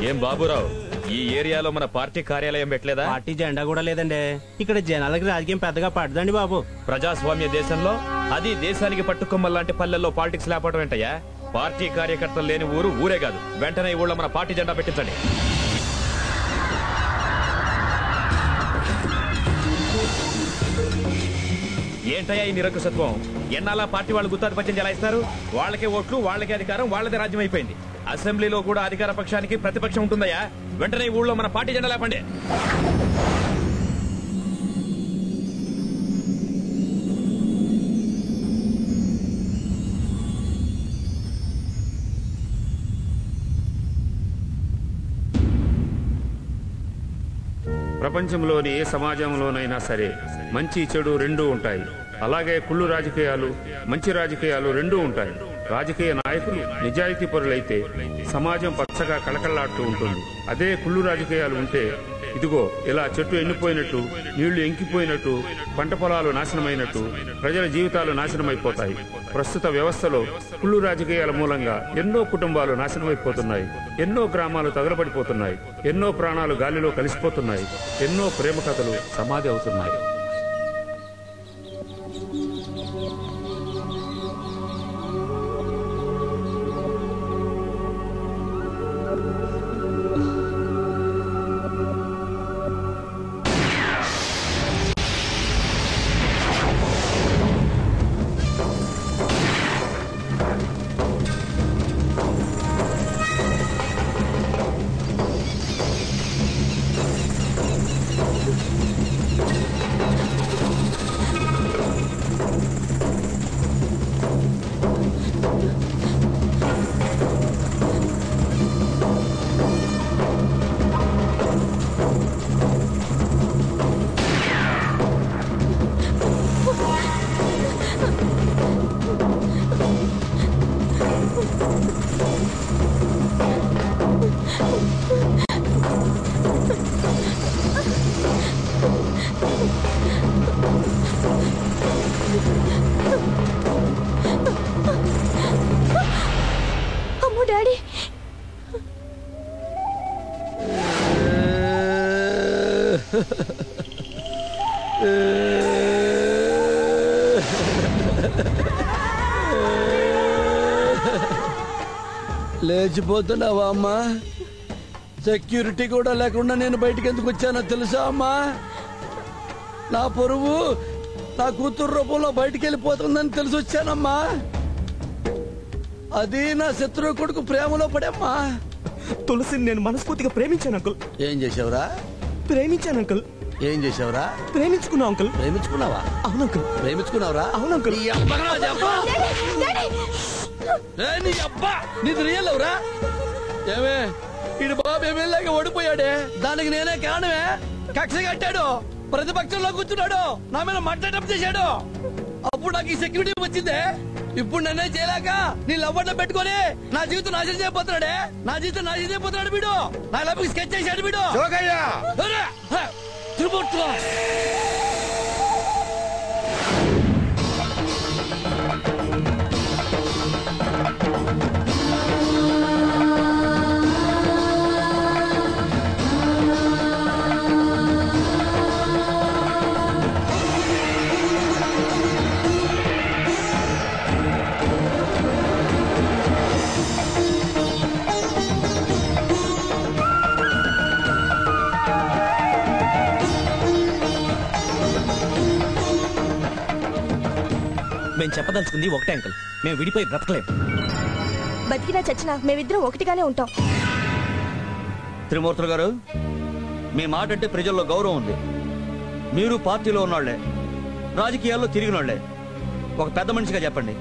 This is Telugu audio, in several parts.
ఏం బాబురావు, ఈ ఏరియాలో మన పార్టీ కార్యాలయం పెట్టలేదా? పార్టీ జెండా కూడా లేదండి. ఇక్కడ జనాలకి రాజకీయం పెద్దగా పడదండి బాబు. ప్రజాస్వామ్య దేశంలో, అది దేశానికి పట్టుకొమ్మలాంటి పల్లెల్లో పాలిటిక్స్ లేపడం ఏంటయ్యా? పార్టీ కార్యకర్తలు లేని ఊరు ఊరే కాదు. వెంటనే ఈ ఊళ్ళో మన పార్టీ జెండా పెట్టించండి. ఏంటయ్యా ఈ నిరంకుశత్వం? ఎన్నాళ్ళ పార్టీ వాళ్ళు గుత్తాధిపత్యం చెలాయిస్తారు? వాళ్ళకే ఓట్లు, వాళ్ళకే అధికారం, వాళ్ళదే రాజ్యం అయిపోయింది. అసెంబ్లీలో కూడా అధికార పక్షానికి ప్రతిపక్షం ఉంటుందయ్యా. వెంటనే ఈ ఊళ్ళో మన పార్టీ జెండా లేపండి. ప్రపంచంలోని ఏ సమాజంలోనైనా సరే మంచి చెడు రెండూ ఉంటాయి. అలాగే కుళ్ళు రాజకీయాలు, మంచి రాజకీయాలు రెండూ ఉంటాయి. రాజకీయ నాయకులు నిజాయితీ పరులైతే సమాజం పచ్చగా కళకళలాడుతూ ఉంటుంది. అదే కుళ్ళు రాజకీయాలు ఉంటే ఇదిగో ఇలా చెట్టు ఎండిపోయినట్టు, నీళ్లు ఎంకిపోయినట్టు, పంట పొలాలు నాశనమైనట్టు, ప్రజల జీవితాలు నాశనమైపోతాయి. ప్రస్తుత వ్యవస్థలో కుళ్ళు రాజకీయాల మూలంగా ఎన్నో కుటుంబాలు నాశనమైపోతున్నాయి, ఎన్నో గ్రామాలు తగలబడిపోతున్నాయి, ఎన్నో ప్రాణాలు గాలిలో కలిసిపోతున్నాయి, ఎన్నో ప్రేమ కథలు సమాధి అవుతున్నాయి. లేచిపోతున్నావా అమ్మా? సెక్యూరిటీ కూడా లేకుండా నేను బయటికి ఎందుకు వచ్చానో తెలుసా అమ్మా? నా పొరుగు నా కూతురు రూపంలో బయటికి వెళ్ళిపోతుందని తెలిసి వచ్చానమ్మా. అది నా శత్రువు కొడుకు ప్రేమలో పడమ్మా. తులసిని నేను మనస్ఫూర్తిగా ప్రేమించాను అంకుల్. ఏం చేసావురా? ప్రేమించాను అంకుల్. ఏం చేసావురా? ప్రేమించుకున్నా అంకుల్. ప్రేమించుకున్నావా? అవును అంకుల్. ప్రేమించుకున్నావురా? అవును అంకుల్. నీ అబ్బా నీది రియల్ అవురా? ఏమే ఇడు బాబు ఎమ్మెల్యేగా ఓడిపోయాడే, దానికి నేనే కారణమే. కక్ష కట్టాడు, ప్రతిపక్షంలో కూర్చున్నాడు, నా మీద మట్టడం చేశాడు. అప్పుడు నాకు ఈ సెక్యూరిటీ వచ్చిందే. ఇప్పుడు నన్నే చేయలేక నీ లవ్వర్లో పెట్టుకొని నా జీవితం నాశనం చేయబోతున్నాడే. నా జీవితం నాశనం చేయబోతున్నాడు వీడు. నా లవ్ స్కెచ్ చేశాడు వీడు. తిరుపతి మేము చెప్పదలుచుకుంది ఒకటే అంకుల్, మేము విడిపోయి బ్రతకలేం. బతికినా చచ్చినా మేమిద్దరం ఒకటిగానే ఉంటాం. త్రిమూర్తులు గారు, మీ మాట అంటే ప్రజల్లో గౌరవం ఉంది. మీరు పార్టీలో ఉన్నోళ్లే, రాజకీయాల్లో తిరిగినోళ్లే. ఒక పెద్ద మనిషిగా చెప్పండి,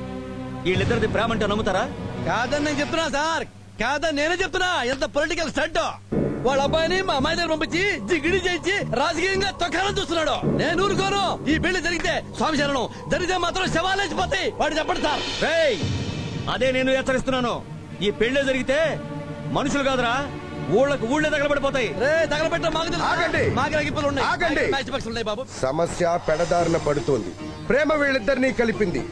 వీళ్ళిద్దరిది ప్రేమ అంటే నమ్ముతారా? కాదని నేను చెప్తున్నా సార్, కాదని నేనే చెప్తున్నా. ఎంత పొలిటికల్ స్టంట్. వాళ్ళ అబ్బాయిని మా అమ్మాయి దగ్గర పంపించి జిగిడి చేయించి రాజకీయంగా తొక్కాలని చూస్తున్నాడు. నేను ఊరుకోను. ఈ పెళ్లి జరిగితే స్వామి శరణం, జరిగితే మాత్రం శవాలేసిపోతాయి. వాడు చెప్పండి సార్. అదే నేను హెచ్చరిస్తున్నాను. ఈ పెళ్లి జరిగితే మనుషులు కాదురా, ఊళ్ళకు ఊళ్ళే తగలబడిపోతాయి. తగలబెట్ట బాబు. సమస్య పెడదారిన పడుతోంది. ప్రేమ వీళ్ళిద్దరినీ కలిపింది.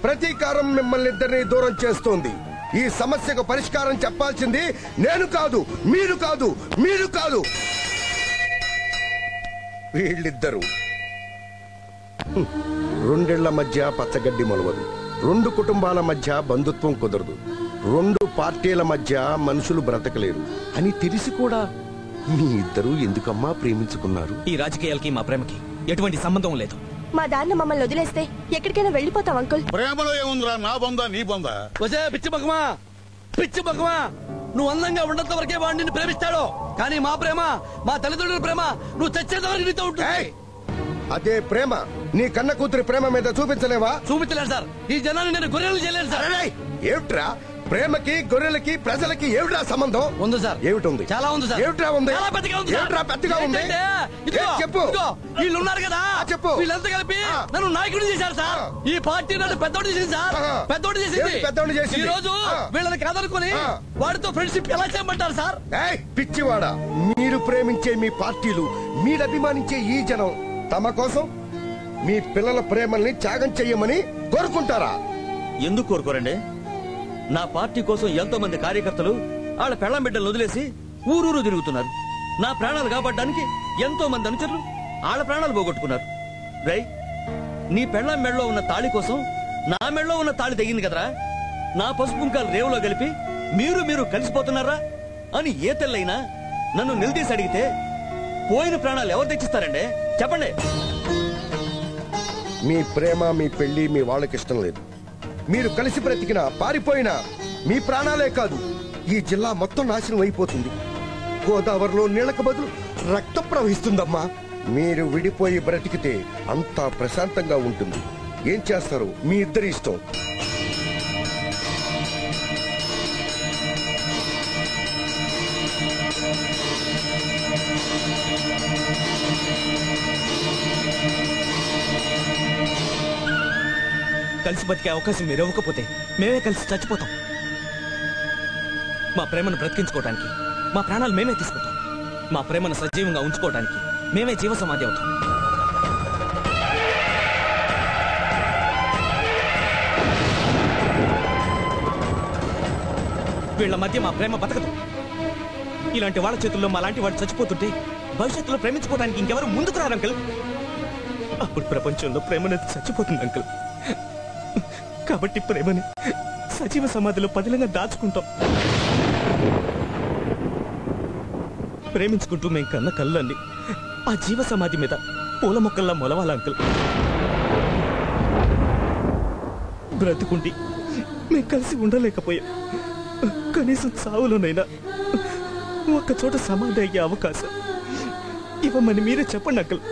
ప్రతీకారం మిమ్మల్ని ఇద్దరినీ దూరం చేస్తోంది. ఈ సమస్యకు పరిష్కారం చెప్పాల్సింది నేను కాదు, మీరు కాదు, మీరు కాదు, వీళ్ళిద్దరూ. రెండేళ్ల మధ్య పచ్చగడ్డి మొలవదు, రెండు కుటుంబాల మధ్య బంధుత్వం కుదరదు, రెండు పార్టీల మధ్య మనుషులు బ్రతకలేరు అని తెలిసి కూడా మీ ఇద్దరూ ఎందుకమ్మా ప్రేమించుకున్నారు? ఈ రాజకీయాలకి మా ప్రేమకి ఎటువంటి సంబంధం లేదు. మా దాన్ని మమ్మల్ని వదిలేస్తే ఎక్కడికైనా వెళ్ళిపోతాం అంకుల్. ప్రేమలో ఏముందిరా, నా బొందా నీ బొందా? వచ్చే పిచ్చి బొక్కమా, పిచ్చి బొక్కమా, నువ్వు అందంగా ఉన్నంత వరకే వాడు నిన్ను ప్రేమిస్తాడు. కానీ మా ప్రేమ, మా తల్లిదండ్రుల ప్రేమ నువ్వు చచ్చేంత వరకు నీతో ఉంటుంది. అదే ప్రేమ నీ కన్న కూతురి ప్రేమ మీద చూపించలేవా? చూపించలేను సార్. ఈ జనాన్ని నేను గొర్రెలు చేయలేను సార్. ఏమిట్రా ప్రేమకి గొర్రెలకి ప్రజలకి ఏమిట్రా సంబంధం? ఉంది సార్. ఏమిటి ఉంది? చాలా ఉంది సార్. ఏమిట్రా ఉంది? చాలా పెద్దగా ఉంది. ఏమిట్రా పెద్దగా ఉంది? చెప్పు. వీళ్ళు ఉన్నారు కదా, చెప్పు. వీళ్ళంతా కలిపి నన్ను నాయకుడిని చేశారు సార్. ఈ పార్టీ నన్ను పెద్దోడు చేసింది సార్. పెద్దోడు చేసింది. ఈ రోజు వీళ్ళని కాదనుకుని వాడితో ఫ్రెండ్షిప్ ఎలా చేయమంటారు సార్? పిచ్చివాడా, మీరు ప్రేమించే మీ పార్టీలు, మీరు అభిమానించే ఈ జనం తమ కోసం మీ పిల్లల ప్రేమల్ని త్యాగం చెయ్యమని కోరుకుంటారా? ఎందుకు కోరుకోరండి? నా పార్టీ కోసం ఎంతో మంది కార్యకర్తలు వాళ్ళ పెళ్ళం బిడ్డలు వదిలేసి ఊరూరు తిరుగుతున్నారు. నా ప్రాణాలు కాపాడడానికి ఎంతో మంది అనుచరులు వాళ్ళ ప్రాణాలు పోగొట్టుకున్నారు. రై, నీ పెళ్ళం మెడలో ఉన్న తాళి కోసం నా మెడలో ఉన్న తాళి తెగింది కదరా. నా పసుపు కుంకాలు రేవులో కలిపి మీరు కలిసిపోతున్నారా అని ఏ తెల్లైనా నన్ను నిలదీసి అడిగితే పోయిన ప్రాణాలు ఎవరు తెచ్చిస్తారండి? చెప్పండి. మీ ప్రేమ, మీ పెళ్లి మీ వాళ్ళకి ఇష్టం లేదు. మీరు కలిసి బ్రతికినా పారిపోయినా మీ ప్రాణాలే కాదు, ఈ జిల్లా మొత్తం నాశనం అయిపోతుంది. గోదావరిలో నీళ్లకు బదులు రక్తం ప్రవహిస్తుందమ్మా. మీరు విడిపోయి బ్రతికితే అంతా ప్రశాంతంగా ఉంటుంది. ఏం చేస్తారు మీ ఇద్దరి ఇష్టం. కలిసి బతికే అవకాశం మీరు ఇవ్వకపోతే మేమే కలిసి చచ్చిపోతాం. మా ప్రేమను బ్రతికించుకోవడానికి మా ప్రాణాలు మేమే తీసుకుంటాం. మా ప్రేమను సజీవంగా ఉంచుకోవడానికి మేమే జీవ సమాధి అవుతాం. వీళ్ళ మధ్య మా ప్రేమ బతకదు. ఇలాంటి వాళ్ళ చేతుల్లో మా లాంటి వాడు చచ్చిపోతుంటే భవిష్యత్తులో ప్రేమించుకోవడానికి ఇంకెవరు ముందుకు రారు అంకుల్. అప్పుడు ప్రపంచంలో ప్రేమనేది చచ్చిపోతుంది అంకుల్. కాబట్టి ప్రేమని సజీవ సమాధిలో పదిలంగా దాచుకుంటాం. ప్రేమించుకుంటూ మేము కన్న కళ్ళన్ని ఆ జీవ సమాధి మీద పూల మొక్కల్లా మొలవాల అంకుల్. బ్రతుకుండి మేము కలిసి ఉండలేకపోయాం. కనీసం చావులోనైనా ఒక్క చోట సమాధి అయ్యే అవకాశం ఇవ్వమని మీరే చెప్పండి అంకుల్.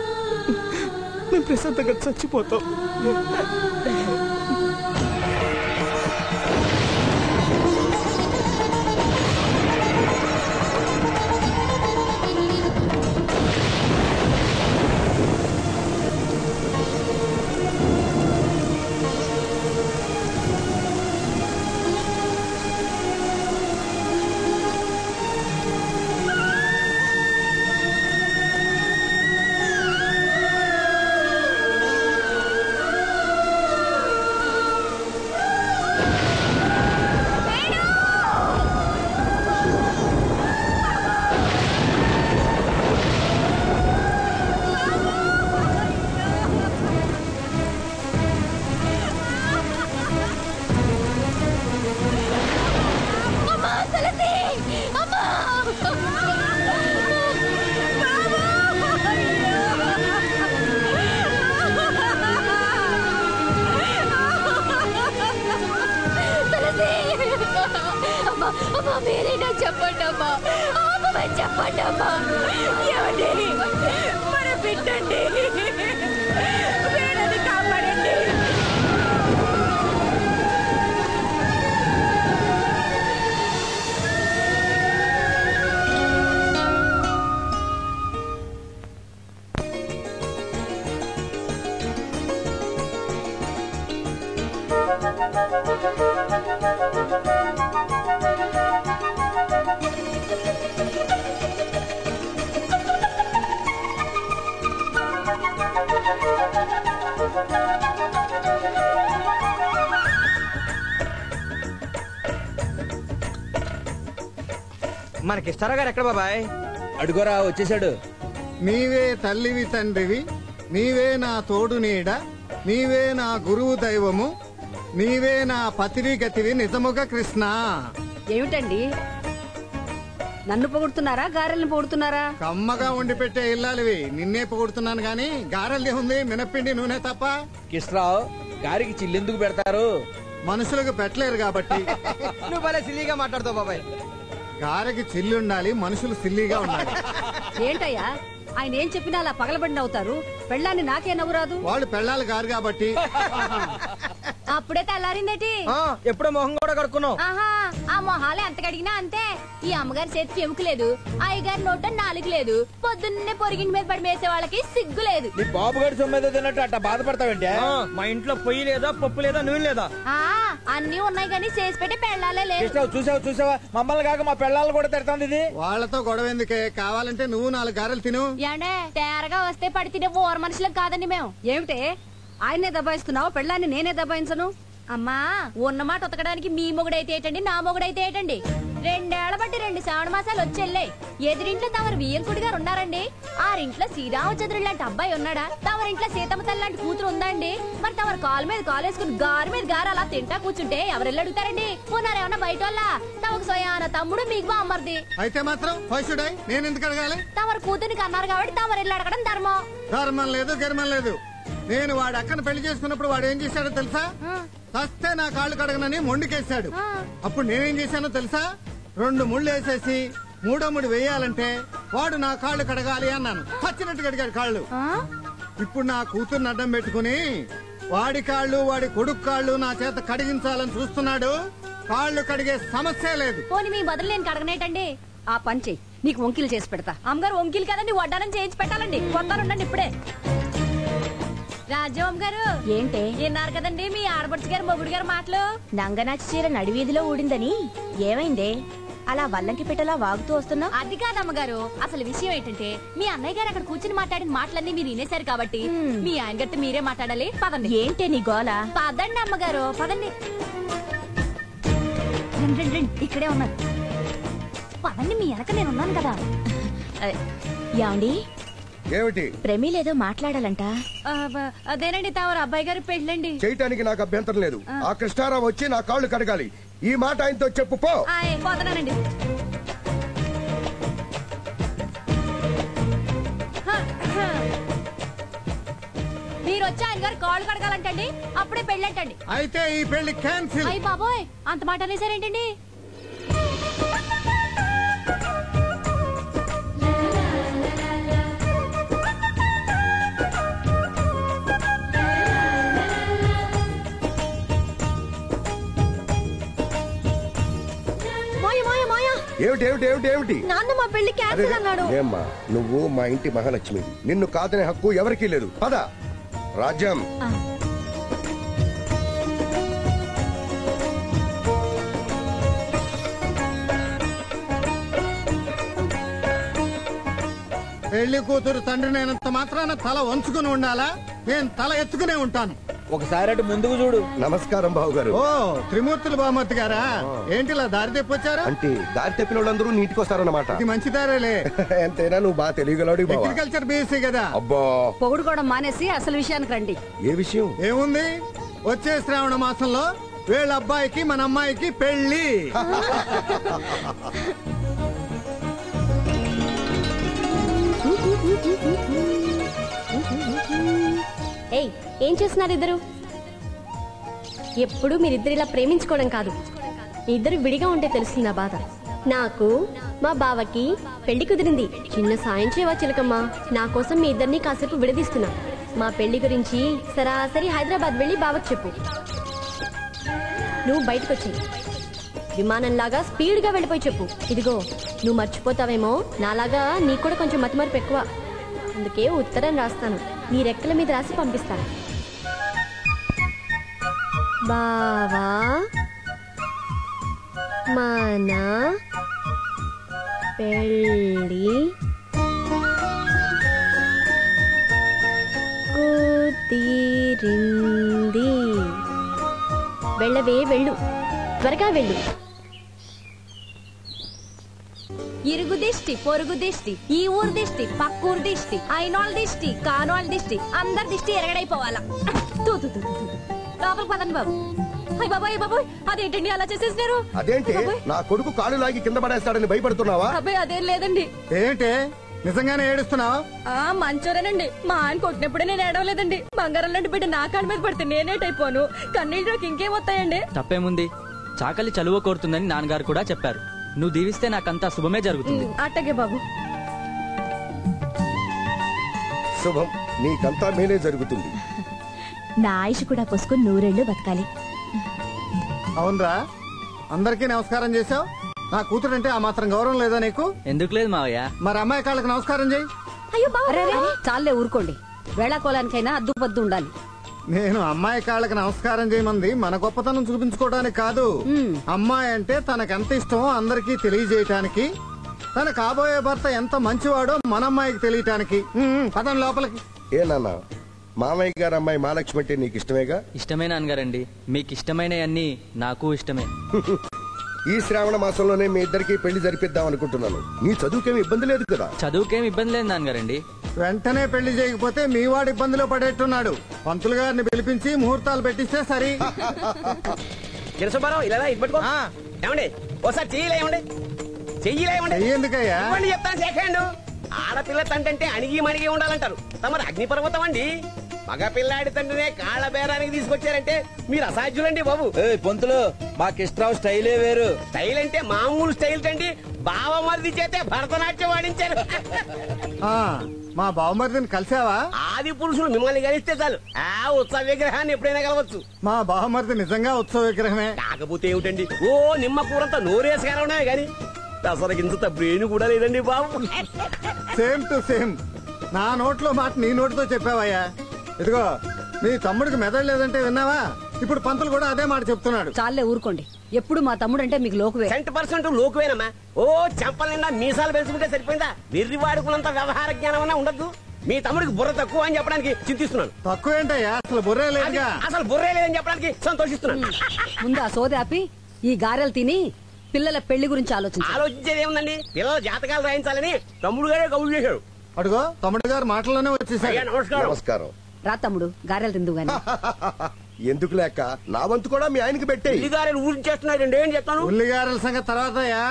మేము ప్రశాంతంగా చచ్చిపోతాం. చెప్పండమ్మా, ఏమండి మన పెట్టండి, వీళ్ళని కాపాడండి. మనకిస్తారా గారు ఎక్కడ బాబాయ్? అడుగోరా వచ్చేసాడు. నీవే తల్లివి తండ్రివి, నీవే నా తోడు నీడ, నీవే నా గురువు దైవము, నీవే నా పతిరిగతివి నిజముగా కృష్ణ. ఏమిటండి నన్ను పొగుడుతున్నారా గారెల్ని పొగుడుతున్నారా? కమ్మగా వండి పెట్టే ఇల్లాలివి, నిన్నే పొగుడుతున్నాను గాని గారెల్ది ఉంది మినప్పిండి నూనె తప్ప. కిష్రావు గారికి చిల్లెందుకు పెడతారు? మనుషులకు పెట్టలేరు కాబట్టి. నువ్వు భలే సిల్లీగా మాట్లాడుతావు బాబాయ్. గారెకి చిల్లి ఉండాలి, మనుషులు సిల్లీగా ఉండాలి. ఏంటయ్యా ఆయన ఏం చెప్పినా అలా పగలబడి నవ్వుతారు? పెళ్ళాన్ని నాకే నవ్వురాదు. వాళ్ళు పెళ్ళాలి గారు కాబట్టి. అప్పుడే తెల్లారిందేటి? ఎప్పుడో మొహం కూడా కడుక్కున్నావు. ఆహా ఆ మొహాలు ఎంత కడిగినా అంతే. ఈ అమ్మగారి చేతికి ఎముక లేదు, అయ్యగారి నోట నాలుగు లేదు, పొద్దున్నే పొరిగింటి మీద పడి మేసే వాళ్ళకి సిగ్గు లేదు. నీ బాబు గడి సొమ్మేదో తిన్నట్టు అట్ట బాధపడతావంటే? మా ఇంట్లో పొయ్యి లేదా, పప్పు లేదా, నూనె లేదా? అన్ని ఉన్నాయి కానీ చేసి పెట్టి పెళ్ళాలే లేదు. చూసావా మమ్మల్ని కాక మా పెళ్ళాలను కూడా తిడతాంది ఇది. వాళ్ళతో గొడవ ఎందుకే, కావాలంటే నువ్వు 4 గారెలు తిను. ఏండే తేరగా వస్తే పడి తినే ఓర మనుషులకు కాదండి మేము. ఏమిటే ఆయనే దబాయిస్తున్నావు, పెళ్ళాన్ని నేనే దబాయించను. అమ్మా ఉన్నమాట ఉతకడానికి మీ మొగుడైతే ఏంటండి, నా మొగుడైతే ఏంటండి? 2 ఏళ్ల బట్టి 2 శ్రావణ మాసాలు వచ్చెళ్ళాయి. ఎదురింట్లో తమరు వియ్యంకుడి గారు ఉన్నారండి? ఆరింట్లో శ్రీరామచంద్రుడు లాంటి అబ్బాయి ఉన్నాడా? తమరింట్లో సీతమ్మ తల్లి లాంటి కూతురు ఉందా అండి? మరి తమరు కాలు మీద కాలు వేసుకుని గారు మీద గారు అలా తింటా కూర్చుంటే ఎవరెళ్ళి అడుగుతారండి? ఉన్నారేమన్నా బయట వాళ్ళ? తమకు సోయాన తమ్ముడు మీకు బామ్మర్ది అయితే మాత్రం నేను ఎందుకు అడగాలి? తమరు కూతురికి అన్నారు కాబట్టి తమరు వెళ్ళి అడగడం ధర్మం. ధర్మం లేదు గిర్మం లేదు. నేను వాడు అక్కను పెళ్లి చేసుకున్నప్పుడు వాడు ఏం చేశాడో తెలుసా? వస్తే నా కాళ్ళు కడగనని మొండికేశాడు. అప్పుడు నేనేం చేశానో తెలుసా? 2 ముళ్ళు వేసేసి 3వ ముడి వేయాలంటే వాడు నా కాళ్ళు కడగాలి అన్నాను. చచ్చినట్టు కడిగాడు కాళ్ళు. ఇప్పుడు నా కూతుర్ని అడ్డం పెట్టుకుని వాడి కాళ్ళు వాడి కొడుకు కాళ్ళు నా చేత కడిగించాలని చూస్తున్నాడు. కాళ్ళు కడిగే సమస్య లేదు. పోనీ మీ బదులు నేను కడగనేటండి. ఆ పని చెయ్యి, నీకు వంకీలు చేసి పెడతా. అమ్మగారు వంకీలు కదండి, వడ్డానం చేయించి పెట్టాలండి. కొత్తారుండండి ఇప్పుడే. రాజ్యం గారు ఏంటి విన్నారు కదండి మీ ఆడపడుచు గారు మొగుడు గారు మాటలు? నంగనాచి చీర నడివీధిలో ఊడిందని ఏమైందే అలా వల్లంకి పెట్టలా వాగుతూ వస్తున్నా? అది కాదమ్మగారు, అసలు విషయం ఏంటంటే మీ అన్నయ్య గారు అక్కడ కూర్చుని మాట్లాడిన మాటలన్నీ మీరు వినేశారు కాబట్టి మీ ఆయన గారితో మీరే మాట్లాడాలి. పదండి. ఏంటే నీ గోల? పదండి అమ్మగారు పదండి. రండి ఇక్కడే ఉన్నారు. పదండి, మీ వెనక నేను ఉన్నాను కదా. యాండి ఏమిటి? ప్రేమిలేదో మాట్లాడాలంట. అదేనండి తమరు అబ్బాయి గారి పెళ్ళండి. చేయటానికి నాకు అభ్యంతరం లేదు. ఆ కృష్ణారావు వచ్చి నా కాళ్ళు కడగాలి. ఈ మాట ఆయనతో చెప్పు పో. పోతున్నానండి. మీరు వచ్చి ఆయన గారు కాళ్ళు కడగాలంటండి, అప్పుడే పెళ్ళంటండి. అయితే ఈ పెళ్లి క్యాన్సిల్. అయ్యి బాబోయ్ అంత మాట అనేసారేంటండి? ఏమిటి? నాన్న మా పెళ్లి క్యాన్సిల్ అన్నాడు. ఏమ్మా నువ్వు మా ఇంటి మహాలక్ష్మి, నిన్ను కాదనే హక్కు ఎవరికీ లేదు. పద రాజ్యం. పెళ్లి కూతురు తండ్రి నేనంత మాత్రాన తల వంచుకుని ఉండాలా? నేను తల ఎత్తుకునే ఉంటాను. ఒకసారి అటు ముందుకు చూడు. నమస్కారం బావగారు. ఓ త్రిమూర్తులు బామూర్తి గారా? ఏంటిలా దారి తెప్పొచ్చారు? అంటే దారి తప్పిన వాళ్ళందరూ నీటికి వస్తారన్నమాట. ఇది మంచి దారేలే. ఎంతైనా నువ్వు బాగా తెలియగలడు. అగ్రికల్చర్ బీఎస్సీ కదా. అబ్బా పొగుడుకోవడం మానేసి అసలు విషయానికి రండి. ఏ విషయం? ఏముంది, వచ్చే శ్రావణ మాసంలో వీళ్ళ అబ్బాయికి మన అమ్మాయికి పెళ్లి. ఏయ్ ఏం చేస్తున్నారు ఇద్దరు? ఎప్పుడు మీరిద్దరు ఇలా ప్రేమించుకోవడం కాదు, ఇద్దరు విడిగా ఉంటే తెలుస్తుంది ఆ బాధ. నాకు మా బావకి పెళ్లి కుదిరింది. చిన్న సాయం చేయవా చిలకమ్మ? నా కోసం మీ ఇద్దరిని కాసేపు విడదీస్తున్నా. మా పెళ్లి గురించి సరాసరి హైదరాబాద్ వెళ్ళి బావకి చెప్పు. నువ్వు బయటకు వచ్చేయి, విమానంలాగా స్పీడ్ గా వెళ్ళిపోయి చెప్పు. ఇదిగో నువ్వు మర్చిపోతావేమో, నాలాగా నీకు కూడా కొంచెం మతిమరుపు ఎక్కువ. అందుకే ఉత్తరం రాస్తాను, నీ రెక్కల మీద రాసి పంపిస్తాను. బావా మన పెళ్ళి కుదిరింది. వెళ్ళవే వెళ్ళు, త్వరగా వెళ్ళు. ఇరుగు దిష్టి పొరుగు దిష్టి ఈ ఊరు దిష్టి పక్కూరు దిష్టి అయినోళ్ళ దిష్టి కానోళ్ళ దిష్టి అందరి దిష్టి ఎరగడైపోవాలా లోపలికి పదండి బాబు. అయ్య బాబాయ్ బాబాయ్ అదేంటండి అలా చేసేసినారు? అదేంటి నా కొడుకు కాలు లాగి కింద పడేస్తాడని భయపడుతున్నావా? అబ్బాయి అదేం లేదండి. ఏంటి నిజంగానే ఏడుస్తున్నావు? మంచోరేనండి. మా ఆయన కొట్టినప్పుడే నేను ఏడవలేదండి. బంగారం లాంటి బిడ్డ నా కాళ్ళ మీద పడితే నేనేటైపోను. కన్నీళ్ళు నాకు ఇంకేం వస్తాయండి? తప్పేముంది, చాకలి చలువ కోరుతుందని నాన్నగారు కూడా చెప్పారు. నువ్వు దీవిస్తే నాకంతా శుభమే జరుగుతుంది. అట్టగే బాబు. శుభం, నీకంతా మేలే జరుగుతుంది. నా ఆయుష్ కూడా పోసుకుని 100 ఏళ్ళు బతకాలి. అవునరా, అందరికీ నమస్కారం చేసావు. నా కూతురంటే ఆ మాత్రం గౌరవం లేదా నీకు? ఎందుకు లేదు మావయ్య. మరి అమ్మాయి కాళ్ళకి నమస్కారం చేయి. అయ్యో చాలే ఊరుకోండి. వేళాకోలానికైనా అద్దుపద్దు ఉండాలి. నేను అమ్మాయి కాళ్ళకి నమస్కారం చేయమంది మన గొప్పతనం చూపించుకోవడానికి కాదు. అమ్మాయి అంటే తనకెంత ఇష్టమో అందరికీ తెలియజేయటానికి, తన కాబోయే భర్త ఎంత మంచివాడో మన అమ్మాయికి తెలియటానికి. పదం లోపలికి. ఏ నాన్న, మామయ్య గారు అమ్మాయి మహాలక్ష్మి అంటే నీకు ఇష్టమేగా? ఇష్టమే నాన్నగారండి. మీకు ఇష్టమైనవన్నీ నాకు ఇష్టమే. ఈ శ్రావణ మాసంలోనే మీ ఇద్దరికి పెళ్లి జరిపిద్దాం అనుకుంటున్నాను. నీ చదువుకేమి ఇబ్బంది లేదు కదా? చదువుకేమి ఇబ్బంది లేదు నాన్నగారండి. వెంటనే పెళ్లి చేయకపోతే మీ వాడు ఇబ్బందిలో పడేట్టున్నాడు. పంతులు గారిని పిలిపించి ముహూర్తాలు పెట్టిస్తే సరి. ఏమండి ఒకసారి చెయ్యలేమండి, చెయ్యలేమండి. ఎందుకయ్యా చెప్తాను సేకండు. ఆడపిల్ల తంటే అణిగి మణిగి ఉండాలంటారు. తమరు అగ్నిపర్వతం అండి. మగపిల్లాడి తండ్రినే కాళ్ళ బేరానికి తీసుకొచ్చారంటే మీరు అసాధ్యులండి బాబు. పొంతులు మాకిష్టరావు స్టైలే వేరు. స్టైల్ అంటే మామూలు స్టైల్ తండి. బావమరిది చేతే భరతనాట్యం వాడించారు. మా బావమరిదిని కలిసావా? ఆది పురుషులు మిమ్మల్ని కలిస్తే చాలు ఆ ఉత్సవ విగ్రహాన్ని ఎప్పుడైనా కలవచ్చు. మా బావమరిది నిజంగా ఉత్సవ విగ్రహమే. కాకపోతే ఏమిటండి, ఓ నిమ్మ కూరంతా నోరేసి కలవడమే గాని దసరకింత బ్రెయిన్ కూడా లేదండి బాబు. Same to same. నా నోట్లో మాట నీ నోటితో చెప్పావయ్యా. ఇదిగో నీ తమ్ముడికి మెదడు లేదంటే విన్నావా? ఇప్పుడు పంతులు కూడా అదే మాట చెప్తున్నాడు. చాలే ఊరుకోండి. ఎప్పుడు మా తమ్ముడు అంటే మీకు లోకువే. 100% లోకువేనమ్మా. ఓ చెంపల నిండా మీసాలు పెంచుకుంటే సరిపోయిందా? వెర్రి వాడుకున్నంత వ్యవహార జ్ఞానం అన్నా ఉండద్దు. మీ తమ్ముడికి బుర్ర తక్కువ అని చెప్పడానికి చింతిస్తున్నాను. తక్కువ ఏంటయ్యా, అసలు బుర్రే లేదుగా. అసలు బుర్రే లేదని చెప్పడానికి సంతోషిస్తున్నాను. ముందు ఆ సోది ఆపి ఈ గారెలు తిని పిల్లల పెళ్లి గురించి ఆలోచించేది ఏముందండి? పిల్లల జాతకాలు రాయించాలని తమ్ముడు గారే కబురు చేశాడు. అడుగో తమ్ముడు గారు మాటల్లోనే వచ్చేసారు. నమస్కారం. రా తమ్ముడు, గారెలు తిందు గాని. ఎందుకు లేక నా వంతు కూడా మీ ఆయనకి పెట్టే. ఉల్లిగారెలు ఊరించేస్తున్నారండి. ఏం చెప్తాను? ఉల్లిగారెల సంగతి తర్వాతయ్యా,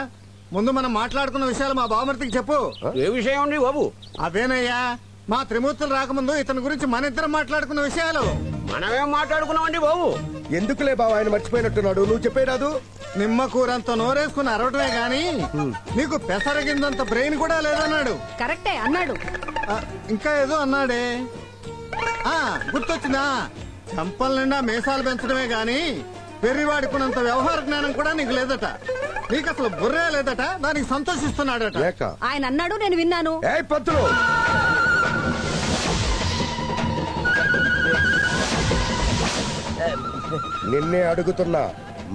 ముందు మనం మాట్లాడుకున్న విషయాలు మా బావమరిదికి చెప్పు. ఏ విషయం అండి బాబు? అవేనయ్యా, మా త్రిమూర్తులు రాకముందు ఇతని గురించి మన ఇద్దరం మాట్లాడుకున్న విషయాలు. మనమేం మాట్లాడుకున్నామండి బాబు? ఎందుకులే బావ, ఆయన మర్చిపోయినట్టున్నాడు. నువ్వు చెప్పేరాదు. నిమ్మ కూరంత నోరేసుకుని అరవటమే గాని నీకు పెసరగిందంత బ్రెయిన్ కూడా లేదన్నాడు. కరెక్టే అన్నాడు. ఇంకా ఏదో అన్నాడే, గుర్తొచ్చిందా? చంపల నిండా మేసాలు పెంచడమే గాని పెరివాడుకున్నంత వ్యవహార జ్ఞానం కూడా నీకు లేదట. నీకు అసలు బుర్రే లేదట. దానికి సంతోషిస్తున్నాడట. ఆయన అన్నాడు, నేను విన్నాను. నిన్నే అడుగుతున్నా,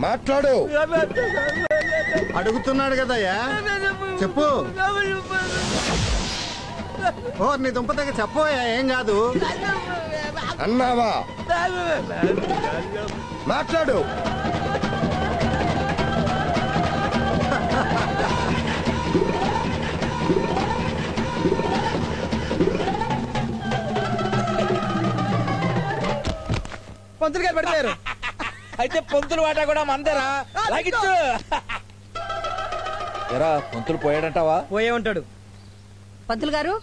మాట్లాడు. అడుగుతున్నాడు కదయ్యా, చెప్పు. ఓ నీ దుంప దగ్గర చెప్పోయా, ఏం కాదు అన్నావా? మాట్లాడు. పంతులు గారు పెడతారు. అయితే పంతులు వాటా కూడా మందరా లాగిచ్చు. ఎరా పంతులు పోయాడంటావా? పోయే ఉంటాడు. పంతులు గారు,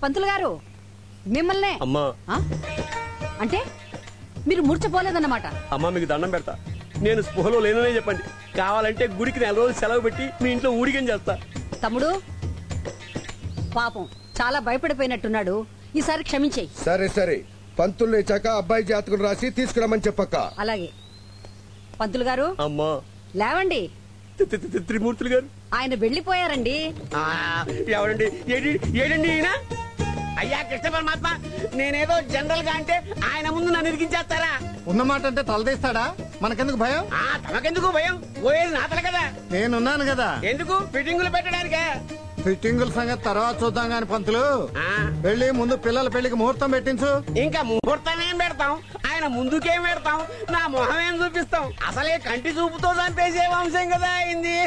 పంతులు గారు మిమ్మల్నే. అమ్మా అంటే మీరు మూర్చపోలేదన్నమాట. అమ్మా మీకు దండం పెడతా. నేను స్పృహలో లేననే చెప్పండి. కావాలంటే గుడికి 4 రోజులు సెలవు పెట్టి మీ ఇంట్లో ఊడిగం చేస్తా. తమ్ముడు పాపం చాలా భయపడిపోయినట్టున్నాడు. ఈసారి క్షమించేయి. సరే సరే, పంతులు లేచాక అబ్బాయి జాతకం రాసి తీసుకురామని చెప్పక్క. అలాగే. పంతులు గారు అమ్మా లేవండి. త్రిమూర్తులు గారు ఆయన వెళ్లిపోయారండి. ఎవరండి? ఏడండి ఈయన? అయ్యా కృష్ణ పరమాత్మ, నేనేదో జనరల్ గా అంటే ఆయన ముందు నన్ను ఇరికించేస్తారా? ఉన్నమాట అంటే తలదీస్తాడా? మనకెందుకు భయం? తమకెందుకు భయం? పోయేది నాతల కదా. నేనున్నాను కదా. ఎందుకు? ఫిట్టింగులు పెట్టడానికే. ఫిట్టింగుల సంగతి తర్వాత చూద్దాం గాని పంతులు, వెళ్ళి ముందు పిల్లల పెళ్లికి ముహూర్తం పెట్టించు. ఇంకా ముహూర్తం ఏం పెడతాం? ఆయన ముందుకేం పెడతాం, నా మొహమేం చూపిస్తాం? అసలే కంటి చూపుతో చంపేసే వంశం కదా అయింది.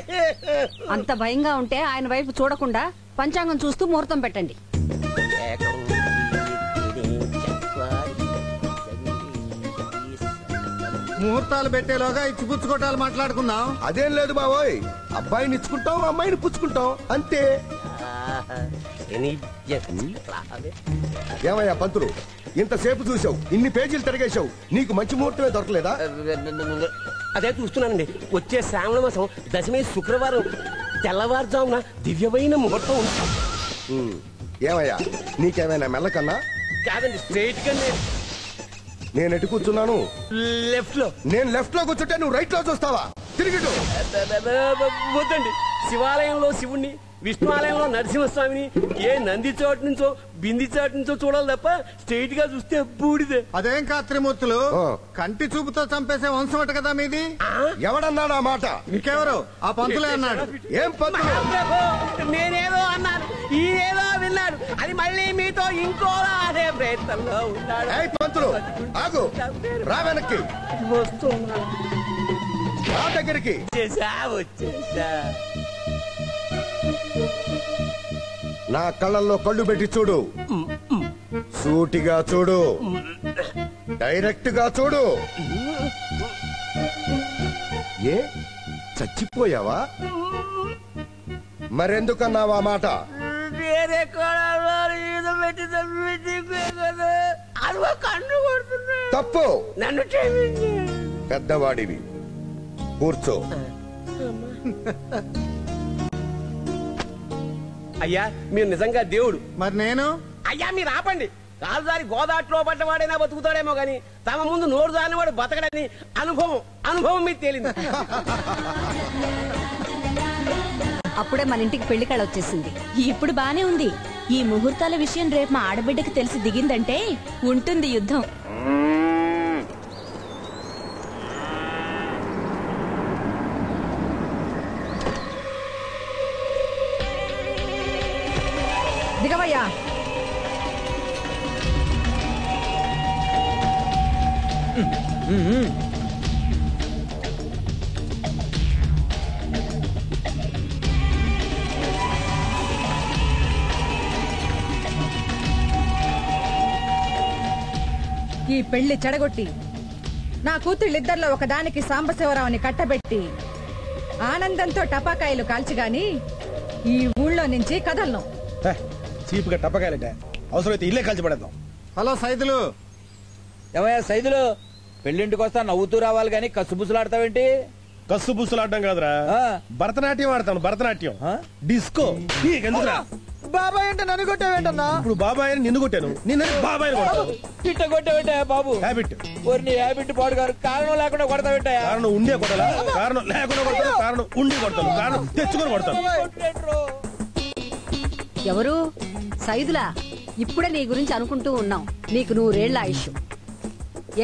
అంత భయంగా ఉంటే ఆయన వైపు చూడకుండా పంచాంగం చూస్తూ ముహూర్తం పెట్టండి. ముహూర్తాలు పెట్టేలోగా ఇచ్చిపుచ్చుకోటాలు మాట్లాడుకుందాం. అదేం లేదు బాబోయ్, అబ్బాయిని ఇచ్చుకుంటాం, అమ్మాయిని పుచ్చుకుంటాం అంతే. ఏమయ్యా పంతులు, ఇంతసేపు చూసావు, ఇన్ని పేజీలు తిరిగేశావు, నీకు మంచి ముహూర్తమే దొరకలేదా? అదే చూస్తున్నానండి. వచ్చే శ్రావణ మాసం దశమి శుక్రవారం తెల్లవారుజామున దివ్యమైన ముహూర్తం ఉంది. ఏమయ్యా నీకేమైనా మెల్లకన్నా? కాదండి, స్ట్రైట్ గా నేను ఎటు కూర్చున్నాను? లెఫ్ట్ లో. నేను లెఫ్ట్ లో కూర్చుంటే నువ్వు రైట్ లో చూస్తావా? తిరిగిటు. వద్దండి, శివాలయంలో శివుణ్ణి, విష్ణు ఆలయంలో నరసింహస్వామిని, ఏ నంది చోటు నుంచో బింది చోటు నుంచో చూడాలి తప్ప స్ట్రైట్ గా చూస్తే బూడిదే. అదేం కాదు త్రిమూర్తులు, కంటి చూపుతో చంపేసే వంశం అట కదా మీది. ఎవడన్నాడు ఆ మాట? ఇంకెవరు? ఆ పంతులే అన్నాడు. ఏం పంతులు? నేనేదో అన్నాను, ఈయనేదో విన్నాడు. అది మళ్ళీ మీతో ఇంకోలా అదే ప్రయత్నంలో ఉన్నాడు. పంతులు ఆగు, రా వెనక్కి. వస్తున్నా నా దగ్గరికి. వచ్చేసా. నా కళ్ళల్లో కళ్ళు పెట్టి చూడు, సూటిగా చూడు, డైరెక్ట్ గా చూడు. ఏ చచ్చిపోయావా? మరెందుకన్నావా మాట? వేరే పెట్టి కన్ను కొడుతున్నా. తప్పు. నన్ను క్షమించు. పెద్దవాడివి, కూర్చో. అయ్యా మీరు నిజంగా దేవుడు. మరి నేను? అయ్యా మీరు ఆపండి. కాలుదారి గోదాట్లో పడ్డవాడైనా బతుకుతాడేమో గాని తమ ముందు నోరు దానివాడు బతకడని అనుభవం మీకు తేలింది. అప్పుడే మన ఇంటికి పెళ్లి కళ వచ్చేసింది. ఇప్పుడు బానే ఉంది. ఈ ముహూర్తాల విషయం రేపు మా ఆడబిడ్డకి తెలిసి దిగిందంటే ఉంటుంది యుద్ధం. దిగవయ్యా. ఈ పెళ్లి చెడగొట్టి నా కూతుళ్ళిద్దరిలో ఒకదానికి సాంబశివరావుని కట్టబెట్టి ఆనందంతో టపాకాయలు కాల్చిగాని ఈ ఊళ్ళో నుంచి కదలను. చీపుగా టపకాయలంటే అవసరమైతే ఇల్లే కాల్చి పడేద్దాం. హలో సైదులు. ఏమయ్యా సైదులు, పెళ్లింటికి వస్తా నవ్వుతూ రావాలి గాని కసుబుసులాడతావేంటి? కసుబుసులాడడం కాదురా, భరతనాట్యం ఆడతాను. భరతనాట్యం డిస్కో. నీకెందుకురా? బాబాయ్ అంటే నన్ను కొట్టావేంటన్నా? ఇప్పుడు బాబాయ్ నిన్ను కొట్టాను, నిన్న బాబాయ్ ఇట్ట కొట్టావేంటా బాబు? హ్యాబిట్. నీ హ్యాబిట్ పాడు గారు. కారణం లేకుండా కొడతావేంటా? కారణం ఉండే కొట్టాలా? కారణం లేకుండా కొడతాను, కారణం ఉండి కొడతాను, కారణం తెచ్చుకొని కొడతాను. ఎవరు? సైదులా? ఇప్పుడే నీ గురించి అనుకుంటూ ఉన్నాం. నీకు 100 ఏళ్ల ఆయుష్.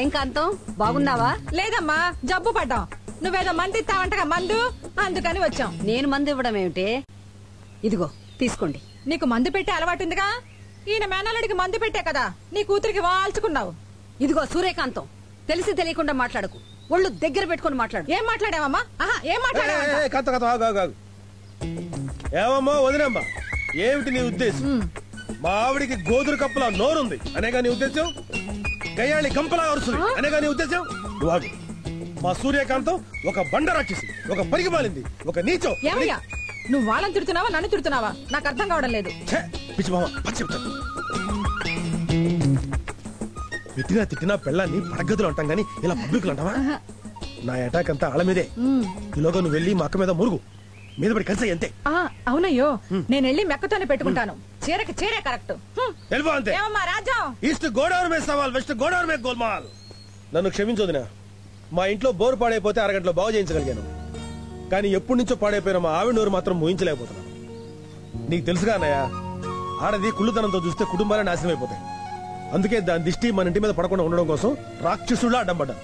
ఏం కాంతం, బాగున్నావా? లేదమ్మా, జబ్బు పడ్డాం. నువ్వేదో మంది ఇస్తావంటగా మందు, అందుకని వచ్చాం. నేను మందు ఇవ్వడం ఏమిటే? ఇదిగో తీసుకోండి. నీకు మందు పెట్టే అలవాటుందిగా. ఈయన మేనల్లుడికి మందు పెట్టే కదా నీ కూతురికి వాల్చుకున్నావు. ఇదిగో సూర్యకాంతం, తెలిసి తెలియకుండా మాట్లాడకు. ఒళ్ళు దగ్గర పెట్టుకుని మాట్లాడు. ఏం మాట్లాడావమ్మా? ఏం మాట్లాడావా? ఏమమ్మా వదినమ్మా, ఏమిటి నీ ఉద్దేశం? మా ఆవిడికి గోధుర కప్పులా నోరుంది అనేగా నీ ఉద్దేశం? గయ్యాళి గంపలా అరుస్తుంది అనేగా నీ ఉద్దేశం? నువ్వు మా సూర్యకాంతం ఒక బండ రాక్షసి, ఒక పరిగిమాలింది, ఒక నీచం. ఏమయ్యా, నువ్వు వాళ్ళని తిడుతున్నావా నన్ను తిడుతున్నావా? నాకు అర్థం కావడం లేదు. తిట్టినా పెళ్ళాన్ని పడగదులు అంటాం గానీ ఇలా పబ్లిక్ అంటావా? నా అటాక్ అంతా ఆళ్ళ మీదే. ఈలోగా నువ్వు వెళ్ళి మా అక్క మీద మురుగు, మీద పడి కలిసి అంతే. అవునయ్యో, నేను వెళ్ళి మెక్కతోనే పెట్టుకుంటాను. చీరకి చీరే కరెక్ట్. ఈస్ట్ గోదావరి మీద సవాల్, వెస్ట్ గోదావరి మీద గోల్మాల్. నన్ను క్షమించొదినా, మా ఇంట్లో బోరు పాడైపోతే అరగంటలో బాగు చేయించగలిగాను. కానీ ఎప్పటి నుంచో పాడైపోయిన మా ఆవిడ నోరు మాత్రం మోయించలేకపోతున్నాను. నీకు తెలుసుగా అన్నయ్య, ఆడది కుళ్ళుతనంతో చూస్తే కుటుంబాలే నాశనం అయిపోతాయి. అందుకే దాని దిష్టి మన ఇంటి మీద పడకుండా ఉండడం కోసం రాక్షసులా అడ్డం పడ్డా.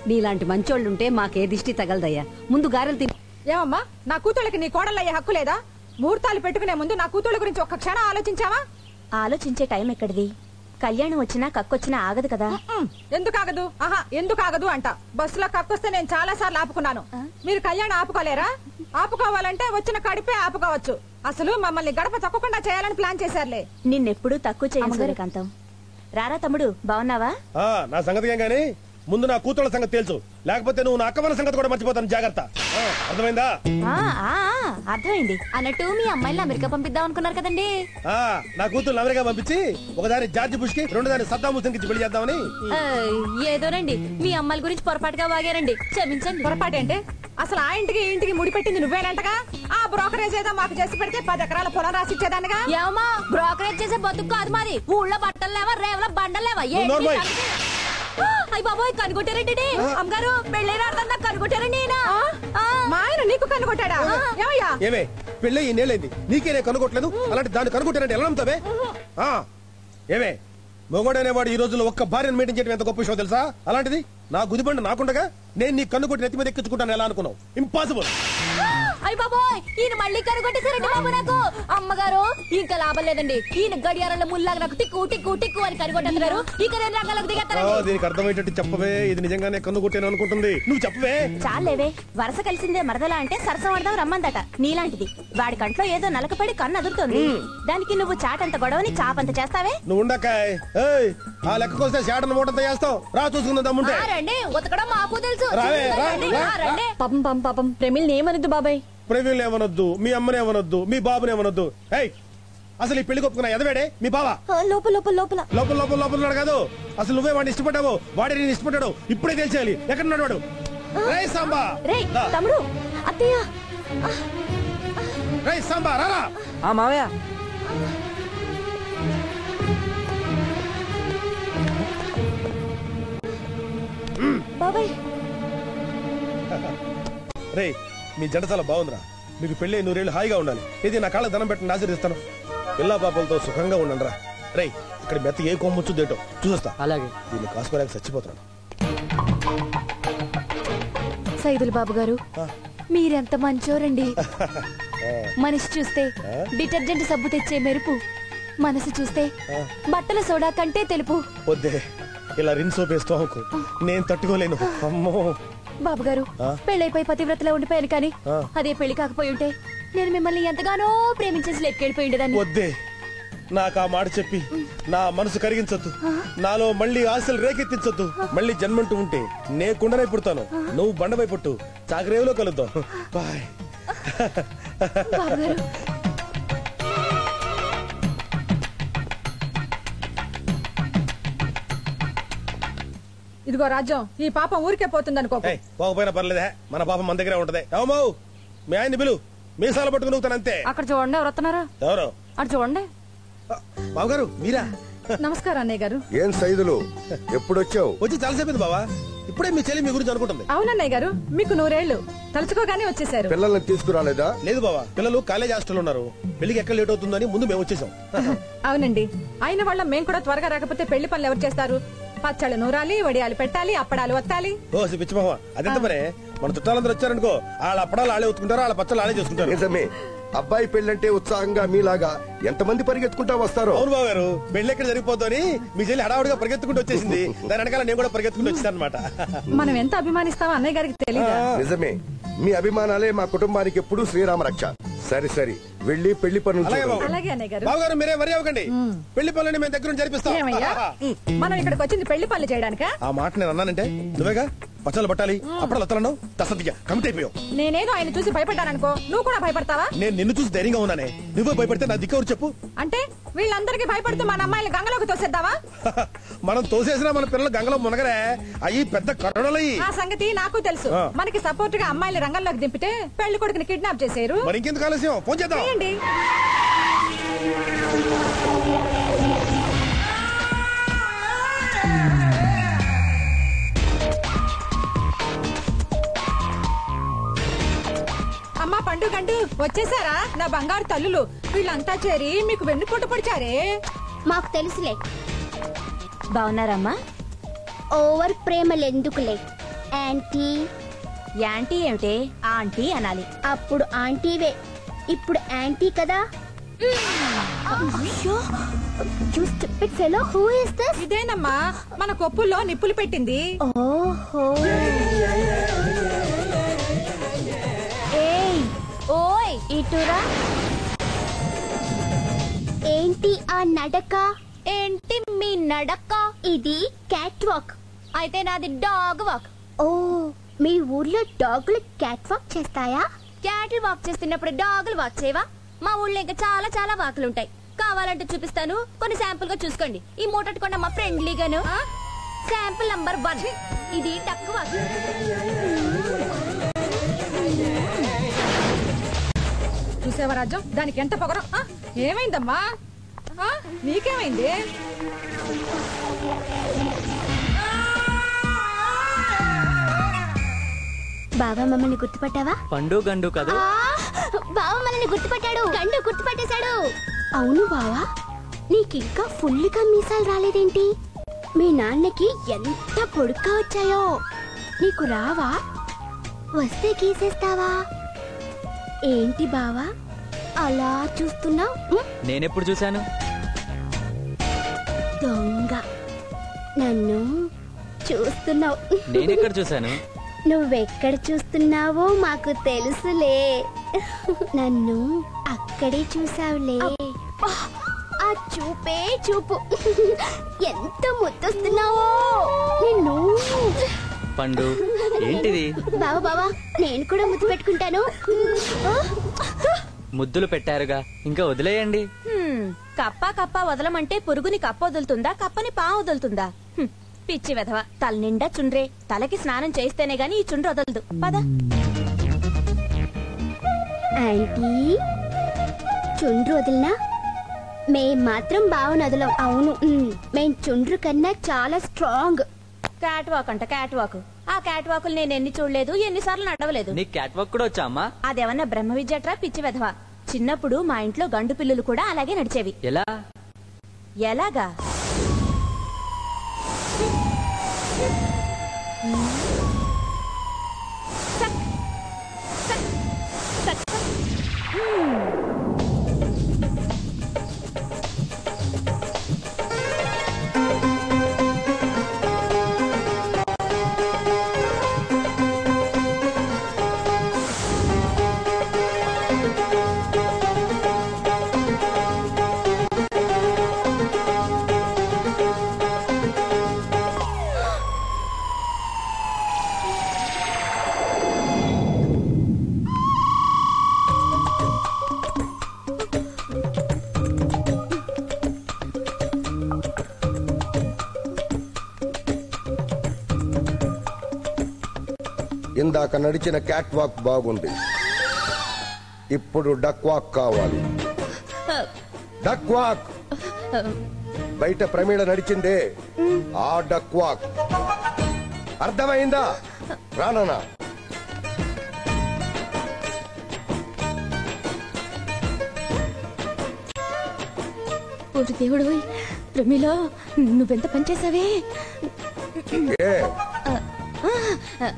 నీలాంటి మంచోళ్ళుంటే మాకే దిష్టి తగలదయ్యా. ముందు గారెలు తిని. ఏమమ్మా, నా కూతుళ్ళకి నీ కోడలయ్యే హక్కు లేదా? ముహూర్తాలు పెట్టుకునే ముందు నా కూతుళ్ళ గురించి ఒక్క క్షణం ఆలోచించావా? ఆలోచించే టైం ఎక్కడిది? కళ్యాణం వచ్చినా కక్కొచ్చినా ఆగదు కదా. ఎందుకు ఆగదు? ఆహా, ఎందుకు ఆగదు అంట. బస్సులో కక్కొస్తే నేను చాలా సార్లు ఆపుకున్నాను. మీరు కళ్యాణం ఆపుకోలేరా? ఆపుకోవాలంటే వచ్చిన కడిపే ఆపుకోవచ్చు. అసలు మమ్మల్ని గడప తొక్కకుండా చేయాలని ప్లాన్ చేశారులే. నిన్నెప్పుడు తక్కువ చేయాలి సూర్యకాంతం. రారా తమ్ముడు, బాగున్నావా? నా సంగతి ఏం గానీ ముందు నా కూతుళ్ళ సంగతి తెలుసు, లేకపోతే నువ్వు నా అక్కవల సంగతి కూడా మర్చిపోతాను. జాగ్రత్త, అర్థమైందా? అర్థమైంది. అన్నట్టు మీ అమ్మాయిని అమెరికా పంపిద్దాం అనుకున్నారు కదండి. నా కూతురు అమెరికా పంపించి ఒకదాని జార్జి బుష్ కి, రెండో దాన్ని సద్దాం హుస్సేన్ కి పెళ్లి చేద్దామని. ఏదోనండి, మీ అమ్మాయిల గురించి పొరపాటుగా వాగారండి, క్షమించండి. పొరపాటు అంటే అసలు ఆ ఇంటికి ఇంటికి ముడిపెట్టింది నువ్వేనంటగా. ఆ బ్రోకరేజ్ ఏదో మాకు చేసి పెడితే 10 ఎకరాల పొలం రాసిచ్చేదానిగా. ఏమా బ్రోకరేజ్ చేసే బతుకు కాదు మాది. ఊళ్ళో బట్టలు లేవా, రేవల బండలు లేవా? అయ్య బాబోయ్, కనుగొట్టారండి అమ్మగారు. పెళ్ళైన కనుగొట్టారండి. మా ఆయన నీకు కనుగొట్టాడా? ఏమయ్యా? ఏమే పెళ్ళి ఈ నేలైంది, నీకే నేను కనుగొట్టలేదు, అలాంటి దాన్ని కనుగొట్టారంటే ఎలా నమ్ముతావే? ఏమే మొగోడనేవాడు ఈ రోజుల్లో ఒక్క భార్యను మెయింటైన్ చేయడం ఎంత గొప్ప విషయం తెలుసా? అలాంటిది నా గుదిబండి నాకుండగా నేను నీ కన్నుకొట్టి నెత్తి మీద ఎక్కించుకుంటాను ఎలా అనుకున్నావు? ఇంపాసిబుల్. అయ్య బాబోయ్, ఈయన మళ్ళీ కనుగొట్టేసారండి బాబు నాకు. అమ్మగారు ఇంకా లాభం లేదండి. ఈయన గడియారంలో ముల్లాగా నాకు టిక్కు టిక్కు టిక్కు అని కనుగొట్టేస్తున్నారు. ఇక నేను రంగాలకు దిగేస్తాను. దీనికి అర్థమయ్యేటట్టు చెప్పవే, ఇది నిజంగానే కన్నుకొట్టాను అనుకుంటుంది. నువ్వు చెప్పవే. చాలేవే, వరస కలిసిందే మరదలా అంటే సరసం ఆడదాం రమ్మందట. నీలాంటిది వాడి కంట్లో ఏదో నలకపడి కన్ను అదురుతోంది. దానికి నువ్వు చాటంత గొడవని చాపంత చేస్తావే. నువ్వు ఉండకాయ్, ఆ లెక్కకొస్తే చాటను మూటంతా చేస్తావు. రా చూసుకుందాం దమ్ముంటే. ఉతకడం మాకు తెలుసు. పాపం పాపం పాపం ప్రేమిల్ని ఏమనొద్దు బాబాయ్. ప్రవీణ్ ఏమనొద్దు, మీ అమ్మని ఏమనొద్దు, మీ బాబుని ఏమనొద్దు. అసలు ఈ పెళ్లి కొప్పుకున్నా ఎదవేడే మీ బావా? లోపల లోపల లోపల లోపల లోపల లోపల ఉన్నాడు కాదు. అసలు నువ్వే వాడిని ఇష్టపడ్డావు, వాడే నేను ఇష్టపడ్డాడు. ఇప్పుడే తెలిసేయాలి ఎక్కడున్నాడు వాడు. రే సాంబా, తమ్ముడు, అత్తయ్య. రే సాంబా రారా. మావయ్య బాబాయ్. రే మీ జంట చాలా బాగుందిరా. మీకు పెళ్లి 100 ఏళ్ళు హాయిగా ఉండాలి. ఇది నా కాళ్ళ దండం పెట్టిన ఆశీర్దిస్తాను. పిల్లా పాపలతో సుఖంగా ఉండండి రా. రే ఇక్కడ మెత్త ఏ కొమ్ముచ్చుదేటో చూస్తా. అలాగే. దీన్ని కాసుకోలేక చచ్చిపోతున్నాను. సైదుల్ బాబు గారు, మీరెంత మంచోరండి. మనిషి చూస్తే డిటర్జెంట్ సబ్బు తెచ్చే మెరుపు, మనసు చూస్తే బట్టల సోడా కంటే తెలుపు. వద్దే, ఇలా రిన్స్ వేస్తావు, నేను తట్టుకోలేను. అమ్మో బాబుగారు, పెళ్ళైపోయి పతివ్రతలో ఉండిపోయాను కానీ అదే పెళ్లి కాకపోయి ఉంటే నేను మిమ్మల్ని ఎంతగానో ప్రేమించేసి లెక్కెళ్ళిపోయి ఉండేదాన్ని. వద్దే, నాకు ఆ మాట చెప్పి నా మనసు కరిగించొద్దు. నాలో మళ్ళీ ఆశలు రేకెత్తించొద్దు. మళ్ళీ జన్మంటూ ఉంటే నే కుండనై పుడతాను, నువ్వు బండపై పుట్టు. చాకరేవులో కలుద్దాం. బాయ్. ఇదిగో రాజ్యం, ఈ పాపం ఊరికే పోతుందనుకో. పోకపోయినా పర్లేదే, మన పాపం మన దగ్గరే ఉంటది. ఏమో మీ ఆయన్ని పిలు, మీసాలు పట్టుకుని అంతే. అక్కడ చూడండి, ఎవరు వస్తున్నారా? ఎవరు? అటు చూడండి. బావగారు మీరా? నమస్కారం అన్నయ్య గారు. ఏం సైదులు, ఎప్పుడొచ్చావు? వచ్చి చాలా సేపు బావా. ఇప్పుడే మీ చెల్లి మీ గురించి అనుకుంటుంది. అవునన్నయ్య గారు, మీకు 100 ఏళ్ళు తలుచుకోగానే వచ్చేసారు. పిల్లల్ని తీసుకురాలేదా? లేదు బావా, పిల్లలు కాలేజ్ హాస్టల్ ఉన్నారు. పెళ్లికి ఎక్కడ లేట్ అవుతుందని ముందు మేము వచ్చేసాం. అవునండి, అయిన వాళ్ళ మేము కూడా త్వరగా రాకపోతే పెళ్లి పనులు ఎవరు చేస్తారు? పచ్చళ్ళు నూరాలి, వడియాలు పెట్టాలి, అప్పడాలు వత్తాలి. ఓ పిచ్చిమహ, అదెంత పనే. మన చుట్టాలందరూ వచ్చారనుకో, వాళ్ళ అప్పడాలు ఆడే ఉతుకుంటారు, వాళ్ళ పచ్చళ్ళు ఆడే చేసుకుంటారు. నిజమే, అబ్బాయి పెళ్ళంటే ఉత్సాహంగా మీలాగా ఎంతమంది పరిగెత్తుకుంటా వస్తారో. అవును బాబు గారు, పెళ్లి ఎక్కడ జరిగిపోద్దని మీ చెల్లి హడావుడిగా పరిగెత్తుకుంటూ వచ్చేసింది. దాని వెనకాల నేను కూడా పరిగెత్తుకుంటూ వచ్చాను అనమాట. మనం ఎంత అభిమానిస్తామో అన్నయ్య గారికి తెలియదు. నిజమే, మీ అభిమానాలే మా కుటుంబానికి ఎప్పుడు శ్రీరామ రక్ష. సరే సరే, వెళ్ళి పెళ్లి పనులు. అలాగే అన్నయ్య గారు. బాబు గారు మీరే వరి అవ్వకండి, పెళ్లి పనులని మేము దగ్గర జరిపిస్తాం. మనం ఇక్కడికి వచ్చింది పెళ్లి పనులు చేయడానికా? ఆ మాట నేను అన్నానంటే నువ్వేగా పచ్చళ్ళు పట్టాలి, అప్పుడు వస్తాను తసతిగా కమిట్ అయిపోయావు. నేనేదో ఆయన చూసి భయపడ్డాననుకో, నువ్వు కూడా భయపడతావా? నేను నిన్ను చూసి ధైర్యంగా ఉన్నానే, నువ్వే భయపడితే నా దిక్కు చెప్పు. అంటే వీళ్ళందరికీ భయపడుతూ మన అమ్మాయిని గంగలోకి తోసేద్దావా? మనం తోసేసినా మన పిల్లలు గంగలో మునగరే, అయ్యి పెద్ద కరోడలయ్యి. ఆ సంగతి నాకు తెలుసు. మనకి సపోర్ట్ గా అమ్మాయిని రంగంలోకి దింపితే పెళ్లి కొడుకుని కిడ్నాప్ చేశారు. మరి ఇంకెందుకు ఆలస్యం, ఫోన్ చేద్దాం. అమ్మా పండుగంటూ వచ్చేసారా నా బంగారు తల్లులు? వీళ్ళంతా చేరి మీకు వెన్నుపోటు పొడిచారే. మాకు తెలుసులే. బాగున్నారమ్మా? ఓవర్ ప్రేమలెందుకులే యాంటీ. యాంటీ ఏమిటే, ఆంటీ అనాలి. అప్పుడు ఆంటీవే, ఇప్పుడు యాంటీ కదా. ఇదేనమ్మా మన కొప్పుల్లో నిప్పులు పెట్టింది. ఓహో ఏయ్ ఓయ్ ఇటురా. ఏంటి ఆ నడక? ఏంటి మీ నడక? ఇది క్యాట్ వాక్. అయితే నాది డాగ్ వాక్. ఓ మీ ఊర్లో డాగులు క్యాట్ వాక్ చేస్తాయా? క్యాట్ వాక్ చేస్తున్నప్పుడు డాగులు వాక్ చేయవా? మా ఊళ్ళో ఇంకా చాలా చాలా వాకులు ఉంటాయి. కావాలంటే చూపిస్తాను, కొన్ని శాంపుల్ గా చూసుకోండి. ఈ మూటట్టుకున్న మా ఫ్రెండ్లీగాను. శాంపుల్ నంబర్ 1 ఇది డక్ వాక్. చూసేవా రాజ్యం, దానికి ఎంత పొగరం. ఏమైందమ్మా? నీకేమైంది? బావా మమ్మల్ని గుర్తుపట్టావా? పండు గండు కదా. బావా మనల్ని గుర్తుపట్టాడు. గండు గుర్తుపట్టేశాడు. అవును బావా, నీకింకా ఫుల్గా మీసాలు రాలేదేంటి? మీ నాన్నకి ఎంత పొడుగ్గా వచ్చాయో. నీకు రావా? వస్తే గీసేస్తావా? ఏంటి బావా అలా చూస్తున్నావు? నేనెప్పుడు చూశాను? దొంగ, నన్ను చూస్తున్నావు. నేనెక్కడ చూశాను? నువ్వెక్కడ చూస్తున్నావో మాకు తెలుసులే. నన్ను అక్కడే చూసావులే. ఆ చూపే చూపు, ఎంత ముద్దొస్తున్నావో నిన్ను. పండు ఏంటిది? బావా బావా, నేను కూడా ముద్దు పెట్టుకుంటాను. ముద్దులు పెట్టారుగా, ఇంకా వదిలేయండి. కప్ప వదలమంటే పురుగుని కప్ప వదులుతుందా, కప్పని పా వదులుతుందా? పిచ్చి వెధవ, తల నిండా చుండ్రే. తలకి స్నానం చేస్తేనే గాని ఈ చుండ్రు వదలదు. పద. ఆంటీ, చుండ్రు వదిలినా మేం మాత్రం బావను వదలం. అవును, మేం చుండ్రు కన్నా చాలా స్ట్రాంగ్. క్యాట్ వాక్ అంట, క్యాట్ వాక్. ఆ క్యాట్ వాకులు నేను ఎన్ని చూడలేదు, ఎన్నిసార్లు నడవలేదు. నీ క్యాట్ వాక్ కూడా వచ్చా అమ్మా? అదేమన్నా బ్రహ్మ విద్యట్రా పిచ్చి వెధవ. చిన్నప్పుడు మా ఇంట్లో గండు పిల్లులు కూడా అలాగే నడిచేవి. ఎలాగా? ఇందాక నడిచిన క్యాట్ వాక్ బాగుంది, ఇప్పుడు డక్ వాక్ కావాలి. Duck walk. బయట ప్రమీళ నడిచిందే ఆ డక్ వాక్. అర్థమైందా? రానా? దేవుడు, ప్రమీల నువ్వెంత పనిచేసావే.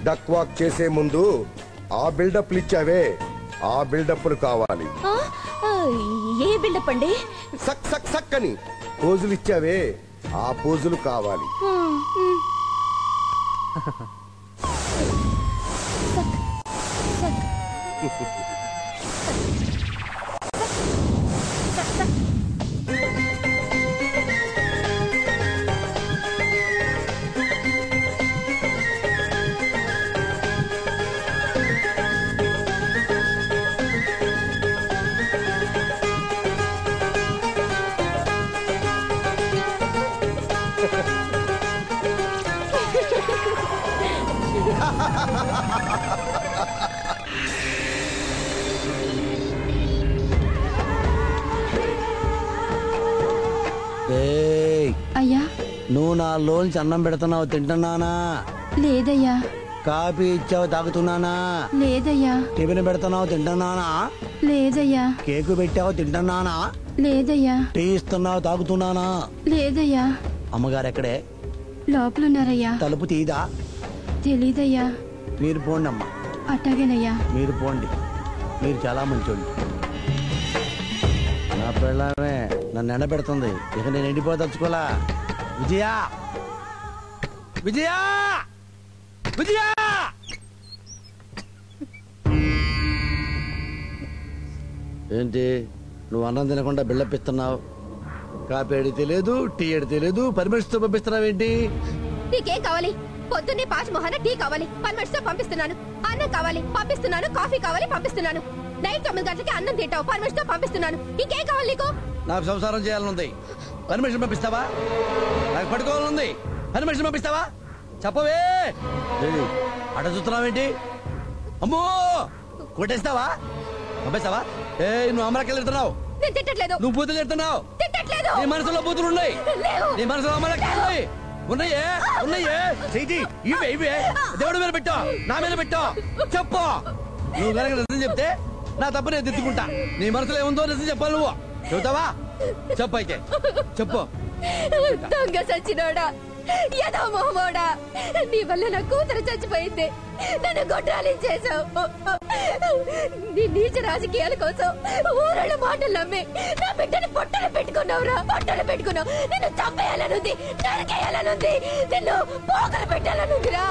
డక్ వాక్ చేసే ముందు ఆ బిల్డప్లు ఇచ్చావే, ఆ బిల్డప్లు కావాలి. ఏ బిల్డప్ అండి? సక్ సక్ సక్ అని పోజులు ఇచ్చావే, ఆ పోజులు కావాలి. అయ్యా, నువ్వు నా లోన్స్ అన్నం పెడుతున్నావు, తింటున్నానా? లేదయ్యా. కాఫీ ఇచ్చావు, తాగుతున్నానా? లేదయ్యా. టిఫిన్ పెడుతున్నావు, తింటున్నానా? లేదయ్యా. కేకు పెట్టావు, తింటున్నానా? లేదయ్యా. టీ ఇస్తున్నావు, తాగుతున్నానా? లేదయ్యా. అమ్మగారు ఎక్కడే? లోపలున్నారయ్యా. తలుపు తీదా? తెలీదయ్యా. మీరు పోండి అమ్మా. అట్టాగేనయ్యా. మీరు పోండి, మీరు చాలా మంచోళ్ళు. నా పిల్లమే నన్ను ఎండబెడుతుంది. ఇక నేను ఎండిపోదలుచుకోలా. విజయా విజయా విజయా ఏంటి నువ్వు అన్నం తినకుండా బిల్డప్ ఇస్తున్నావు? కాపీ అడిగితే లేదు, టీ అడిగితే లేదు, పర్మిషన్తో పంపిస్తున్నావేంటి? నీకేం కావాలి? పొద్దున్నే పాచి మొహన టీ కావాలి, పర్మిషన్తో పంపిస్తున్నాను. అన్నం కావాలి, పంపిస్తున్నాను. కాఫీ కావాలి, పంపిస్తున్నాను. నైట్ 9 గంటలకి అన్నం తింటావు, పర్మిషన్తో పంపిస్తున్నాను. ఇంకేం కావాలి నీకు? నాకు సంసారం చేయాలనుంది, పర్మిషన్ పంపిస్తావా? నాకు పడుకోవాలనుంది, పర్మిషన్ పంపిస్తావా? చెప్పవే. అట చూస్తున్నావేంటి? అమ్మో కొట్టేస్తావా? పంపిస్తావా? ఏ నువ్వు అమలకెళ్ళి వెళ్తున్నావు? నేను తిట్టట్లేదు. నువ్వు బూతులు తిడుతున్నావు. తిట్టట్లేదు. నీ మనసులో బూతులు ఉన్నాయి. నీ మనసులో అమలకెళ్ళి ఉన్నాయే ఉన్నాయే. చేయి ఇవే ఇవే దేవుడి మీద పెట్టా, నా మీద పెట్టా. చెప్పు. నువ్వు కనుక నిజం చెప్తే నా తప్పు నేను తిట్టుకుంటా. నీ మనసులో ఏముందో నిజం చెప్పాలి. నువ్వు చెబుతావా? చెప్పు అయితే చెప్పు. దొంగ సచ్చినోడా, ఏదో మొహమోడా, నీ వల్ల నా కూతురు చచ్చిపోయింది. నన్ను గొడ్రాలించేశావు. నీ నీచ రాజకీయాల కోసం ఊరళ్ళ మాటలు నమ్మి నా బిడ్డని పొట్టలు పెట్టుకున్నావురా. పొట్టలు పెట్టుకున్నావు. నిన్ను చంపేయాలనుంది, నరికేయాలనుంది, నిన్ను పోకలు పెట్టాలనుందిరా.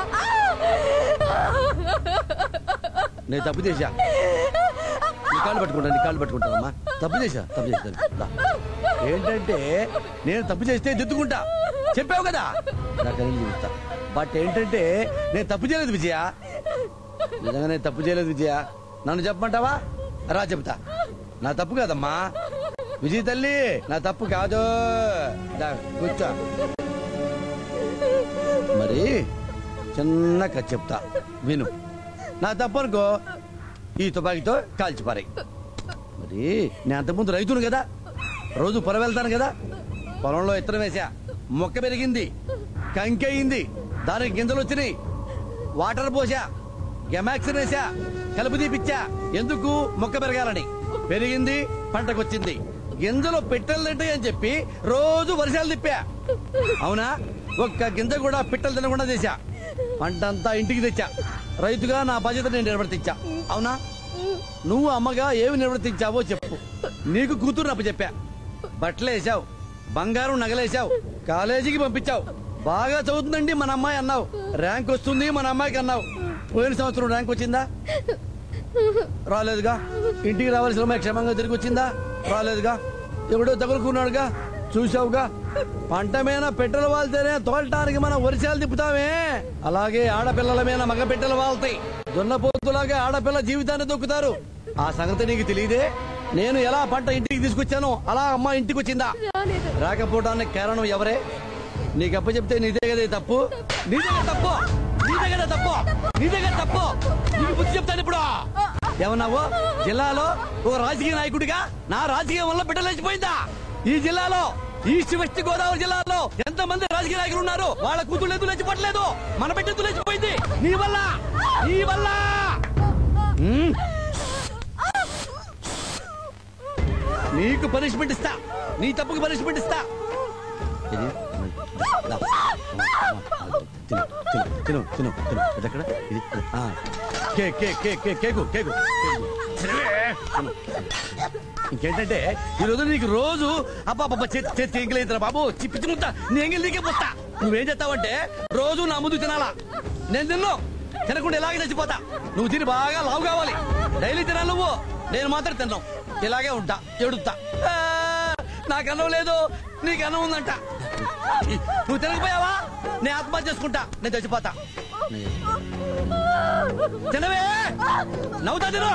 నేను తప్పు చేశా. నీ కాళ్ళు పట్టుకుంటానమ్మా. తప్పు చేశా. ఏంటంటే నేను తప్పు చేస్తే దిద్దుకుంటా. చెప్పావు కదా, నాకు చూస్తా. బట్ ఏంటంటే నేను తప్పు చేయలేదు విజయ. నిజంగా నేను తప్పు చేయలేదు విజయ. నన్ను చెప్పమంటావా? రా చెప్తా. నా తప్పు కాదమ్మా విజయ తల్లి, నా తప్పు కాదు. కూర్చో. మరి చిన్న కథ చెప్తా విను. నా తప్పు అనుకో ఈ తుపాకీతో కాల్చిపారాయి. మరి నేను అంతకుముందు రైతును కదా, రోజు పొలం వెళ్తాను కదా. పొలంలో ఇత్తనం వేసా, మొక్క పెరిగింది, కంకి అయింది, దానికి గింజలు వచ్చినాయి. వాటర్ పోసా, గెమాక్సిన్ వేసా, కలుపు తీపిచ్చా. ఎందుకు? మొక్క పెరగాలని. పెరిగింది, పంటకొచ్చింది. గింజలు పిట్టలు తింటాయి అని చెప్పి రోజు వర్షాలు తిప్పా. అవునా? ఒక్క గింజ కూడా పిట్టలు తినకుండా చేశా. పంటంతా ఇంటికి తెచ్చా. రైతుగా నా బాధ్యత నేను నిర్వర్తించా. అవునా? నువ్వు అమ్మగా ఏమి నిర్వర్తించావో చెప్పు. నీకు కూతురు అప్పు చెప్పా. బట్టలు వేసావు, బంగారం నగలేసావు, కాలేజీకి పంపించావు. బాగా చదువుతుందండి మన అమ్మాయి అన్నావు. ర్యాంక్ వస్తుంది మన అమ్మాయికి అన్నావు. పోయిన సంవత్సరం ర్యాంక్ వచ్చిందా? రాలేదుగా. ఇంటికి రావాల్సిన అమ్మాయి క్షేమంగా తిరిగి వచ్చిందా? రాలేదుగా. ఎవడో తగులుకున్నాడుగా, చూసావుగా. పంట మీద పెట్టెల వాళ్తేనే తోలటానికి మనం వర్షాలు తిప్పుతామే, అలాగే ఆడపిల్లల మీద మగ పెట్టెలు వాళ్తాయి. దున్నపోతులాగే ఆడపిల్ల జీవితాన్ని దొక్కుతారు. ఆ సంగతి నీకు తెలియదే? నేను ఎలా పంట ఇంటికి తీసుకొచ్చానో అలా అమ్మ ఇంటికి వచ్చిందా? రాకపోవడానికి కారణం ఎవరే? నీకు అప్ప చెప్తే నీదే కదా తప్పు. నీదే తప్పు. నీదే కదా తప్పు. నీదే కదా తప్పు. నీకు బుద్ధి చెప్తాను ఇప్పుడు. ఏమన్నావు? జిల్లాలో ఒక రాజకీయ నాయకుడిగా నా రాజకీయం వల్ల బిడ్డలు లేచిపోయిందా? ఈ జిల్లాలో ఈస్ట్ వెస్ట్ గోదావరి జిల్లాలో ఎంత మంది రాజకీయ నాయకులు ఉన్నారు? వాళ్ళ కూతురు ఎందుకు లేచిపోవట్లేదు? మన బిడ్డ ఎందుకు లేచిపోయింది? నీ వల్ల. నీ వల్ల. నీకు పనిష్మెంట్ ఇస్తా. నీ తప్పుకి పనిష్మెంట్ ఇస్తా. తిను తిను తిను. ఎక్కడ ఇది? Cake cake. ఇంకేంటంటే ఈరోజు నీకు రోజు అబ్బా చేతికిలేదురా బాబు, పిచ్చి ముద్ద నీ ఎంగిల్ నీకే పోతా. నువ్వేం చేస్తావంటే రోజు నా ముందు తినాలా. నేను తిన్ను. తినకుండా ఇలాగే చచ్చిపోతా. నువ్వు తిని బాగా లావు కావాలి. డైలీ తినాలి నువ్వు. నేను మాత్రం తిన్నావు. ఇలాగే ఉంటా, ఎడుతా. నాకు అన్నం లేదు, నీకు అన్నం ఉందంట. నువ్వు తినకపోయావా నేను ఆత్మహత్య చేసుకుంటా. నేను చచ్చిపోతా. తినవే, నవ్వుతా తిను.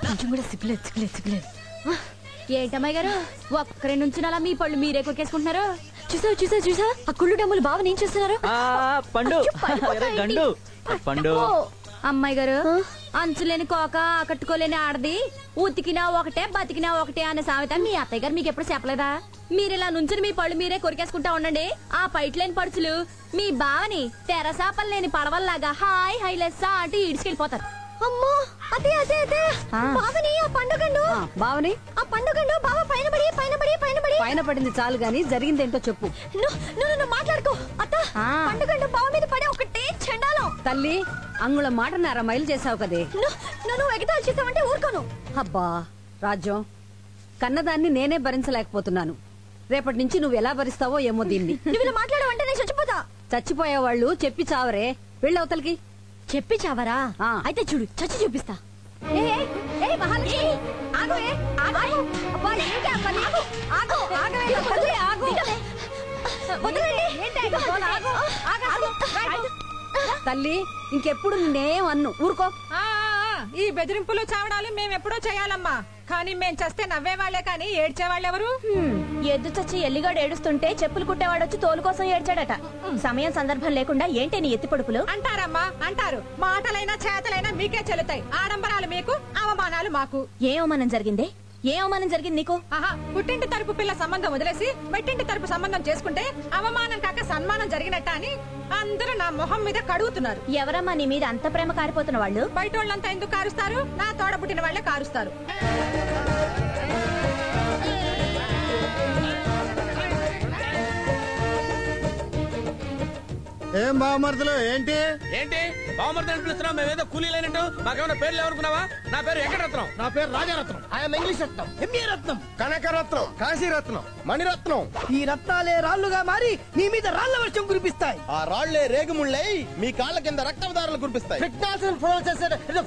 కొంచెం కూడా సిగ్గులేదు. ఏంటమ్మాయి గారు ఒక్కరి నుంచి అలా మీ పళ్ళు మీరే కొరికేసుకుంటున్నారు? చూసా ఆ కుళ్ళు డమ్ములు బావ ఏం చేస్తున్నారు? పండు అమ్మాయి గారు, అంచులేని కోక ఆకట్టుకోలేని ఆడది ఉతికినా ఒకటే బతికినా ఒకటే అనే సామెత మీ అత్తయ్య గారు మీకు ఎప్పుడు చెప్పలేదా? మీరు ఇలా నుంచుని మీ పళ్ళు మీరే కొరికేసుకుంటా ఉండండి. ఆ పైట్ లేని పడుచులు మీ బావని తెరసాపలు లేని పడవల్లాగా హాయ్ హైలెస్సా అంటే ఈడ్చుకెళ్ళిపోతారు. అమ్మో అదే బావని ఆ పండుగండు బావని ఆ పండుగండు బావ పైన పడింది చాలు గాని జరిగిందేంటో చెప్పు. నువ్వు మాట్లాడుకో అత్త. పండుగండు బావ మీద పడే ఒకటే చెండాలం. తల్లి అంగుళం మాటన్నారా మైలు చేసావు కదే నన్ను ఎగతాళి చేసావంటే ఊరుకోను. అబ్బా రాజ్యం, కన్నదాన్ని నేనే భరించలేకపోతున్నాను. రేపటి నుంచి నువ్వు ఎలా భరిస్తావో ఏమో దీన్ని. నువ్వు ఇలా మాట్లాడవంటే నేను చచ్చిపోతా. చచ్చిపోయే వాళ్ళు చెప్పి చావరే. వెళ్ళవతలకి. చెప్పి చావరా? అయితే చూడు, చచ్చి చూపిస్తా. తల్లి, ఇంకెప్పుడు నేనేం అన్ను. ఊరుకో. ఈ బెదిరింపులు చావడాలు మేమెప్పుడో చేయాలమ్మా. కానీ మేం చస్తే నవ్వేవాళ్లే కానీ ఏడ్చేవాళ్ళెవరు? ఎద్దు చచ్చి ఎల్లిగాడు ఏడుస్తుంటే చెప్పులు కుట్టేవాడొచ్చి తోలు కోసం ఏడ్చాడట. సమయం సందర్భం లేకుండా ఏంటి నీ ఎత్తి పొడుపులు? అంటారమ్మా అంటారు. మాటలైనా చేతలైనా మీకే చెల్లుతాయి. ఆడంబరాలు మీకు, అవమానాలు మాకు. ఏ అవమానం జరిగింది? ఏ అవమానం జరిగింది నీకు? ఆహా, పుట్టింటి తరపు పిల్ల సంబంధం వదిలేసి మెట్టింటి తరపు సంబంధం చేసుకుంటే అవమానం కాక సన్మానం జరిగినట్ట అని అందరూ నా మొహం మీద కడుగుతున్నారు. ఎవరమ్మా నీ మీద అంత ప్రేమ కారిపోతున్న వాళ్ళు? బయట వాళ్ళంతా ఎందుకు కారుస్తారు? నా తోడ పుట్టిన వాళ్లే కారుస్తారు. ఏం బావమరుదులు ఏంటి ఏంటి బావమరుదు అని పిలుస్తున్నావు? మేమేదో కూలీ లేనట్టు. మాకేమైనా పేర్లు ఎవరుకున్నావా? నా పేరు వెంకటరత్నం. నా పేరు Rajaratnam. I am English Ratnam, MA Ratnam, Kanakaratnam, Kasiratnam, Maniratnam. ఈ రత్నాలే రాళ్లుగా మారి నీ మీద రాళ్ల వర్షం కురిపిస్తాయి. ఆ రాళ్లే రేగుముళ్ళై మీ కాళ్ళ కింద రక్తదారులు కురిపిస్తాయి.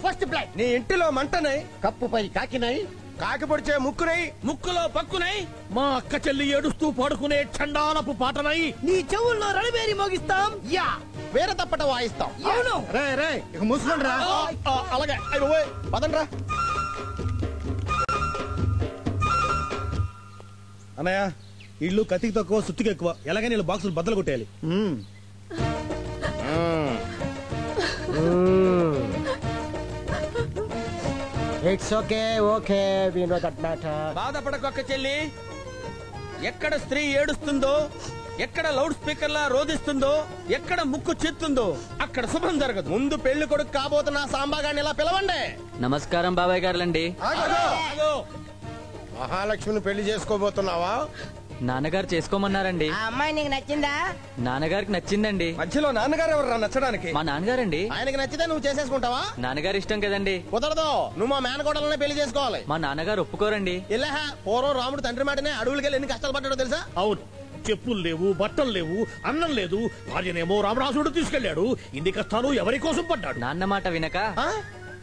First blood. నీ ఇంటిలో మంటనై, కప్పుపై కాకినై, కాకి పొడిచే ముక్కునై, ముక్కులో పక్కునై, మా అక్క చెల్లి ఏడుస్తూ పడుకునే చండాలపు పాటనై నీ చెవుల్లో రణబేరి మోగిస్తాం. యా వేరే తప్పట వాయిస్తాం. అవును. రే రే ఇక మూసుకోండి రా. అలాగే పదండ్రా. అన్నయ్య, ఇల్లు కత్తికి తక్కువ సుత్తికి ఎక్కువ. ఎలాగైనా వీళ్ళు బాక్సులు బద్దలు కొట్టేయాలి. It's okay okay, we know that matter. బాధపడకొక్క చెల్లి. ఎక్కడ స్త్రీ ఏడుస్తుందో, ఎక్కడ లౌడ్ స్పీకర్ లా రోధిస్తుందో, ఎక్కడ ముక్కు చెత్తుందో అక్కడ శుభం జరగదు. ముందు పెళ్లి కొడుకు కాబోతున్న సాంబాగాన్ని ఇలా పిలవండి. నమస్కారం బాబాయ్ గారులండి. మహాలక్ష్మిని పెళ్లి చేసుకోబోతున్నావా? నాన్నగారు చేసుకోమన్నారండి. ఆ అమ్మాయి నీకు నచ్చిందా? నాన్నగారికి నచ్చిందండి. మధ్యలో నాన్నగారు ఎవరు నచ్చడానికి? మా నాన్నగారండి. ఆయనకి నచ్చితే నువ్వు చేసేసుకుంటావా? నాన్నగారు ఇష్టం కదండి. కుదరదు, నువ్వు మా మేనకోడలనే పెళ్లి చేసుకోవాలి. మా నాన్నగారు ఒప్పుకోరండి. ఇలా పూర్వం రాముడు తండ్రి మాటనే అడవులకెళ్ళి ఎన్ని కష్టాలు పడ్డాడో తెలుసా? అవును, చెప్పులు లేవు, బట్టలు లేవు, అన్నం లేదు. భార్యనేమో రామరాజుడు తీసుకెళ్లాడు. ఇన్ని కష్టాలు ఎవరి కోసం పడ్డాడు? నాన్న మాట వినక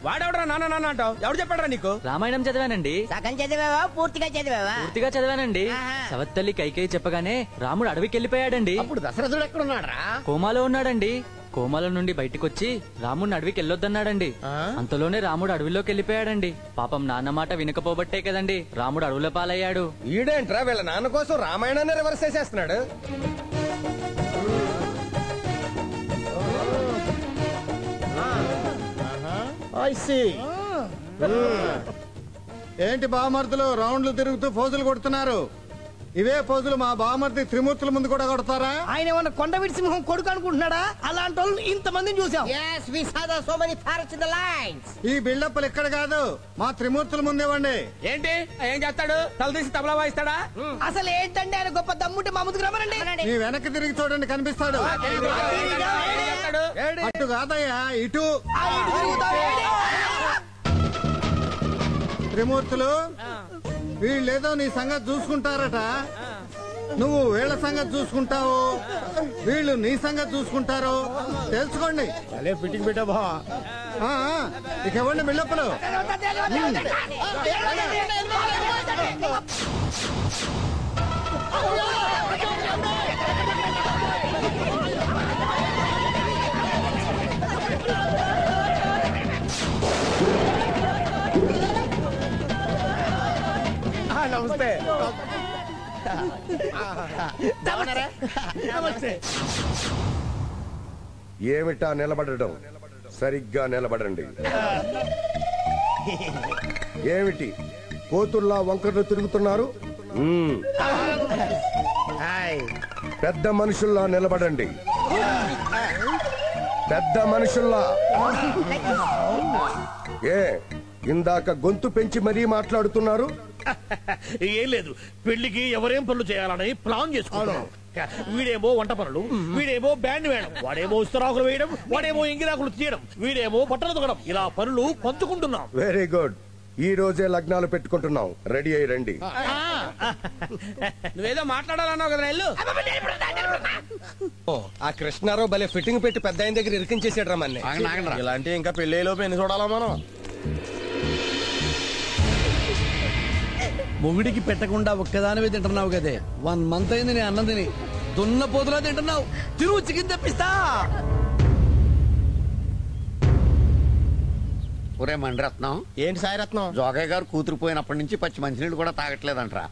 వాడెవడరా నాన్న నాన్న అంటావు? ఎవడు చెప్పాడరా నీకు? రామాయణం చదివానండి. సగం చదివావా పూర్తిగా చదివావా? పూర్తిగా చదివానండి. సవత్తల్లి కైకేయి చెప్పగానే రాముడు అడవికి వెళ్ళిపోయాడండి. అప్పుడు దశరథుడు ఎక్కడున్నాడా? కోమాలో ఉన్నాడండి. కోమాలో నుండి బయటకొచ్చి రాముడిని అడవికి వెళ్ళొద్దన్నాడండి. అంతలోనే రాముడు అడవిలోకి వెళ్ళిపోయాడండి. పాపం నాన్న మాట వినకపోబట్టే కదండి రాముడు అడవుల పాలయ్యాడు. ఈడేంట్రా వీళ్ళ నాన్న కోసం రామాయణాన్ని రివర్స్ చేసేస్తున్నాడు. ఏంటి బావమరుదులు రౌండ్లు తిరుగుతూ పోజులు కొడుతున్నారు? ఇవే పోజులు మా బావమర్ది త్రిమూర్తుల ముందు కూడా కొడతారా? ఆయన ఏమన్నా కొండవీటి సింహం కొడుకు అనుకుంటున్నాడా? అలాంటి వాళ్ళు ఇంతమందిని చూసాం. ఈ బిల్డప్లు ఇక్కడ కాదు, మా త్రిమూర్తుల ముందేవండి. ఏంటి ఏం చేస్తాడు? తల తీసి తబలా వాయిస్తాడా? అసలు ఏంటంటే ఆయన గొప్ప దమ్ముంటే మా ముందుకు రమ్మనండి. నీ వెనక్కి తిరిగి చూడండి, కనిపిస్తాడు. అటు కాదయ్యా, ఇటు. త్రిమూర్తులు వీళ్ళేదో నీ సంగతి చూసుకుంటారట. నువ్వు వీళ్ళ సంగతి చూసుకుంటావు, వీళ్ళు నీ సంగతి చూసుకుంటారు. తెలుసుకోండి. అలే ఫిట్టింగ్ పెట్టా బా. ఇక ఇవ్వండి బిల్డప్పులు. నమస్తే. ఏమిటా నిలబడడం? సరిగ్గా నిలబడండి. ఏమిటి కోతుల్లా వంకర్లు తిరుగుతున్నారు? పెద్ద మనుషుల్లా నిలబడండి. పెద్ద మనుషుల్లా. ఏ ఇందాక గొంతు పెంచి మరీ మాట్లాడుతున్నారు? ఏం లేదు, పెళ్లికి ఎవరేం పనులు చేయాలని ప్లాన్ చేసుకున్నాం. వీడేమో వంట పనులు, వీడేమో బ్యాండ్ వేయడం, వాడేమో ఇస్తరాకులు వేయడం, వాడేమో ఇంగిరాకులు తీయడం, వీడేమో బట్టలు తొగడం, ఇలా పనులు పంచుకుంటున్నాం. Very good. ఈ రోజే లగ్నాలు పెట్టుకుంటున్నాం. రెడీ అయ్యి రండి. నువ్వేదో మాట్లాడాలన్నావు కదా ఇల్లు. ఆ కృష్ణారావు భలే ఫిట్టింగ్ పెట్టి పెద్ద ఆయన దగ్గర ఇరికించేసాడు రా మన్ని. ఇలాంటి ఇంకా పెళ్లిలోపు ఎన్ని చూడాలా మనం? మొగుడికి పెట్టకుండా ఒక్కదానివే తింటున్నావు కదే. 1 month అయింది నేను అన్నం తిని. దున్న పోతులా తింటున్నావు. తిరుగు చికెన్ తెప్పిస్తా. ఒరే మండరత్నం. ఏంటి సాయిరత్నం? జోగయ్య గారు కూతురు పోయినప్పటి నుంచి పచ్చి మంచినీళ్ళు కూడా తాగట్లేదంట్రా.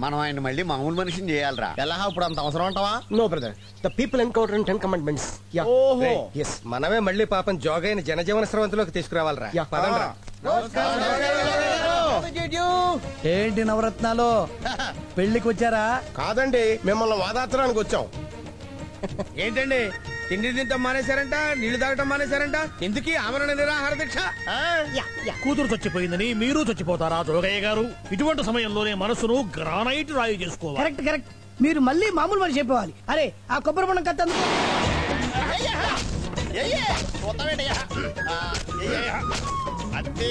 మనం ఆయన మళ్ళీ మామూలు మనిషిని చేయాలరా. ఎలా ఇప్పుడు అంత అవసరం అంటావా? No brother, the people encounter in 10 commandments. ఓహో yes, మనమే మళ్ళీ పాపం జోగయ్యని జనజీవన స్రవంతిలోకి తీసుకురావాలరా. పదండ్రా. ఏంటి నవరత్నాలు పెళ్లికి వచ్చారా? కాదండి, మిమ్మల్ని వాదాత్రానికి వచ్చాం. ఏంటండి తిండి తింటాం మానేశారంట, నీళ్లు తాగటం మానేశారంట, ఎందుకు ఆమరణ నిరాహార దీక్ష? కూతురు చచ్చిపోయిందని మీరు చచ్చిపోతారా జోగయ్య గారు? ఇటువంటి సమయంలోనే మనసును గ్రానైట్ రాయి చేసుకోవాలి. Correct correct. మీరు మళ్ళీ మామూలు మనిషి చెప్పేవాలి. అరే ఆ కొబ్బరి బొండం కత్తందుకు. అంతే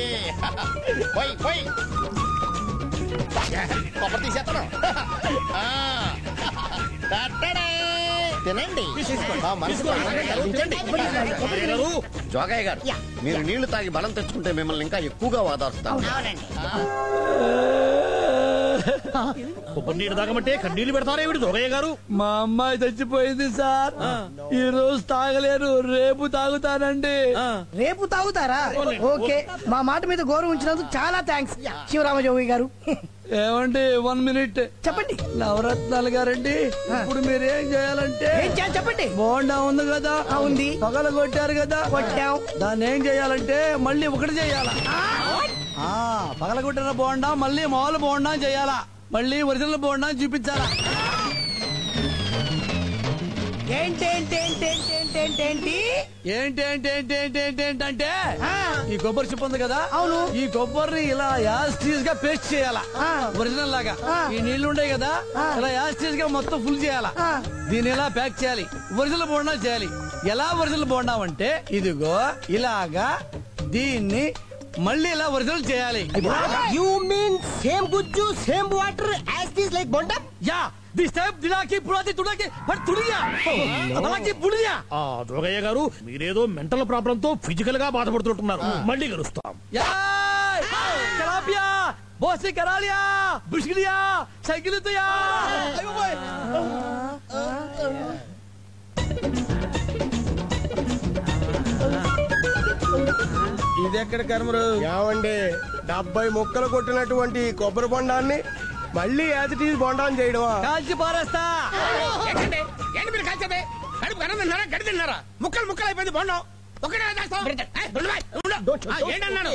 కొబ్బరి తీసేస్తాను. తినండి. జోగయ్య గారు, మీరు నీళ్లు తాగి బలం తెచ్చుకుంటే మిమ్మల్ని ఇంకా ఎక్కువగా వాదారుస్తాను. కొబ్బరి నీళ్ళు తాగమంటే కన్నీళ్లు పెడతారా ఏమిటి జోగయ్య గారు? మా అమ్మాయి చచ్చిపోయింది సార్. ఈ రోజు తాగలేరు, రేపు తాగుతానండి. రేపు తాగుతారా? ఓకే, మా మాట మీద గౌరవం ఉంచినందుకు చాలా థ్యాంక్స్ శివరామజోగి గారు. ఏమండి 1 minute చెప్పండి. నవరత్నాలు గారండి, ఇప్పుడు మీరేం చేయాలంటే చెప్పండి. బోండా ఉంది కదా, ఉంది. పగల కొట్టారు కదా, కొట్టాం. దాన్ని ఏం చేయాలంటే మళ్ళీ ఒకటి చేయాలా. పగల కొట్టిన బోండా మళ్ళీ మామూలు బోండా చేయాలా, మళ్ళీ ఒరిజినల్ బోండా చూపించాలా. ఏంటంటే ఈ కొబ్బరి చిప్ప ఉంది కదా, అవును, ఈ కొబ్బరిని ఇలా యాస్టీస్ గా పేస్ట్ చేయాలా ఒరిజినల్ లాగా. ఈ నీళ్లు ఉంటాయి కదా, ఇలా యాస్టీస్ గా మొత్తం ఫుల్ చేయాలా. దీన్ని ఇలా ప్యాక్ చేయాలి, ఒరిజినల్ బోండా చేయాలి. ఎలా ఒరిజినల్ బోండా అంటే ఇదిగో ఇలాగా దీన్ని మళ్ళీ ఇలా ఒరిజినల్ చేయాలి. యు మీన్ సేమ్ గుజ్జు same water as this like bonda? Yeah, this type దిలాకి పురాతి తుడకి పట్ తుడియా అలాకి పుడియా. జోగయ్య గారు, మీరేదో మెంటల్ ప్రాబ్లం తో ఫిజికల్ గా బాధపడుతుంటున్నారు. మళ్ళీ కలుస్తాం. కలాపియా బోసి కరాలియా బుష్కిలియా సైకిల్ తుయా. ఇది ఎక్కడ కర్మరు? ఏమండి, 70 ముక్కలు కొట్టినటువంటి కొబ్బరి బొండాన్ని మళ్ళీ యాజ్ ఇట్ ఈజ్ బొండాన్ని చేయడమా? కాల్చి పారేస్తా. ఏంటండి మీరు కాల్చేది? కడుపు అన్నం తిన్నారా, గడి తిన్నారా? ముక్కలు అయిపోయింది బొండం. ఒకటే ఏంటన్నాడు?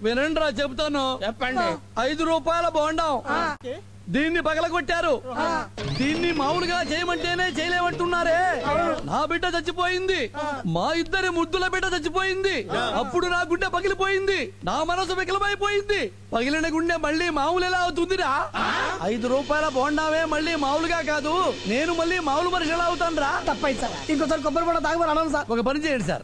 వినండిరా చెబుతాను. చెప్పండి. 5 రూపాయల బోండం, దీన్ని పగలగొట్టారు. దీన్ని మామూలుగా చేయమంటేనే చేయలేమంటున్నారే. నా బిడ్డ చచ్చిపోయింది, మా ఇద్దరి ముద్దుల బిడ్డ చచ్చిపోయింది. అప్పుడు నా గుండె పగిలిపోయింది, నా మనసు వికలమైపోయింది. పగిలిన గుండె మళ్ళీ మామూలు ఎలా అవుతుందిరా? 5 రూపాయల బోండావే మళ్ళీ మామూలుగా కాదు, నేను మళ్ళీ మామూలు మనిషి ఎలా అవుతాను రా? తప్పైంది సార్, ఇంకోసారి కొబ్బరి బొండ తాగమని అన్నాను సార్. ఒక పని చేయండి సార్,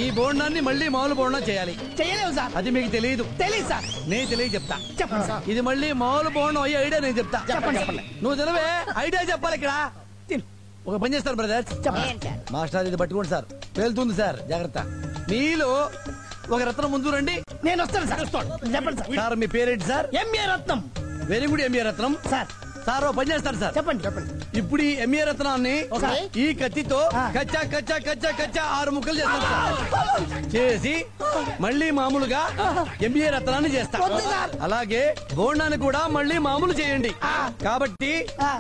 ఈ బోండాన్ని మళ్ళీ మామూలు బోండా చేయాలి. చేయలేవు సార్. అది మీకు తెలియదు. తెలియదు సార్. నేను తెలియ చెప్తా. చెప్పండి సార్. ఇది మళ్ళీ మామూలు బోండం అయ్యే ఐడియా నేను చెప్తా. చెప్పండి. నువ్వు తెలివే ఐడియా చెప్పాలి ఇక్కడ. ఒక పని చేస్తారు బ్రదర్, మాస్టర్ ఇది పట్టుకోండి సార్, పేలుతుంది సార్, జాగ్రత్త. మీలో ఒక రత్నం ముందు రండి. నేను వస్తాను సార్. చెప్పండి సార్. సార్ మీ పేరేంటి సార్? ఎంఏ రత్నం. వెరీ గుడ్ ఎంఏ రత్నం. సార్ సార్ ఓ పని చేస్తారు సార్. చెప్పండి. ఇప్పుడు ఈ ఎంఏ రత్నాన్ని ఈ కత్తితో కచ్చా కచ్చా కచ్చా కచ్చా 6 ముక్కలు చేస్తాను సార్. చేసి మళ్ళీ మామూలుగా ఎంఏ రత్నాన్ని చేస్తా. అలాగే బోండాన్ని కూడా మళ్ళీ మామూలు చేయండి. కాబట్టి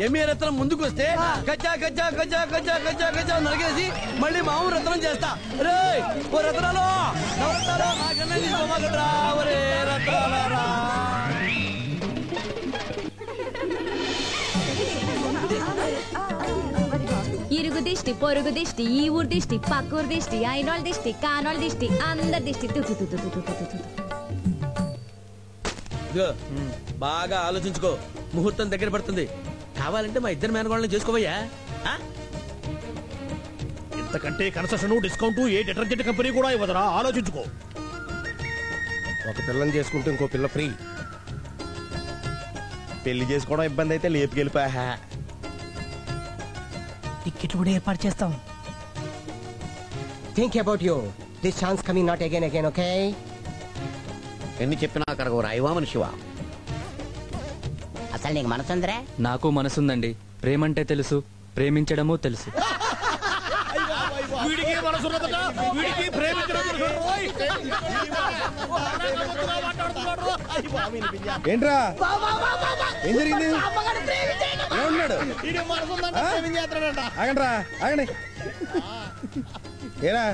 ఎంఏ రత్నం ముందుకు వస్తే కచ్చా కచ్చా కచ్చా కచ్చా కచ్చా కచ్చా నరిగేసి మళ్ళీ మామూలు రత్నం చేస్తా. రే ఓ రత్నాలు నాకన్నా తీసుకోమాకట్రా, ఒరే రత్నాలరా. ఇరుగు దిష్టి పొరుగు దిష్టి ఈ ఊరు దిష్టి పక్కూరు దిష్టి అయినోళ్ళ దిష్టి కానోళ్ళ దిష్టి అందరి దిష్టి ఇదిగో బాగా ఆలోచించుకో, ముహూర్తం దగ్గర పడుతుంది. కావాలంటే మా ఇద్దరు మేనగోళ్ళని చేసుకోవయ్యా. ఇంతకంటే కన్సెషన్ డిస్కౌంట్ ఏ డిటర్జెంట్ కంపెనీ కూడా ఇవ్వదరా, ఆలోచించుకో. ఒక పిల్లని చేసుకుంటే ఇంకో పిల్ల ఫ్రీ. పెళ్లి చేసుకోవడం ఇబ్బంది అయితే లేపుకెళ్ళిపోయా. టికెట్ కూడా ఏర్పాటు చేస్తాం. Think about you, this chance coming not again again, okay? ఎన్ని చెప్పినా కరగవు రాయవా మనిషివా? అసలు నీకు మనసుందిరా? నాకు మనసుందండి. ప్రేమంటే తెలుసు, ప్రేమించడము తెలుసు. వీడికి మనసున్నదట, వీడికి ప్రేమించడం తెలుసు. ఏంట్రా ఏం జరిగింది? ఏమన్నాడు? ఆగండ్రా ఆగండి. ఏరా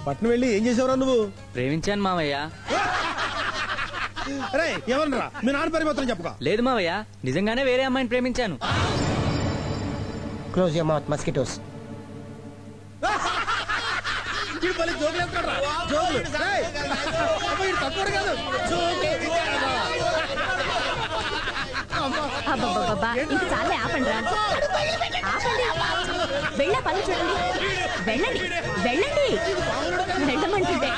పట్నం వెళ్ళి ఏం చేసావురా నువ్వు? ప్రేమించాను మావయ్య. అరే ఎవరన్నా మీ నాన్న పరిమాత్రం చెప్పుకో. లేదు మావయ్య, నిజంగానే వేరే అమ్మాయిని ప్రేమించాను. Close your mouth mosquitoes. చాలే ఆపండి రా, ఆపండి. వెళ్ళా పనులు చూడండి. వెళ్ళండి వెళ్ళండి, వెళ్ళమంటుంటే.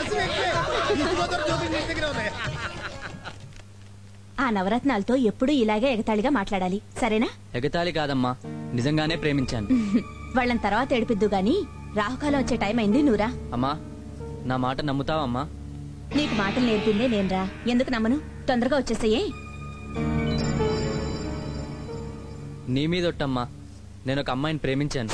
ఆ నవరత్నాలతో ఎప్పుడూ ఇలాగే ఎగతాళిగా మాట్లాడాలి, సరేనా? ఎగతాళి కాదమ్మా, నిజంగానే ప్రేమించాను. వాళ్ళని తర్వాత ఏడిపిద్దు గాని రాహుకాలం వచ్చే టైం అయింది, నువ్వురా. అమ్మా, నా మాట నమ్ముతావమ్మా? నీకు మాటలు నేర్పిందే నేనురా, ఎందుకు నమ్మను? తొందరగా వచ్చేసాయే. నీ మీదొట్టమ్మా, నేను ఒక అమ్మాయిని ప్రేమించాను.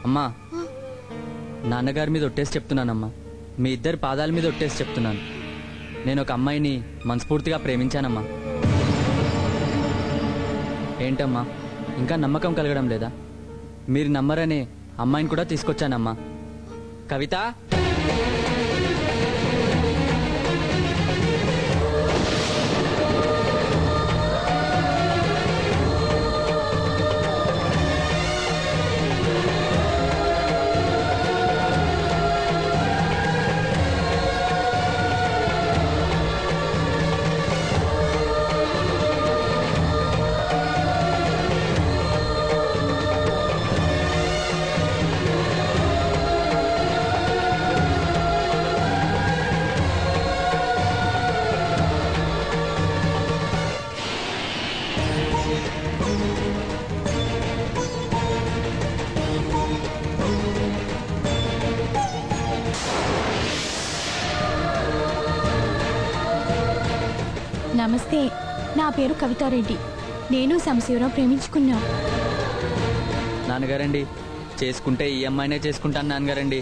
అమ్మా, నాన్నగారి మీద ఒట్టేసి చెప్తున్నానమ్మా, మీ ఇద్దరి పాదాల మీద ఒట్టేసి చెప్తున్నాను, నేను ఒక అమ్మాయిని మనస్ఫూర్తిగా ప్రేమించానమ్మా. ఏంటమ్మా, ఇంకా నమ్మకం కలగడం లేదా? మీరు నమ్మరనే అమ్మాయిని కూడా తీసుకొచ్చానమ్మా. కవిత, నమస్తే, నా పేరు కవితారెడ్డి. నేను సంశీవరావు ప్రేమించుకున్నా. నాన్నగారండి, చేసుకుంటే ఈ అమ్మాయినే చేసుకుంటాను నాన్నగారండి,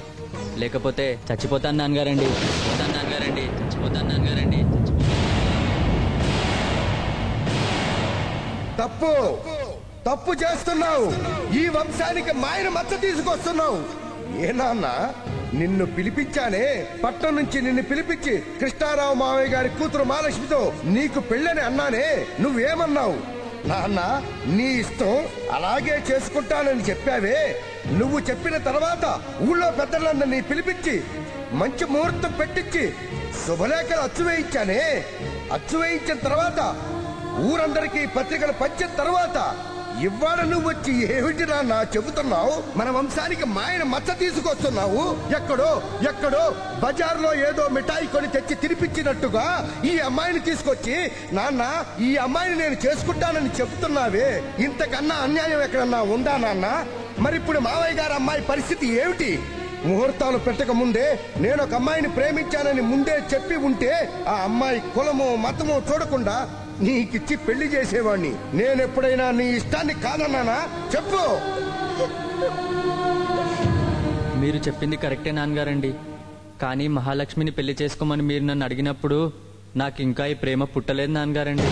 లేకపోతే చచ్చిపోతాను నాన్నగారండి. చచ్చిపోతాను నాన్నగారండి, చచ్చిపోతాను నాన్నగారండి. తప్పు తప్పు చేస్తున్నావు. ఈ వంశానికి మాయన మచ్చ తీసుకొస్తున్నావు. ఏ నాన్న, నిన్ను పిలిపించానే, పట్నం నుంచి నిన్ను పిలిపించి కృష్ణారావు మావయ్య గారి కూతురు మహాలక్ష్మితో నీకు పెళ్ళని అన్నానే, నువ్వేమన్నావు? నాన్న, నీ ఇష్టం, అలాగే చేసుకుంటానని చెప్పావే. నువ్వు చెప్పిన తర్వాత ఊళ్ళో పెద్దలందరినీ పిలిపించి మంచి ముహూర్తం పెట్టించి శుభలేఖలు అచ్చు వేయించానే. అచ్చు వేయించిన తర్వాత ఊరందరికీ పత్రికలు పంచిన తర్వాత ఇవాళ నువ్వు వచ్చి ఏమిటి నాన్న చెబుతున్నావు? మన వంశానికి మాయన మచ్చ తీసుకొస్తున్నావు. ఎక్కడో బజార్లో ఏదో మిఠాయి కొని తెచ్చి తినిపించినట్టుగా ఈ అమ్మాయిని తీసుకొచ్చి, నాన్న ఈ అమ్మాయిని నేను చేసుకుంటానని చెబుతున్నావే. ఇంతకన్నా అన్యాయం ఎక్కడన్నా ఉందా నాన్న? మరిప్పుడు మావయ్య గారి అమ్మాయి పరిస్థితి ఏమిటి? ముహూర్తాలు పెట్టక ముందే నేను ఒక అమ్మాయిని ప్రేమించానని ముందే చెప్పి ఉంటే ఆ అమ్మాయి కులమో మతమో చూడకుండా నీకిచ్చి పెళ్లి చేసేవాణ్ణి. నేనెప్పుడైనా నీ ఇష్టాన్ని కాదన్నానా? చెప్పు. మీరు చెప్పింది కరెక్టే నాన్నగారండి. కానీ మహాలక్ష్మిని పెళ్లి చేసుకోమని మీరు నన్ను అడిగినప్పుడు నాకు ఇంకా ఈ ప్రేమ పుట్టలేదు నాన్నగారండి.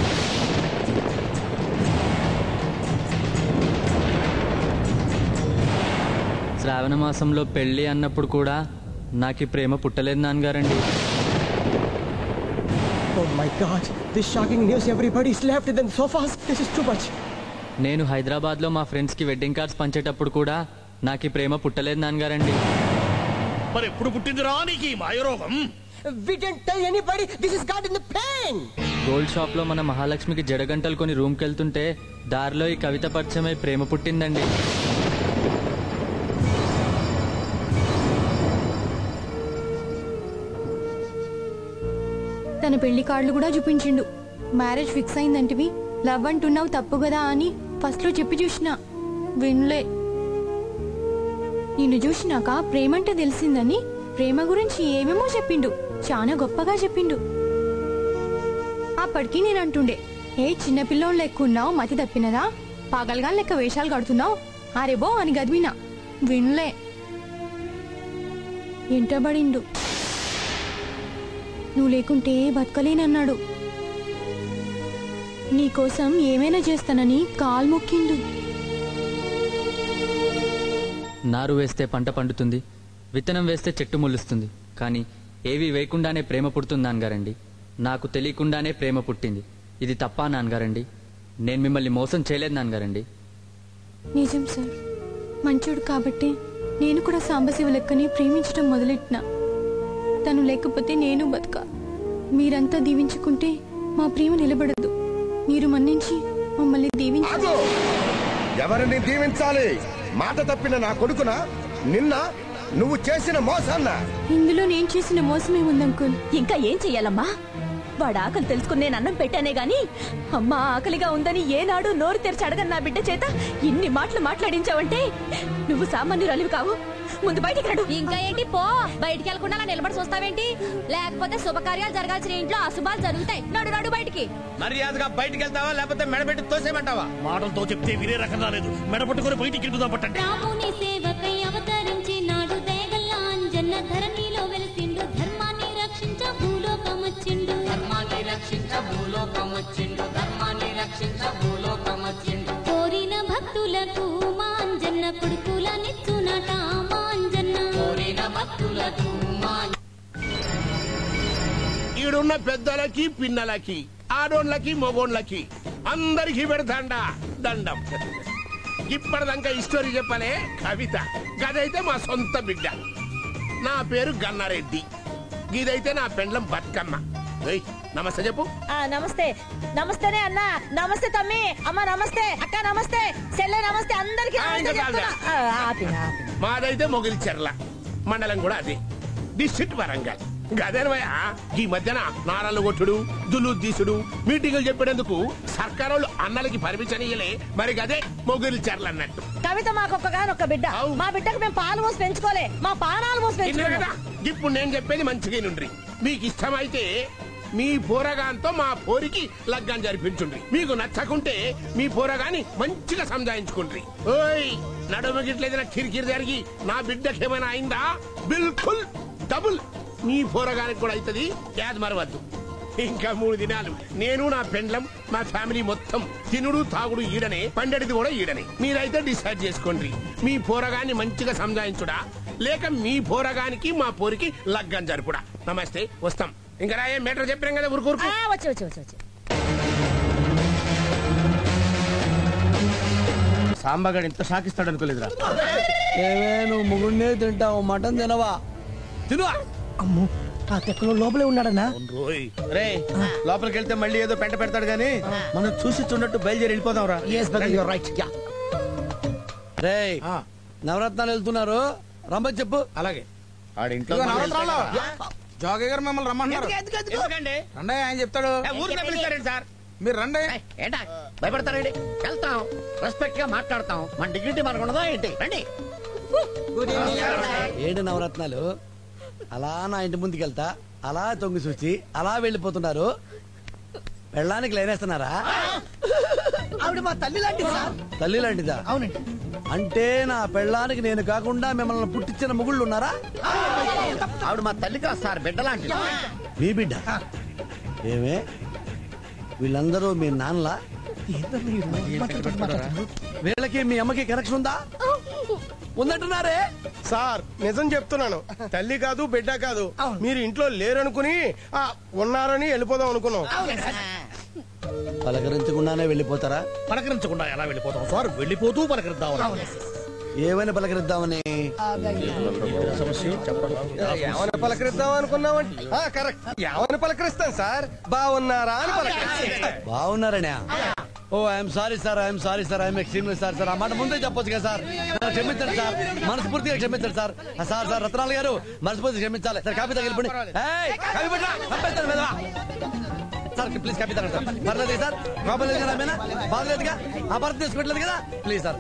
శ్రావణ మాసంలో పెళ్లి అన్నప్పుడు కూడా నాకు ఈ ప్రేమ పుట్టలేదు నాన్నగారండి. Oh my God! This shocking news. Everybody's left and then so fast. This is too much. నేను హైదరాబాద్లో మా ఫ్రెండ్స్కి వెడ్డింగ్ కార్డ్స్ పంచేటప్పుడు కూడా నాకు ఈ ప్రేమ పుట్టలేదు నాన్నగారండి. మరి ఎప్పుడు పుట్టిందిరా నీకు ఈ మాయరోగం? We didn't tell anybody. This is God in the pain. Gold shop లో మన మహాలక్ష్మికి జడగంటలు కొని రూమ్కి వెళ్తుంటే దారిలో ఈ కవిత పరిచయమై ప్రేమ పుట్టిందండి. తన పెళ్లి కార్డులు కూడా చూపించిండు. మ్యారేజ్ ఫిక్స్ అయిందంటివి, లవ్ అంటున్నావు తప్పు కదా అని ఫస్ట్ లో చెప్పి చూసిన వినలే. నిన్ను చూసినాక ప్రేమంటే తెలిసిందని ప్రేమ గురించి ఏమేమో చెప్పిండు. చాలా గొప్పగా చెప్పిండు. అప్పటికి నేను అంటుండే, ఏ చిన్నపిల్లోళ్ళు ఎక్కున్నావు, మతి తప్పినదా, పాగల్గా లెక్క వేషాలు కడుతున్నావు అరేబో అని గదివినా. వినలే. ఎంటబడిండు. నువ్వు లేకుంటే బతకలేనన్నాడు. నీకోసం ఏమైనా చేస్తానని కాలు మొక్కిండు. నారు వేస్తే పంట పండుతుంది, విత్తనం వేస్తే చెట్టు మొలుస్తుంది. కానీ ఏవి వేయకుండానే ప్రేమ పుడుతుంది నాన్నగారండి. నాకు తెలియకుండానే ప్రేమ పుట్టింది. ఇది తప్పా నాన్నగారండి? నేను మిమ్మల్ని మోసం చేయలేదు నాన్నగారండి. నిజం సార్, మంచోడు కాబట్టి నేను కూడా సాంబశివ లెక్కని ప్రేమించడం మొదలెట్టినా. తను లేకపోతే నేను బతక. మీరంతా దీవించుకుంటే మా ప్రేమ నిలబడదు. మీరు మన్నించి మమ్మల్ని దీవించాలి. ఎవరిని దీవించాలి? మాట తప్పిన నా కొడుకునా? నిన్న నువ్వు చేసిన మోసాన్నా? ఇందులో నేను చేసిన మోసమే ఉంది అంకుల్. ఇంకా ఏం చెయ్యాలమ్మా? వాడు ఆకలి తెలుసుకుని నేను అన్నం పెట్టానే గాని అమ్మ ఆకలిగా ఉందని ఏనాడు నోరు తెరిచి అడగని నా బిడ్డ చేత ఇన్ని మాటలు మాట్లాడించావంటే నువ్వు సామాన్యురాలివి కావు. ముందు బయటికి రాడు. ఇంకా ఏంటి పో, బయటికి వెళ్ళకుండా నిలబడి చూస్తావేంటి? లేకపోతే శుభకార్యాలు జరగాల్సిన ఇంట్లో అశుభాలు జరుగుతాయి. నడు నడు బయటికి. మర్యాదగా బయటికి వెళ్తావా లేకపోతే మెడబెట్టి తోసేమంటావా? మాటలతో చెప్తే వినే రకం రాలేదు. మెడపట్టుకుని బయటికి ఇంటుదా పట్టండి. రాముని సేవకై అవతరించినాడు దేగల్ల అంజన్న, ధరణిలో వెలిసిండు, ధర్మాన్ని రక్షించ భూలోకమొచ్చిండు, ధర్మాన్ని రక్షించ భూలోకమొచ్చిండు, ధర్మాన్ని రక్షించ భూలోకమొచ్చిండు. కోరిన భక్తులకు మా అంజన్న కొడుకులనిచ్చునట. మా అంజన్న కోరిన భక్తులకు మా ఈడున్న పెద్దలకి పిన్నలకి ఆడోళ్ళకి మొగోళ్ళకి అందరికి పెడతాండా దండం. ఇప్పటిదాకా ఈ స్టోరీ చెప్పలే కవిత. గదైతే మా సొంత బిడ్డ. నా పేరు గన్నారెడ్డి. ఇదైతే నా పెండ్లం బతుకమ్మ. నమస్తే చెప్పు. నమస్తే. నమస్తేనే అన్న. నమస్తే తమ్మి. అమ్మ నమస్తే. అక్క నమస్తే. చెల్లె నమస్తే. అందరికి మాదైతే మొగిలిచెర్ల మండలం కూడా అదే. డిస్ట్రిక్ట్ వరంగల్. గదేనవయ్యా ఈ మధ్యన నారాలు కొట్టుడు, దులు తీసుడు, మీటింగులు చెప్పేందుకు సర్కారోళ్ళు అన్నలకి పర్మిషన్ ఇయ్యలే. మరి గదే మొగిలిచెర్ల అన్నట్టు. కవిత మాకొక్కగానొక్క బిడ్డ. మా బిడ్డకు మేము పాలు మోసి పెంచుకోలే, మా పానాలు మోసి పెంచుకోలే కదా. ఇప్పుడు నేను చెప్పేది మంచిగా నుండ్రి. మీకు ఇష్టమైతే మీ పోరగాంతో మా పోరికి లగ్గం జరిపించుండ్రి. మీకు నచ్చకుంటే మీ పోరగాని మంచిగా సంజాయించుకుండ్రి. ఓయ్ నడుము గిట్లేదైనా కిరికిరి జరిగి నా బిడ్డకేమైనా అయిందా బిల్కుల్ డబుల్ మీ పోరగానికి కూడా అవుతుంది. యాద్ మరవద్దు. ఇంకా 3 దినాలు నేను నా పెండ్లం మా ఫ్యామిలీ మొత్తం తినుడు తాగుడు ఈడనే, పండడిది కూడా ఈడనే. మీరైతే డిసైడ్ చేసుకోండి. మీ పోరగాన్ని మంచిగా సంజాయించుడా లేక మీ పోరగానికి మా పోరికి లగ్గం జరుపుడా. నమస్తే, వస్తాం. ఇంకా రాయే మేటర్ చెప్పాం కదా. ఊరుకు వచ్చి సాంబగాడు ఇంత షాకిస్తాడు అనుకోలేదురా. ఏమే నువ్వు ముగ్గురునే తింటావు, మటన్ తినవా? తినువా. అమ్మో, ఆ తెక్కలో లోపలే ఉన్నాడన్నా. రే లోపలికి వెళ్తే మళ్ళీ ఏదో పెంట పెడతాడు గానీ మనం చూసి చూడట్టు బయలుదేరి వెళ్ళిపోదాం రా. రే నవరత్నాలు వెళ్తున్నారు, రమ్మని చెప్పు. అలాగే. జోగయ్య గారు మిమ్మల్ని రమ్మంటారు. ఎందుకండి? రండి, ఆయన చెప్తాడు. ఊరికే పిలుస్తారండి సార్. మీరు రండి. ఏంటా భయపడతారండి? వెళ్తాం, రెస్పెక్ట్ గా మాట్లాడతాం. మన డిగ్నిటీ మనకు ఉండదా ఏంటి? రండి. ఏంటి నవరత్నాలు అలా నా ఇంటి ముందుకెళ్తా అలా తొంగి చూచి అలా వెళ్ళిపోతున్నారు. పెళ్ళానికి లేనేస్తున్నారా? ఆవిడ మా తల్లి లాంటిది సార్. తల్లి లాంటిదా? అవునండి. అంటే నా పెళ్ళానికి నేను కాకుండా మిమ్మల్ని పుట్టించిన మొగుళ్ళు ఉన్నారా? ఆవిడ మా తల్లి కాదు సార్, బిడ్డ లాంటిది. మీ బిడ్డ? ఏమే వీళ్ళందరూ మీ నాన్నలా? వీళ్ళకి మీ అమ్మకి కనెక్షన్ ఉందా? ఉందంటున్నారే సార్. నిజం చెప్తున్నాను, తల్లి కాదు బిడ్డ కాదు. మీరు ఇంట్లో లేరనుకుని ఉన్నారని వెళ్ళిపోదాం అనుకున్నాం. పలకరించకుండానే వెళ్ళిపోతారా? పలకరించకుండా ఎలా వెళ్ళిపోతాం సార్? వెళ్ళిపోతూ పలకరిద్దాం. ఏమైనా పలకరిద్దామని? ఏమైనా పలకరిద్దాం అనుకున్నామంటే కరెక్ట్. ఏమైనా పలకరిస్తాం సార్. బాగున్నారా అని పలకరిస్తాం. బాగున్నారనే? Oh I am sorry sir, I am sorry sir, I am extremely sorry sir. ఆ మాట ముందే చెప్పొచ్చు కదా సార్. క్షమించండి సార్, మనస్ఫూర్తిగా క్షమించండి సార్. సార్ సార్ రత్నాలు గారు మనస్ఫూర్తిగా క్షమించాలి సార్. కాపీ తగిలిపోండి. కాపీ పెట్టా సార్, ప్లీజ్ కాపీ తగ్గండి సార్. పర్లేదు సార్, ప్రాబ్లం లేదు కదా? ఆమెనా బాగలేదుగా? అపార్థం తీసుకోవట్లేదు కదా? Please sir.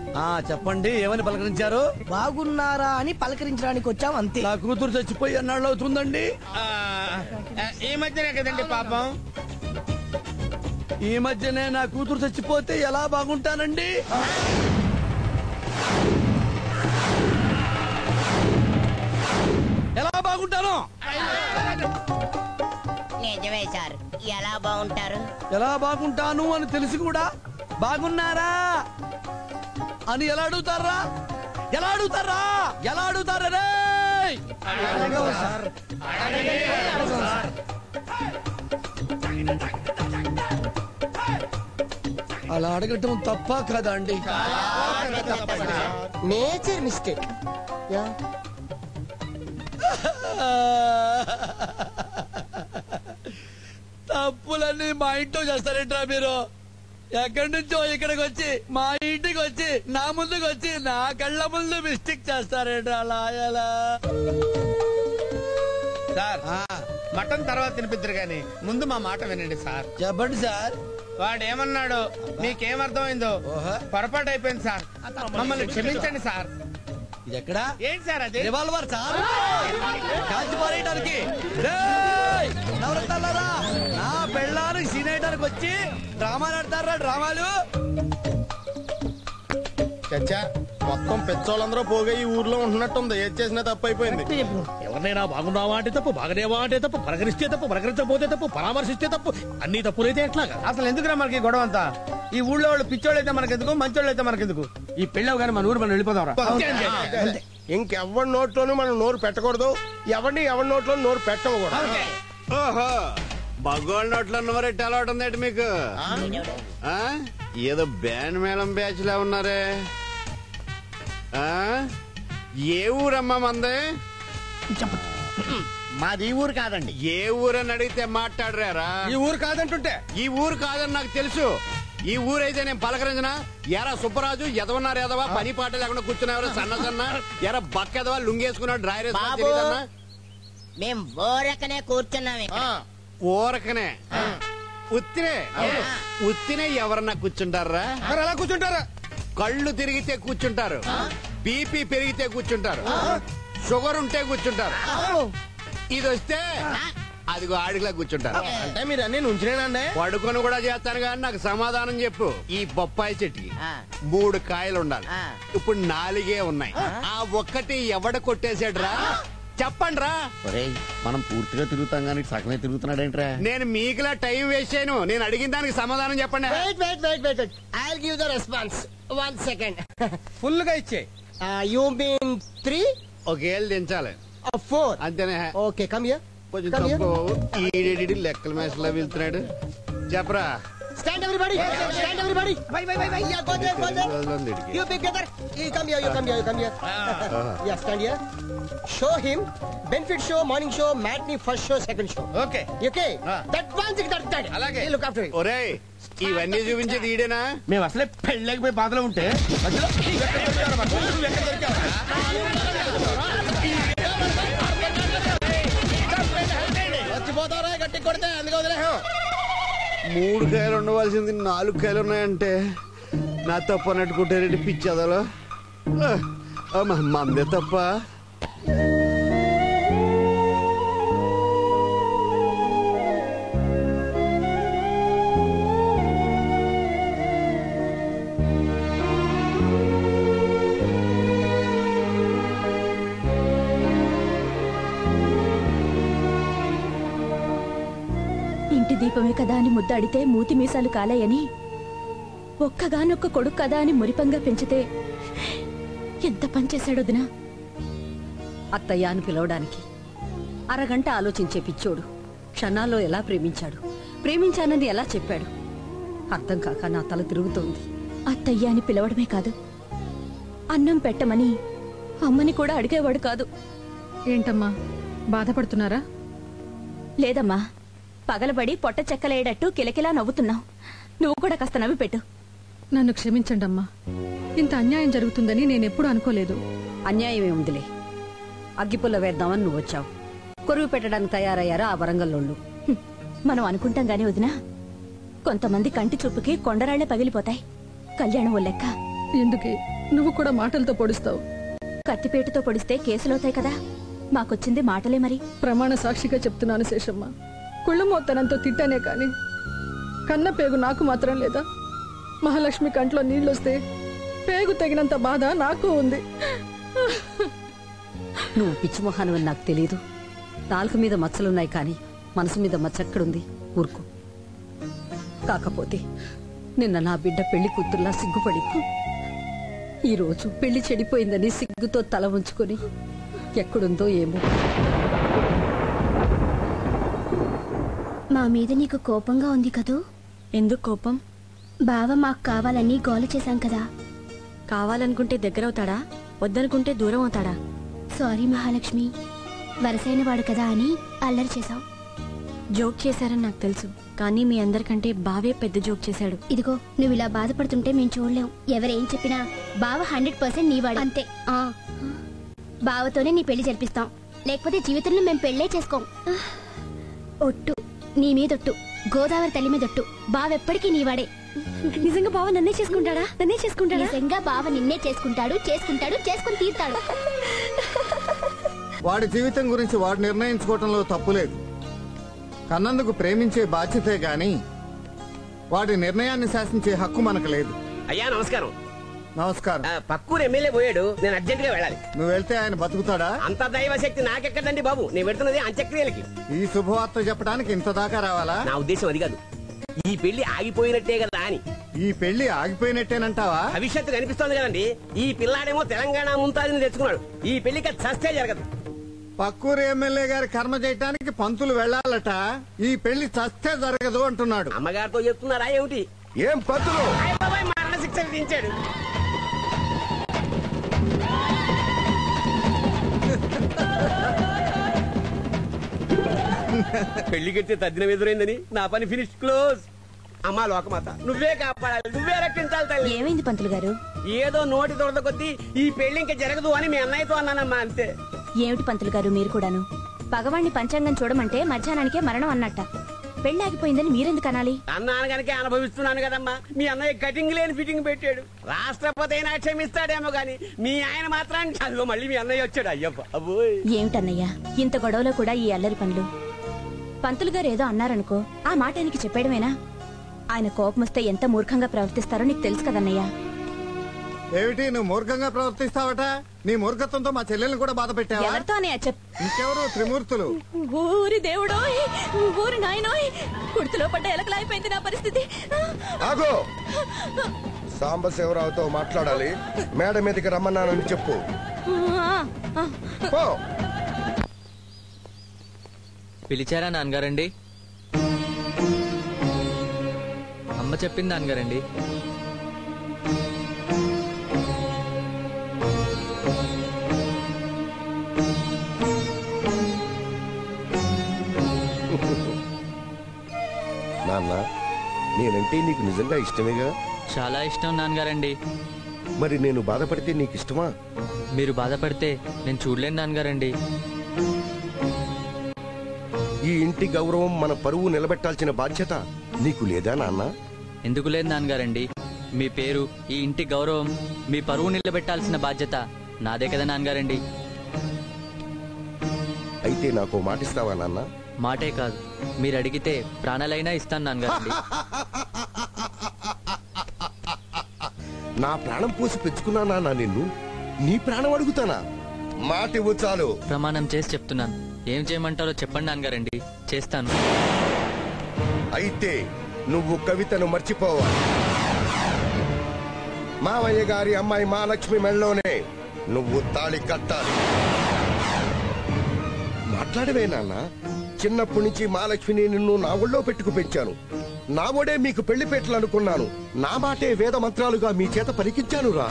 చెప్పండి, ఏమని పలకరించారు? బాగున్నారా అని పలకరించడానికి వచ్చాం అంతే. నా కూతురు చచ్చిపోయి అన్నాళ్ళు అవుతుందండి. ఈ మధ్యనే కదండి పాపం. ఈ మధ్యనే నా కూతురు చచ్చిపోతే ఎలా బాగుంటానండి? ఎలా బాగుంటాను? నిజమే సార్, ఎలా బాగుంటారు? ఎలా బాగుంటాను అని తెలిసి కూడా బాగున్నారా అని ఎలా అడుగుతారా? ఎలా అడుగుతారా? ఎలా అడుగుతారా? అలా అడగటం తప్ప కదా అండి? Nature mistake. తప్పులన్నీ మా ఇంట్లో చేస్తారేంట్రా మీరు? ఎక్కడి నుంచో ఇక్కడికి వచ్చి మా ఇంటికి వచ్చి నా ముందుకు వచ్చి నా కళ్ళ ముందు మిస్టేక్ చేస్తారేంట్రా? అలా ఎలా సార్? మటన్ తర్వాత తినిపిద్దరు గాని ముందు మా మాట వినండి సార్. చెప్పండి సార్. వాడేమన్నాడు మీకేమర్థమైందో? పొరపాటు అయిపోయింది సార్, మమ్మల్ని క్షమించండి సార్. ఇది ఎక్కడా? ఏంటి సార్ అది? Revolver sir, కాల్చిపారేయడానికి. నవరత్నాలారా, నా పెళ్ళానికి సీనేయడానికి వచ్చి డ్రామాలు ఆడతారా? డ్రామాలు చచ్చా, మొత్తం పెచ్చోళ్ళందరూ పోగా ఈ ఊర్లో ఉంటున్నట్టుంది. ఏది చేసినా తప్పు అయిపోయింది. ఎవరినైనా బాగున్నావా అంటే తప్పు, బాగనేవా అంటే తప్పు, పలకరిస్తే తప్పు, పలకరించకపోతే తప్పు, పరామర్శిస్తే తప్పు. అన్ని తప్పులైతే ఎట్లాగా? అసలు ఎందుకురా మనకి గొడవ అంతా? ఈ ఊళ్ళో వాళ్ళు పిచ్చోళ్ళు అయితే మనకెందుకు, మంచోళ్ళు అయితే మనకెందుకు? ఈ పెళ్ళవు కానీ మన ఊరు మనం వెళ్ళిపోదాం. ఇంకెవరి నోట్లోనూ మనం నోరు పెట్టకూడదు, ఎవరిని ఎవరి నోట్లో నోరు పెట్టము కూడా. ఓహో, మగోళ్ళ నోట్లో నోరెట్టి అలవాటు ఉందేంటి మీకు? ఏదో బ్యాండ్ మేళం బ్యాచ్ లా ఉన్నారే. ఏ ఊరమ్మా మందే? మాది ఊరు కాదండి. ఏ ఊరని అడిగితే మాట్లాడరారా? ఈ ఊరు కాదంటుంటే? ఈ ఊరు కాదని నాకు తెలుసు. ఈ ఊరైతే నేను పలకరించిన ఎరా సుబ్బరాజు ఎదవన్నారు, ఎదవా పని పాట లేకుండా కూర్చున్నారు, సన్న సన్న ఎరా బక్కెదవా లుంగేసుకున్నాడు, డ్రైర్ వేసుకున్నా. మేం ఊరకనే కూర్చున్నాం. ఊరకనే ఉత్తినే ఉత్తినే ఎవరన్నా కూర్చుంటారా? అలా కూర్చుంటారా? కళ్ళు తిరిగితే కూర్చుంటారు, బీపీ పెరిగితే కూర్చుంటారు, షుగర్ ఉంటే కూర్చుంటారు. ఇది వస్తే అదిగో ఆడిలా కూర్చుంటారు. అంటే మీరు అన్ని నుంచినేనండి? పడుకొని కూడా చేస్తాను కానీ నాకు సమాధానం చెప్పు. ఈ బొప్పాయి చెట్టుకి 3 కాయలు ఉండాలి, ఇప్పుడు 4 ఉన్నాయి. ఆ ఒక్కటి ఎవడ కొట్టేసాడురా? చెప్పండి రా. మనం పూర్తిగా తిరుగుతాం కానీ సగమే తిరుగుతున్నాడేంట్రా? నేను మీకులా టైం వేస్ట్ చేయను. నేను అడిగిన దానికి సమాధానం చెప్పండి. I'll give the response. 1 second. Full గా ఇచ్చే. You mean 3? ఒకేళ్ళు దించాలి. 4. అంతేనే. Okay, come here. కొంచెం తప్పు. ఈడేడి లెక్కల మేసలా వెళ్తున్నాడు. చెప్పరా. Stand everybody. Stand everybody. Why? Yeah, go there. You big brother. You come here. Yeah, stand here. Show him benefit show, morning show, matinee, first show, second show. Okay. That one thing that. అలాగే. Look after it. ఒరేయ్, ఇవన్నీ చూపించేది ఈడేనా? మేము అసలే పెళ్ళకపోయి బాధలో ఉంటే మధ్యలో వచ్చిపోతారా గట్టి కొడితే అందుకు వదిలేహం. 3 కాయలు ఉండవలసింది 4 కాయలు ఉన్నాయంటే నా తప్పు అన్నట్టుకుంటారేంటి పిచ్చదలో? మందే తప్ప. దీపమే కదా అని ముద్దాడితే మూతి మీసాలు కాలాయని, ఒక్కగానొక్క కొడుకు కదా అని మురిపంగా పెంచితే ఎంత పనిచేశాడు వదినా. అత్తయ్య అని పిలవడానికి అరగంట ఆలోచించే పిచ్చోడు క్షణాల్లో ఎలా ప్రేమించాడు, ప్రేమించానని ఎలా చెప్పాడు అర్థం కాక నా తల తిరుగుతోంది. అత్తయ్య అని పిలవడమే కాదు, అన్నం పెట్టమని అమ్మని కూడా అడిగేవాడు కాదు. ఏంటమ్మా బాధపడుతున్నారా? లేదమ్మా, పగలబడి పొట్ట చెక్కలేడట్టు కిలకిలా నవ్వుతున్నావు. నువ్వు కూడా కాస్త నవ్వి పెట్టు. నన్ను క్షమించండి అమ్మా, ఇంత అన్యాయం జరుగుతుందని నేనెప్పుడు అనుకోలేదు. అన్యాయమే ఉందిలే, అగ్గిపుల్ల వేద్దామని నువ్వు వచ్చావు, కొరువు పెట్టడానికి తయారయ్యారా ఆ వరంగల్లోళ్ళు. మనం అనుకుంటాం గాని వదినా, కొంతమంది కంటి చూపుకి కొండరాళ్లే పగిలిపోతాయి. కళ్యాణం ఓ లెక్క. ఎందుకే నువ్వు కూడా మాటలతో పొడుస్తావు? కత్తిపేటతో పొడిస్తే కేసులవుతాయి కదా, మాకొచ్చింది మాటలే. మరి ప్రమాణ సాక్షిగా చెప్తున్నాను శేషమ్మ, కుళ్ళ మోత్తనంతో తిట్టానే కాని కన్న పేగు నాకు మాత్రం లేదా? మహాలక్ష్మి కంట్లో నీళ్ళొస్తే పేగు తగినంత బాధ నాకు ఉంది. నువ్వు పిచ్చిమొహానవని నాకు తెలియదు. నాలుగు మీద మచ్చలున్నాయి కానీ మనసు మీద మచ్చక్కడుంది. ఊరుకో. కాకపోతే నిన్న నా బిడ్డ పెళ్లి కూతుర్లా సిగ్గుపడి ఈరోజు పెళ్లి చెడిపోయిందని సిగ్గుతో తల ఉంచుకొని ఎక్కడుందో ఏమో. మా మీద నీకు కోపంగా ఉంది కదూ? ఎందుకు కోపం? బావ మాకు కావాలని గోల చేశాం కదా. కావాలనుకుంటే దగ్గరవుతాడా, వద్దనుకుంటే దూరం అవుతాడా? సారీ మహాలక్ష్మి, వరసైన వాడు కదా అని అల్లరి చేశావు. జోక్ చేశారని నాకు తెలుసు, కానీ మీ అందరికంటే బావే పెద్ద జోక్ చేశాడు. ఇదిగో నువ్వు ఇలా బాధపడుతుంటే మేము చూడలేం. ఎవరేం చెప్పినా బావ 100% నీవాడు అంతే. బావతోనే నీ పెళ్లి జరిపిస్తాం, లేకపోతే జీవితంలో మేము పెళ్లే చేసుకోం. ఒట్టు, నీ మీదొట్టు, గోదావరి తల్లి మీదొట్టు, బావెప్పటికీ నీవాడే. నిజంగా బావ నన్నే చేసుకుంటాడా? నిజంగా బావ నిన్నే చేసుకుంటాడు, చేసుకుని తీర్తాడు. వాడి జీవితం గురించి వాడు నిర్ణయించుకోవటంలో తప్పులేదు. కన్నందుకు ప్రేమించే బాధ్యతే గాని వాడి నిర్ణయాన్ని శాసించే హక్కు మనకు లేదు. అయ్యా నమస్కారం. నమస్కారం. పక్కూరు ఎమ్మెల్యే పోయాడు, నేను అర్జెంట్ గా వెళ్ళాలి. నువ్వు వెళ్తే ఆయన బతుకుతాడా? అంత దైవశక్తి నాకెక్కడండి బాబు, నేను పెడుతున్నది అంత్యక్రియలకి. ఈ శుభవార్త చెప్పడానికి ఇంత దాకా రావాలా? నా ఉద్దేశం అది కాదు, ఈ పెళ్లి ఆగిపోయినట్టే కదా అని. ఈ పెళ్లి ఆగిపోయినట్టేనంటావా? భవిష్యత్తు కనిపిస్తోంది కదండి. ఈ పిల్లాడేమో తెలంగాణ ముంతాజిని తెచ్చుకున్నాడు, ఈ పెళ్లికి చస్తే జరగదు. పక్కూరు ఎమ్మెల్యే గారి కర్మ చేయటానికి పంతులు వెళ్ళాలట, ఈ పెళ్లి చస్తే జరగదు అంటున్నాడు. అమ్మగారితో చెప్తున్నారా ఏమిటి? ఏం పంతులు మరణ శిక్ష విధించాడు. పెళ్లి కడితే తద్దినం ఎదురైందని నా పని ఫినిష్ క్లోజ్. అమ్మా లోకమాత, నువ్వే కాపాడాలి, నువ్వే రక్షించాలి తల్లి. ఏమైంది పంతులు గారు? ఏదో నోటి దొరద కొద్దీ ఈ పెళ్లి ఇంకా జరగదు అని మీ అన్నయ్యతో అన్నానమ్మా, అంతే. ఏమిటి పంతులు గారు మీరు కూడాను? పగవాణ్ణి పంచాంగం చూడమంటే మధ్యాహ్నానికే మరణం అన్నట్ట. పెళ్లి ఆగిపోయిందని మీరెందుకు అనాలి? అన్నాను కనుక అనుభవిస్తున్నాను కదమ్మా. మీ అన్నయ్య కటింగ్ లేని ఫిట్టింగ్ పెట్టాడు. రాష్ట్రపతి అయినా క్షమిస్తాడేమో గాని మీ ఆయన మాత్రం అదిగో మళ్ళీ మీ అన్నయ్య వచ్చాడు. అయ్యప్ప అబ్బోయ్. ఏమిటన్నయ్యా ఇంత గొడవలో కూడా ఈ అల్లరి పనులు? పంతులు గారు ఏదో అన్నారనుకో, ఆ మాట ఆయనకి చెప్పేయడమేనా? ఆయన కోపం వస్తే ఎంత మూర్ఖంగా ప్రవర్తిస్తారో నీకు తెలుసు కదన్నయ్యా. ఏమిటి నువ్వు మూర్ఖంగా ప్రవర్తిస్తావట? నీ మూర్ఖత్వంతో మా చెల్లెల్ని కూడా బాధ పెట్టావా? ఎవరితో అన్నయ్య ఇంకెవరు? త్రిమూర్తులు. ఊరి దేవుడోయ్, ఊరి నాయనోయ్, కుర్తులో పడ్డ ఎలకలా అయిపోయింది నా పరిస్థితి. ఆగో, సాంబశివరావుతో మాట్లాడాలి, మేడ మీదకి రమ్మన్నానని చెప్పు. పిలిచారా నాన్నగారండి? అమ్మ చెప్పింది నాన్నగారండి. నాన్న, నేనంటే నీకు నిజంగా ఇష్టమేగా? చాలా ఇష్టం నాన్నగారండి. మరి నేను బాధపడితే నీకు ఇష్టమా? మీరు బాధపడితే నేను చూడలేను నాన్నగారండి. ఈ ఇంటి గౌరవం, మన పరువు నిలబెట్టాల్సిన బాధ్యత నీకు లేదా నాన్న? ఎందుకు లేదు నాన్నగారండి? మీ పేరు, ఈ ఇంటి గౌరవం, మీ పరువు నిలబెట్టాల్సిన బాధ్యత నాదే కదా నాన్నగారండి. అయితే నాకు మాటిస్తావా నాన్న? మాటే కాదు, మీరు అడిగితే ప్రాణాలైనా ఇస్తాను నాన్నగారండి. నా ప్రాణం పోసి పెంచుకున్నా నాన్న నిన్ను, నీ ప్రాణం అడుగుతానా? మాట ఇవ్వు చాలు. ప్రమాణం చేసి చెప్తున్నాను, ఏం చేయమంటారో చెప్పండి నాన్నగారండి, చేస్తాను. అయితే నువ్వు కవితను మర్చిపోవాలి. మావయ్య గారి అమ్మాయి మహాలక్ష్మి మెళ్ళలోనే నువ్వు తాళి కట్టాలి. మాట్లాడవే నాన్న. చిన్నప్పటి నుంచి మహాలక్ష్మిని నిన్ను నా ఒళ్ళో పెట్టుకు పెంచాను. నా ఒడే మీకు పెళ్లి పెట్టాలనుకున్నాను. నా మాటే వేద మంత్రాలుగా మీ చేత పలికించాను రా.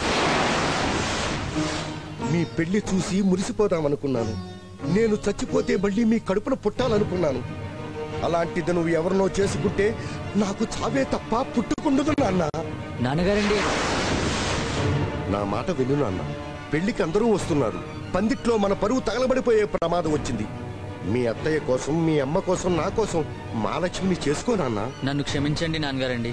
మీ పెళ్లి చూసి మురిసిపోదామనుకున్నాను. నేను చచ్చిపోతే మళ్ళీ మీ కడుపున పుట్టాలనుకున్నాను. అలాంటిది నువ్వు ఎవరినో చేసుకుంటే నాకు చావే తప్ప పుట్టుకుండదు నాన్న. నాన్నగారండి, నా మాట విను నాన్న. పెళ్లికి అందరూ వస్తున్నారు. పందిట్లో మన పరువు తగలబడిపోయే ప్రమాదం వచ్చింది. మీ అత్తయ్య కోసం, మీ అమ్మ కోసం, నా కోసం మహాలక్ష్మిని చేసుకో నాన్న. నన్ను క్షమించండి నాన్నగారండి.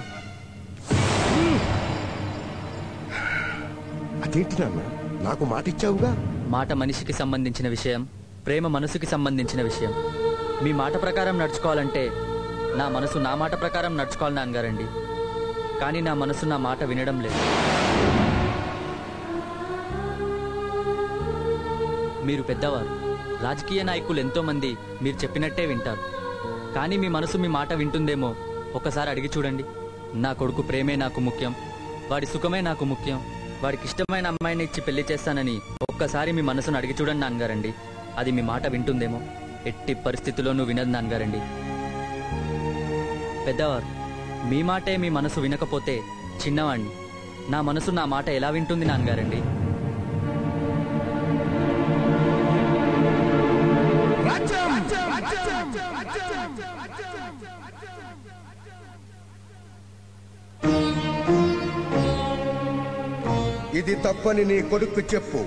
అదేంటి నాన్న, నాకు మాట ఇచ్చావుగా? మాట మనిషికి సంబంధించిన విషయం, ప్రేమ మనసుకి సంబంధించిన విషయం. మీ మాట ప్రకారం నడుచుకోవాలంటే నా మనసు నా మాట ప్రకారం నడుచుకోవాలి నాన్నగారండి. కానీ నా మనసు నా మాట వినడం లేదు. మీరు పెద్దవారు, రాజకీయ నాయకులు ఎంతో మంది మీరు చెప్పినట్టే వింటారు. కానీ మీ మనసు మీ మాట వింటుందేమో ఒకసారి అడిగి చూడండి. నా కొడుకు ప్రేమే నాకు ముఖ్యం, వాడి సుఖమే నాకు ముఖ్యం, వాడికి ఇష్టమైన అమ్మాయిని ఇచ్చి పెళ్లి చేస్తానని ఒక్కసారి మీ మనసును అడిగి చూడండి నాన్నగారండి. అది మీ మాట వింటుందేమో. ఎట్టి పరిస్థితుల్లోనూ వినదు నాన్నగారండి. పెద్దవారు, మీ మాటే మీ మనసు వినకపోతే చిన్నవాణ్ణి. నా మనసు నా మాట ఎలా వింటుంది నాన్నగారండి? ఇది తప్పని నీ కొడుకు చెప్పు.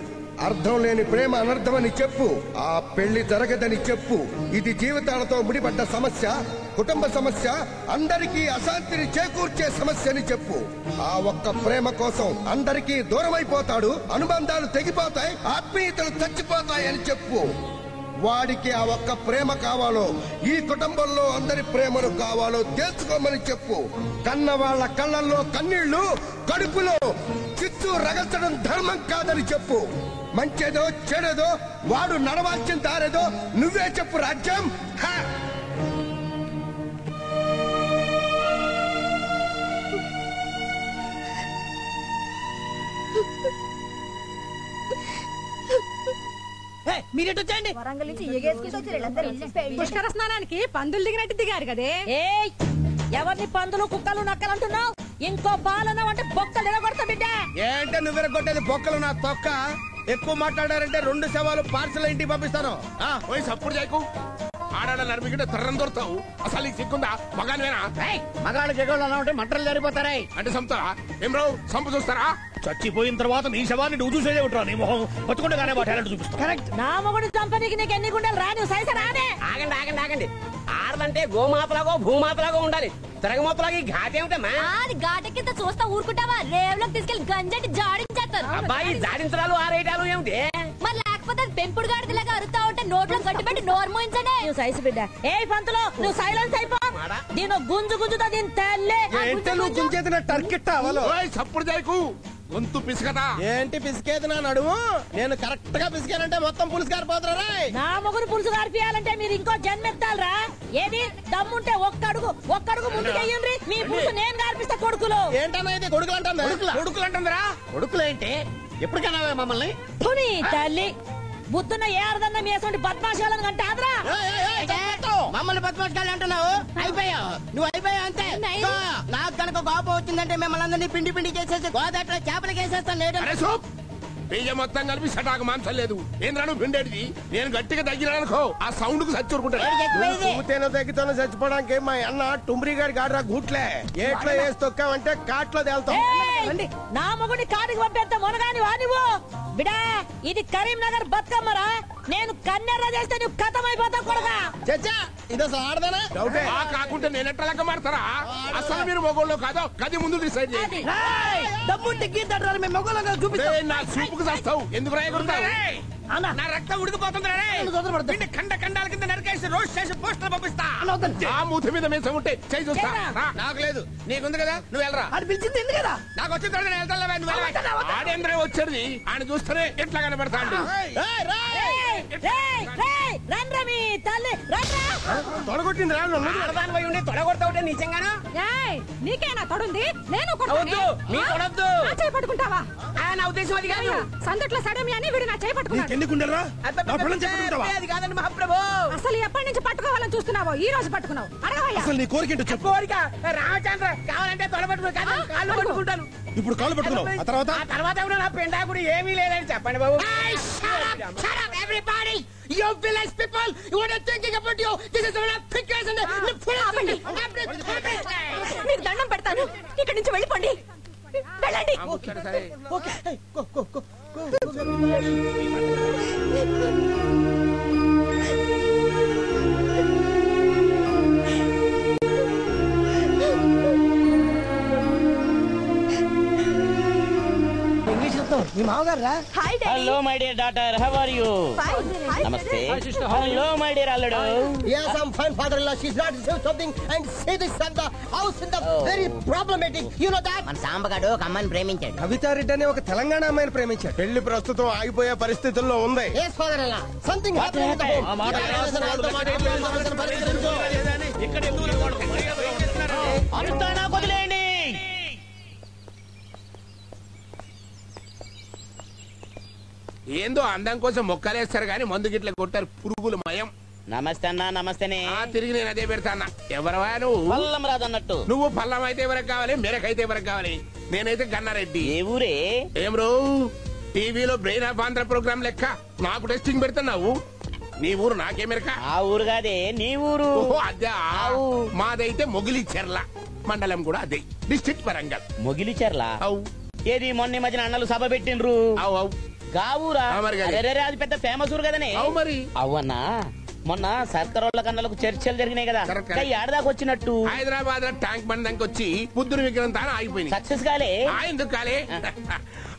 అర్థం లేని ప్రేమ అనర్థమని చెప్పు. ఆ పెళ్లి జరగదని చెప్పు. ఇది జీవితాలతో ముడిపడ్డ సమస్య, కుటుంబ సమస్య, అందరికీ అశాంతిని చేకూర్చే సమస్యని చెప్పు. ఆ ఒక్క ప్రేమ కోసం అందరికీ దూరమైపోతాడు, అనుబంధాలు తెగిపోతాయి, ఆత్మీయతలు చచ్చిపోతాయని చెప్పు. వాడికి ఆ ఒక్క ప్రేమ కావాలో, ఈ కుటుంబంలో అందరి ప్రేమను కావాలో తెలుసుకోమని చెప్పు. కన్న వాళ్ళ కళ్ళల్లో కన్నీళ్లు, కడుపులో చిత్తు రగల్చడం ధర్మం కాదని చెప్పు. మంచేదో చెడేదో వాడు నడవాల్సిన దారేదో నువ్వే చెప్పు. రాజ్యం మీరేటు వచ్చండి. వరంగల్ నుంచి పుష్కర స్నానానికి పందులు దిగినట్టు దిగారు కదే. ఎవరిని పందులు కుక్కలు నక్కలు అంటున్నావు? ఇంకో పాలన అంటే బొక్కలు ఎడగొడతా బిడ్డ. ఏంటే నువ్వెరగొట్టేది బొక్కలు నా తొక్క. ఎక్కువ మాట్లాడారంటే 2 శవాలు పార్సల్ ఇంటికి పంపిస్తాను. సప్పుడు చేయకు. ఆడాడ నర్మికిటే తర్రం దొరుకుతావు. అసలు నీకు సిక్కుందా? మగానివేనా? మగాళ్ళకి ఎగోళ్ళు అలా ఉంటే మంటలు జరిపోతారాయి అంటే సంపుతారా? ఏం రావు సంపు చూస్తారా? చచ్చిపోయిన తర్వాత నీ శవాన్ని నువ్వు చూసేదే ఉంటావు. నీ మొహం బతుకుండగానే టాలెంట్ చూపిస్తా. కరెక్ట్. నా మొగుడు చంపనీకి నీకు ఎన్ని గుండెలు రా? నువ్వు సైజు రానే. ఆగండి ఆగండి ఆగండి. ఆడదంటే గోమాతలాగో భూమాతలాగో ఉండాలి. తిరగమాతలాగా ఈ ఘాటేమిటమ్మా? అది ఘాటెక్కింత చూస్తా ఊరుకుంటావా? రేవులోకి తీసుకెళ్లి గంజటి జాడించేస్తారు. అబ్బాయి జాడించడాలు ఆరేయడాలు ఏమిటి? మరి లేకపోతే పెంపుడు గాడిదలాగా అరుతా ఉంటే నోట్లో గట్టిపెట్టి నోరు మోయించండి. నువ్వు సైజు బిడ్డ. ఏ పంతులో నువ్వు సైలెన్స్ అయిపో. దీని గుంజు గుంజుతో దీని తల్లే. నువ్వు గుంజేది టర్కెట్ అవ్వలో. సప్పుడు చేయకు. గొంతు పిసుకదా? ఏంటి పిసికేది నా నడుము? నేను కరెక్ట్ గా పిసికానంటే మొత్తం పులుసు గారిపోతారా? నా మొగుడు పులుసు గారిపియాలంటే మీరు ఇంకో జన్మెత్తాలరా? ఏది దమ్ముంటే ఒక్కడుగు ముందుకెయ్యండి. మీ పులుసు నేను గారిపిస్తా. కొడుకులు ఏంటన్నా ఇది? కొడుకులు అంటుందా? కొడుకులు అంటుందిరా? కొడుకులేంటి? ఎప్పటికైనా మమ్మల్ని తుని తల్లి బుద్ధున్న ఏ అర్థన్న మీ అసలు బద్మాషాలను కంటే ఆదరా. మమ్మల్ని బద్మాషాలు అంటున్నావు? అయిపోయావు. నువ్వు అయిపోయావు అంతే. నాకు కనుక కోపం వచ్చిందంటే మిమ్మల్ని అందరినీ పిండి పిండి చేసేసి గోదాట్లో చేపలకి వేసేస్తాను. పెయ్య మొత్తం కలిపి సటాకు మాంసం లేదు. ఏంద్రాను పిండేది? నేను గట్టిగా తగ్గినానుకో ఆ సౌండ్ కు చచ్చిపోతాను. తగ్గితాను చచ్చిపోవడానికి మా అన్న టుమ్రి గారి గాడ్రా గూట్లే. ఏట్లో వేసి తొక్కామంటే కాట్లో తేల్తాం. నా మొగుడి కాడికి పంపేస్తా మొనగాని వానివో బిడా. ఇది కరీంనగర్ బతుకమ్మరా. నేను కన్నెర్ర చేస్తే నువ్వు కథమైపోతావు కొడగా. చచ్చా ఇది అసలు ఆడదానా? కాకుంటే నేను ఎట్లా లెక్క మాడతారా? అసలు మీరు మొగోళ్ళు కాదో గది ముందు డిసైడ్ చేయండి. డబ్బుంటే గీతాడు మేము మొగోళ్ళగా చూపిస్తాం. నా చూపుకు చేస్తావు. ఎందుకు రాయకూడదు? నా రక్తం ఉడికిపోతుంది. కండ కండాల కింద నరికేసి రోడ్ స్టేషన్ పోస్టర్ పంపిస్తా. ఆ మూతి మీద మీసం ఉంటే చేయి చూస్తా. నాకు లేదు, నీకుంది కదా, నువ్వు వెళ్ళరా. అది పిలిచింది ఎందుకు కదా? నాకు వచ్చిన తర్వాత నేను వెళ్తా. ఆడేంద్రే వచ్చేది ఆయన చూస్తేనే ఎట్లా కనబడతాడు. తొడగొట్టింది తొడగొడతా నిజంగానా నీకేనా తొడుంది? నేను పట్టుకుంటావా? నా ఉద్దేశం అది కాదు. సందట్లో సడమి అని వీడు నా చేయి పట్టుకున్నాడు. అది కాదండి మహాప్రభు. అసలు ఎప్పటి నుంచి పట్టుకోవాలని చూస్తున్నావో ఈ రోజు పట్టుకున్నావు. అసలు నీ కోరిక ఏంటో చెప్పు. కోరిక రామచంద్ర కావాలంటే తొడబట్టుకుని కాళ్ళు పట్టుకుంటాను. ఇప్పుడు కాళ్ళు పట్టుకున్నావు, ఆ తర్వాత కూడా నా పెండాకుడు ఏమీ లేదని చెప్పండి బాబు. Everybody, you village people, what are you thinking about you? This is one of the pictures and మీకు దండం పెడతాను, ఇక్కడి నుంచి వెళ్ళిపోండి. వెళ్ళండి. మీ మామగారు రా. Hello my dear daughter, how are you? నమస్తే. హలో మై డియర్ అల్లుడు. Yes, I'm fine, father-in-law. She's not to say something and say this and the house in the very problematic. You know that? మన సాంబగాడు ఒక అమ్మాయిని ప్రేమించాడు. కవితారెడ్డి అనే ఒక తెలంగాణ అమ్మాయిని ప్రేమించాడు. పెళ్లి ప్రస్తుతం ఆగిపోయే పరిస్థితుల్లో ఉంది. Yes, father-in-law. Something happened in the home. అనుతానా వదిలేయండి. ఏందో అందం కోసం మొక్కలేస్తారు గాని మందు గిట్ల కొట్టారు పురుగులు మయం. నమస్తే అన్నా. నమస్తేనే. తిరిగి నేను అదే పెడతాన్నా. ఎవరవా నువ్వు? పల్లం రాదన్నట్టు. నువ్వు పల్లం అయితే ఎవరికి కావాలి, మెరకైతే ఎవరికి కావాలి? నేనైతే గన్నారెడ్డి. ఏ ఊరే? ఏం రో టీవీలో బ్రెయిన్ ఆఫ్ ఆంధ్ర ప్రోగ్రామ్ లెక్క నాకు టెస్టింగ్ పెడుతున్నావు. నీ ఊరు నాకేమెరక? ఆ ఊరు కాదే, నీ ఊరు. అదే మాదైతే మొగిలిచెర్ల మండలం కూడా అదే, డిస్ట్రిక్ట్ వరంగల్. మొగిలిచెర్ల? ఏది మొన్న మధ్యన అన్నలు సభ పెట్టిండ్రు. గావురా? అది పెద్ద ఫేమస్ ఊరు కదనే. మరి అవునా? మొన్న సర్కారోళ్ళ కన్నలకు చర్చలు జరిగినాయి కదా, ఏడదాకా వచ్చినట్టు. హైదరాబాద్ లో ట్యాంక్ బండ్ దానికి వచ్చి బుద్ధుని విగ్రహం తాను ఆగిపోయింది. సక్సెస్ కాలే. ఎందుకు కాలే?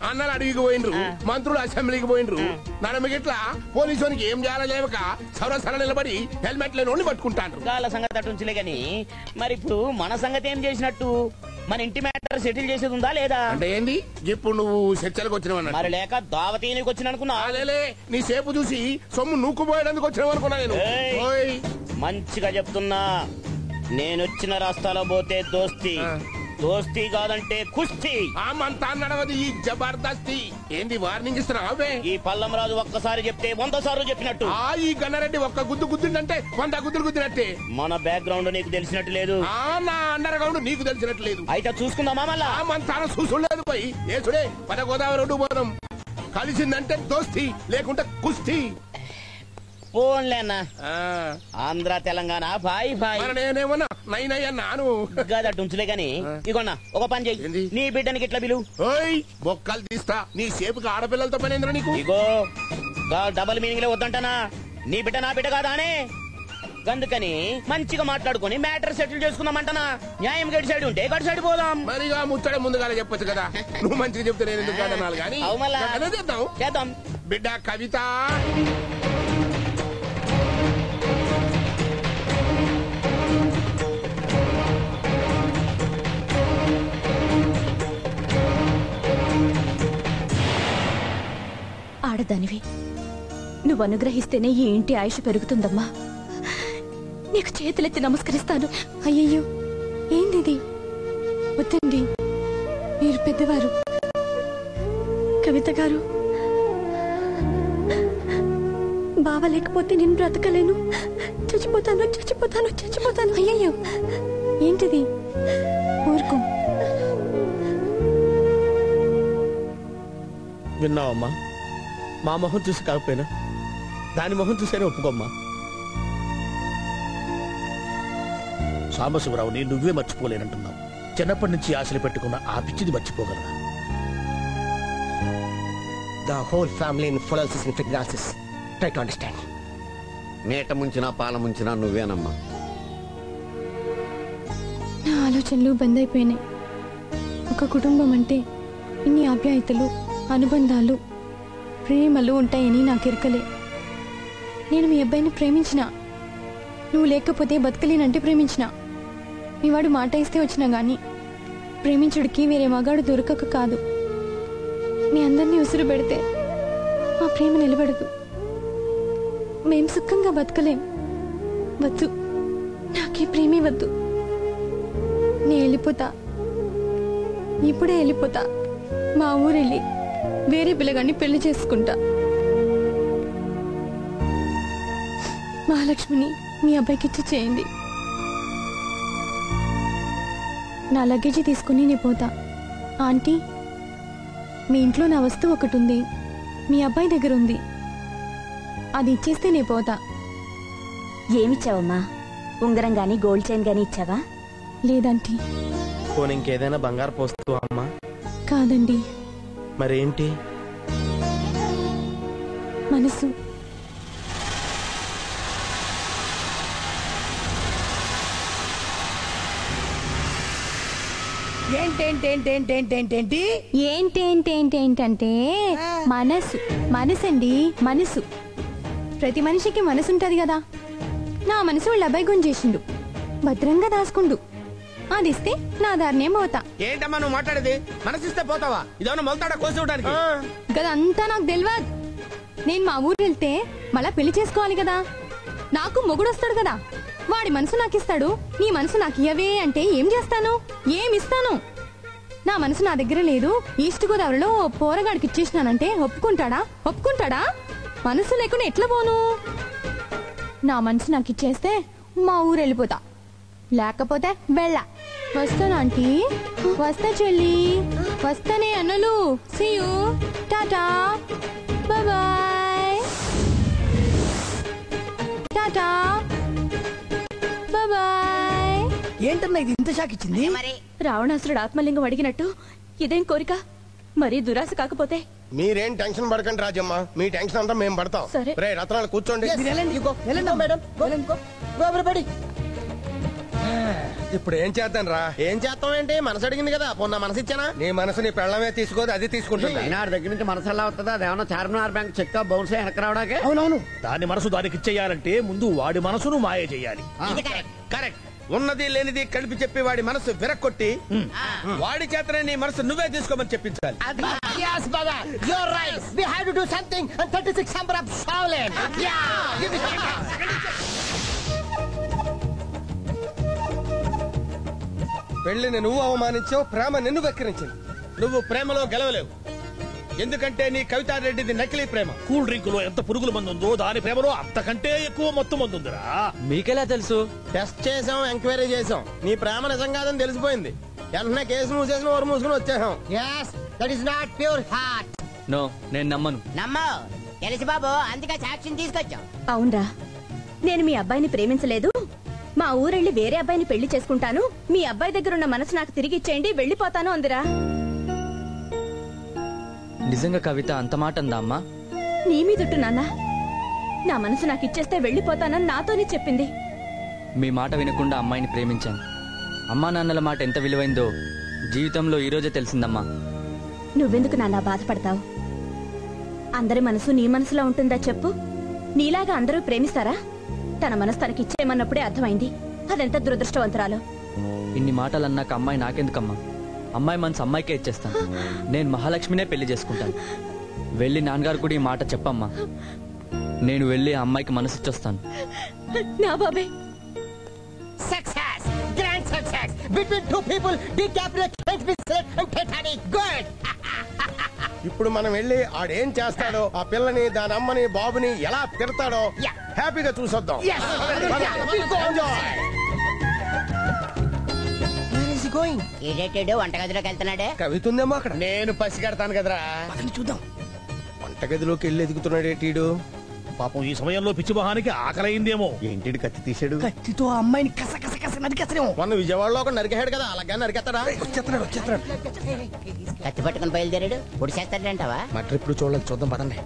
అన్నలు అడవికి పోయిండ్రు, మంత్రులు అసెంబ్లీకి పోయిండ్రు. నడమిగిట్లా పోలీసునికి ఏం చేయాలో లేవక సరసర నిలబడి హెల్మెట్ లేని పట్టుకుంటాను. వాళ్ళ సంగతి అటుంచులే గాని, మరి ఇప్పుడు మన సంగతి ఏం చేసినట్టు? మన ఇంటి మ్యాటర్ సెటిల్ చేసేది ఉందా లేదా? అంటే ఏంది ఇప్పుడు నువ్వు చర్చలకు వచ్చినావు? మరి లేక దావతీనికి వచ్చిన అనుకున్నా. నీ సేపు చూసి సొమ్ము నూకుపోయేందుకు వచ్చినావు అనుకున్నా నేను. మంచిగా చెప్తున్నా, నేనొచ్చిన రాస్తాలో పోతే దోస్తి, దోస్తి కాదంటే కుస్తీ. ఆమంతా నడవది ఈ జబర్దస్తి. ఏంది వార్నింగ్ ఇస్తున్నావే? ఈ పల్లం రాజు ఒక్కసారి చెప్తే 100 సార్లు చెప్పినట్టు. ఈ గన్నారెడ్డి ఒక్క గుద్దు గుద్దుందంటే 100 గుద్దులు గుద్దినట్టే. మన బ్యాక్గ్రౌండ్ నీకు తెలిసినట్టు లేదు, నా అండర్ గ్రౌండ్ నీకు తెలిసినట్టు లేదు. అయితే చూసుకుందామా? మళ్ళా ఆమంతా చూసులేదు పోయి ఏసుడే పద గోదావరి రోడ్డు పోదాం. కలిసిందంటే దోస్తి, లేకుంటే కుస్తీ. పోన్లేనా, ఆంధ్ర తెలంగాణ బాయ్ బాయ్. నేనేమన్నా నైనయ్య నాను ఉంచులే గాని, ఇగోన్నా ఒక పని చెయ్యి, నీ బిడ్డనికి ఇట్లా బిలు. బొక్కలు తీస్తా. నీ సేపుకి ఆడపిల్లలతో పని ఏంద్రా నీకు? ఇగో డబల్ మీనింగ్ లే వద్దంటనా. నీ బిడ్డ నా బిడ్డ కాదా అనే, అందుకని మంచిగా మాట్లాడుకుని మ్యాటర్ సెటిల్ చేసుకుందామంటనా. న్యాయం గడి సైడ్ ఉంటే గడి సైడ్ పోదాం. మరిగా ముచ్చడే ముందుగా చెప్పొచ్చు కదా. నువ్వు మంచిగా చెప్తే నేను ఎందుకు కాదనాలి కానీ. చేద్దాం. బిడ్డ కవిత, ఆడదానివి, నువ్వు అనుగ్రహిస్తేనే ఈ ఇంటి ఆయుష్ పెరుగుతుందమ్మా. నీకు చేతులెత్తి నమస్కరిస్తాను. అయ్యయ్యో, ఏంది? వద్దండి, మీరు పెద్దవారు. కవిత గారు, బావ లేకపోతే నేను బ్రతకలేను. చచ్చిపోతాను చచ్చిపోతాను చచ్చిపోతాను. అయ్యయ్యో, ఏంటిది? ఊరుకో. విన్నావమ్మా? మా మొహం చూసి కాకపోయినా దాని మొహం చూసేనే ఒప్పుకోమ్మా. సాంబశివరావుని నువ్వే మర్చిపోలేనంటున్నావు. చిన్నప్పటి నుంచి ఆశలు పెట్టుకున్న ఆ పిచ్చిది మర్చిపోగలరా? The whole family in full in pregnancies. Try to understand. నీట ముంచినా పాల ముంచినా నువ్వేనమ్మా. నా ఆలోచనలు బంద్ అయిపోయినాయి. ఒక కుటుంబం అంటే ఇన్ని ఆప్యాయతలు, అనుబంధాలు, ప్రేమలు ఉంటాయని నాకెరకలే. నేను మీ అబ్బాయిని ప్రేమించిన, నువ్వు లేకపోతే బతకలేనంటే ప్రేమించిన. మీ వాడు మాట ఇస్తే వచ్చినా గాని ప్రేమించుడికి వేరే మగాడు దొరకక కాదు. మీ అందరినీ ఉసురు పెడితే మా ప్రేమ నిలబడదు. మేం సుఖంగా బతకలేం. వద్దు, నాకే ప్రేమే వద్దు. నేను వెళ్ళిపోతా, ఇప్పుడే వెళ్ళిపోతా. మా ఊరెళ్ళి వేరే పిల్లగాన్ని పెళ్లి చేసుకుంటా. మహాలక్ష్మిని మీ అబ్బాయికి ఇచ్చి చేయండి. నా లగేజీ తీసుకుని నేను పోతా. ఆంటీ, మీ ఇంట్లో నా వస్తువు ఒకటి ఉంది, మీ అబ్బాయి దగ్గర ఉంది, అది ఇచ్చేస్తే నేను పోతా. ఏమిచ్చావమ్మా? ఉంగరం గాని గోల్డ్ చైన్ గాని ఇచ్చావా? లేదంటీ. పోనీ ఇంకేదైనా బంగారు పోస్తావా అమ్మా? కాదండి. మరేంటి? మనసు. ఏంటంటే మనసు. మనసండి, మనసు. ప్రతి మనిషికి మనసు ఉంటది కదా. నా మనసు వాళ్ళ అబ్బాయి గుంజేసిండు, భద్రంగా దాచుకుండు. అది ఇస్తే నా దారినే పోతా. ఏంటమ్మా నువ్వు మాట్లాడేది? మనసిస్తే పోతావా? ఇదేమన్నా మొలతాడా కోసి ఇవ్వడానికి? గదంతా నాకు తెలియదు. నేను మా ఊరు వెళ్తే మళ్ళా పెళ్లి చేసుకోవాలి కదా. నాకు మొగుడు వస్తాడు కదా, వాడి మనసు నాకు ఇస్తాడు. నీ మనసు నాకు ఇయ్యవే అంటే ఏం చేస్తాను? ఏమిస్తాను? నా మనసు నా దగ్గర లేదు. ఈస్ట్ గోదావరిలో పోరగాడికి ఇచ్చేసినానంటే ఒప్పుకుంటాడా? మనసు లేకుండా ఎట్లా పోను? నా మనసు నాకు ఇచ్చేస్తే మా ఊరు వెళ్ళిపోతా, లేకపోతే వెళ్ళా. వస్తాను ఆంటీ, వస్తా చెల్లి, వస్తానే అన్నలు. సీ యూ, టాటా, బాయ్. టాటా, బాయ్. ఏంటన్నా ఇది ఇంత షాక్ ఇచ్చింది? రావణాసురుడు ఆత్మలింగం అడిగినట్టు ఇదేం కోరిక? మరీ దురాశ కాకపోతే? మీరేం టెన్షన్ పడకండి రాజమ్మ, మీ టెన్షన్ అంతా మేము పడతాం. సరే. రే రత్నాలు కూర్చోండి. ఇప్పుడు ఏం చేద్దాం రా? ఏం చేస్తాం ఏంటి? మనసు అడిగింది కదా, పొన్న మనసు ఇచ్చానా? నీ మనసు నీ పెళ్ళమే తీసుకోదు, అది తీసుకుంటుంది. అయినా ఆడి దగ్గర నుంచి మనసు ఎలా అవుతుందా? అదేమన్నా చార్మినార్ బ్యాంక్ చెక్ బౌన్స్ వెనక రావడాకే. అవునవును, దాని మనసు దానికి ఇచ్చేయాలంటే ముందు వాడి మనసును మాయ చేయాలి. కరెక్ట్. ఉన్నది లేనిది కలిపి చెప్పి వాడి మనసు విరక్కొట్టి వాడి చేతనే నీ మనసు నువ్వే తీసుకోమని చెప్పించాలి. Yes, brother. You're right. We have to do something on 36 number of Shaolin. Yeah. Give me some. పెళ్లిని నువ్వు అవమానించావు, ప్రేమ నిన్ను వెక్కిరించింది. నువ్వు ప్రేమలో గెలవలేవు, ఎందుకంటే నీ కవితారెడ్డిది నకిలీ ప్రేమ. కూల్ డ్రింక్ లో ఎంత పురుగుల మందు ఉందో దాని ప్రేమలో అంతకంటే ఎక్కువ మొత్తం మందు ఉందిరా. మీకెలా తెలుసు? టెస్ట్ చేసాం, ఎంక్వైరీ చేసాం. నీ ప్రేమ నిజం కాదని తెలిసిపోయింది. వెంటనే కేసు మూసేసిన వారు మూసుకుని వచ్చేసాం. Yes, that is not pure heart. No, నేను నమ్మను. నమ్మో తెలుసు బాబు, అందుకే సాక్ష్యం తీసుకొచ్చాం. అవునరా, నేను మీ అబ్బాయిని ప్రేమించలేదు. మా ఊరెళ్ళి వేరే అబ్బాయిని పెళ్లి చేసుకుంటాను, మీ అబ్బాయి దగ్గర ఉన్న మనసు నాకు తిరిగి ఇచ్చేయండి, వెళ్ళిపోతాను అందిరా. నిజంగా కవిత అంత మాట అందా అమ్మా? నీ మీదొట్టు నాన్న, నా మనసు నాకు ఇచ్చేస్తే వెళ్ళిపోతానని నాతోనే చెప్పింది. మీ మాట వినకుండా అమ్మాయిని ప్రేమించాను. అమ్మా నాన్నల మాట ఎంత విలువైందో జీవితంలో ఈ రోజే తెలిసిందమ్మా. నువ్వెందుకు నాన్న బాధపడతావు? అందరి మనసు నీ మనసులో ఉంటుందా చెప్పు? నీలాగా అందరూ ప్రేమిస్తారా? తన మనసు తనకిచ్చేయమన్నప్పుడే అర్థమైంది అదెంత దురదృష్టవంతురాలో. ఇన్ని మాటలన్నాక అమ్మాయి నాకెందుకమ్మా? అమ్మాయి మనసు అమ్మాయికే ఇచ్చేస్తాను. నేను మహాలక్ష్మినే పెళ్లి చేసుకుంటాను. వెళ్ళి నాన్నగారు కూడా ఈ మాట చెప్పమ్మా. నేను వెళ్ళి ఆ అమ్మాయికి మనసు ఇచ్చొస్తాను. నా బాబే. Success, grand success. Between two people, DiCaprio can't be safe and Titanic. Good. ఇప్పుడు మనం వెళ్ళి ఆడేం చేస్తాడో, ఆ పిల్లని, దాని అమ్మని, బాబుని ఎలా తిడతాడో హ్యాపీగా చూసొద్దాం. ఏడేటాడు వంటగదిలోకి వెళ్తున్నాడే. కవితుందేమో అక్కడ. నేను పసిగడతాను కదరా. చూద్దాం. వంటగదిలోకి వెళ్ళి ఎదుగుతున్నాడేటీడు. పాపం ఈ సమయంలో పిచ్చి మొహానికి ఆకలైందేమో. ఏంటి కత్తి తీసాడు? కత్తితో అమ్మాయిని కస కస కస నరికేస్తాడేమో. మొన్న విజయవాడలో ఒక నరికేశాడు కదా, అలాగే నరికేస్తాడా? వచ్చేస్తున్నాడు. కత్తి పట్టుకుని బయలుదేరాడు. పొడి చేస్తాడంటావా? మా ట్రిప్ చూడలేదు, చూద్దాం పదండి.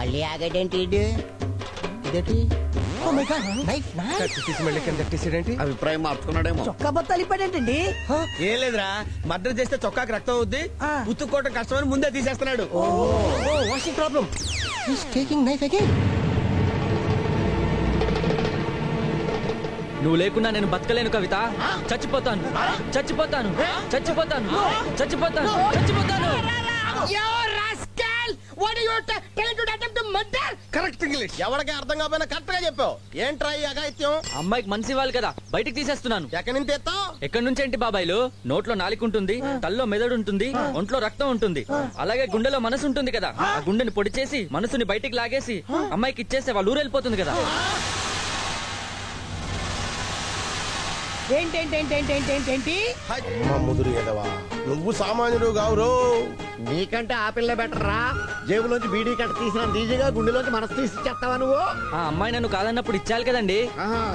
మళ్ళీ ఆగాడేంటి ఇదేంటి? కత్తి తీసి మళ్ళీ కింద ఎట్టేసాడేంటి? అభిప్రాయం మార్చుకున్నాడేమో. చొక్కా బత్తాలు ఇప్పాడేంటండి? ఏం లేదురా, మర్డర్ చేస్తే చొక్కాకి రక్తం అవుద్ది, ఉతుక్కోవటం కష్టమని ముందే తీసేస్తున్నాడు. What's the problem? He's taking knife again. నువ్వు లేకున్నా నేను బతకలేను కవిత. చచ్చిపోతాను. What you trying to attempt to murder? Correct English. ఎవరికి అర్థం కాకపోయినా కరెక్ట్ గా చెప్పావు. ఏంట్రా ఈ అఘాయిత్యం? అమ్మాయికి మనసు ఇవ్వాలి కదా, బయటికి తీసేస్తున్నాను. ఎక్కడి నుంచి తెస్తావు? ఎక్కడి నుంచి ఏంటి బాబాయిలు? నోట్లో నాలుక ఉంటుంది, తల్లో మెదడు ఉంటుంది, ఒంట్లో రక్తం ఉంటుంది, అలాగే గుండెలో మనసు ఉంటుంది కదా. ఆ గుండెని పొడి చేసి మనసుని బయటికి లాగేసి అమ్మాయికి ఇచ్చేస్తే వాళ్ళు ఊరెళ్ళిపోతుంది కదా. ఏంటి ముదురు ఎదవా, నువ్వు సామాన్యుడు కావురో. నీకంటే ఆ పిల్ల బెటర్ రా. జేబులోంచి బీడీ కట్ట తీసినంత ఈజీగా గుండెలోంచి మనసు తీసి ఇచ్చేస్తావా నువ్వు? ఆ అమ్మాయి నన్ను కాదన్నప్పుడు ఇచ్చాలి కదండి.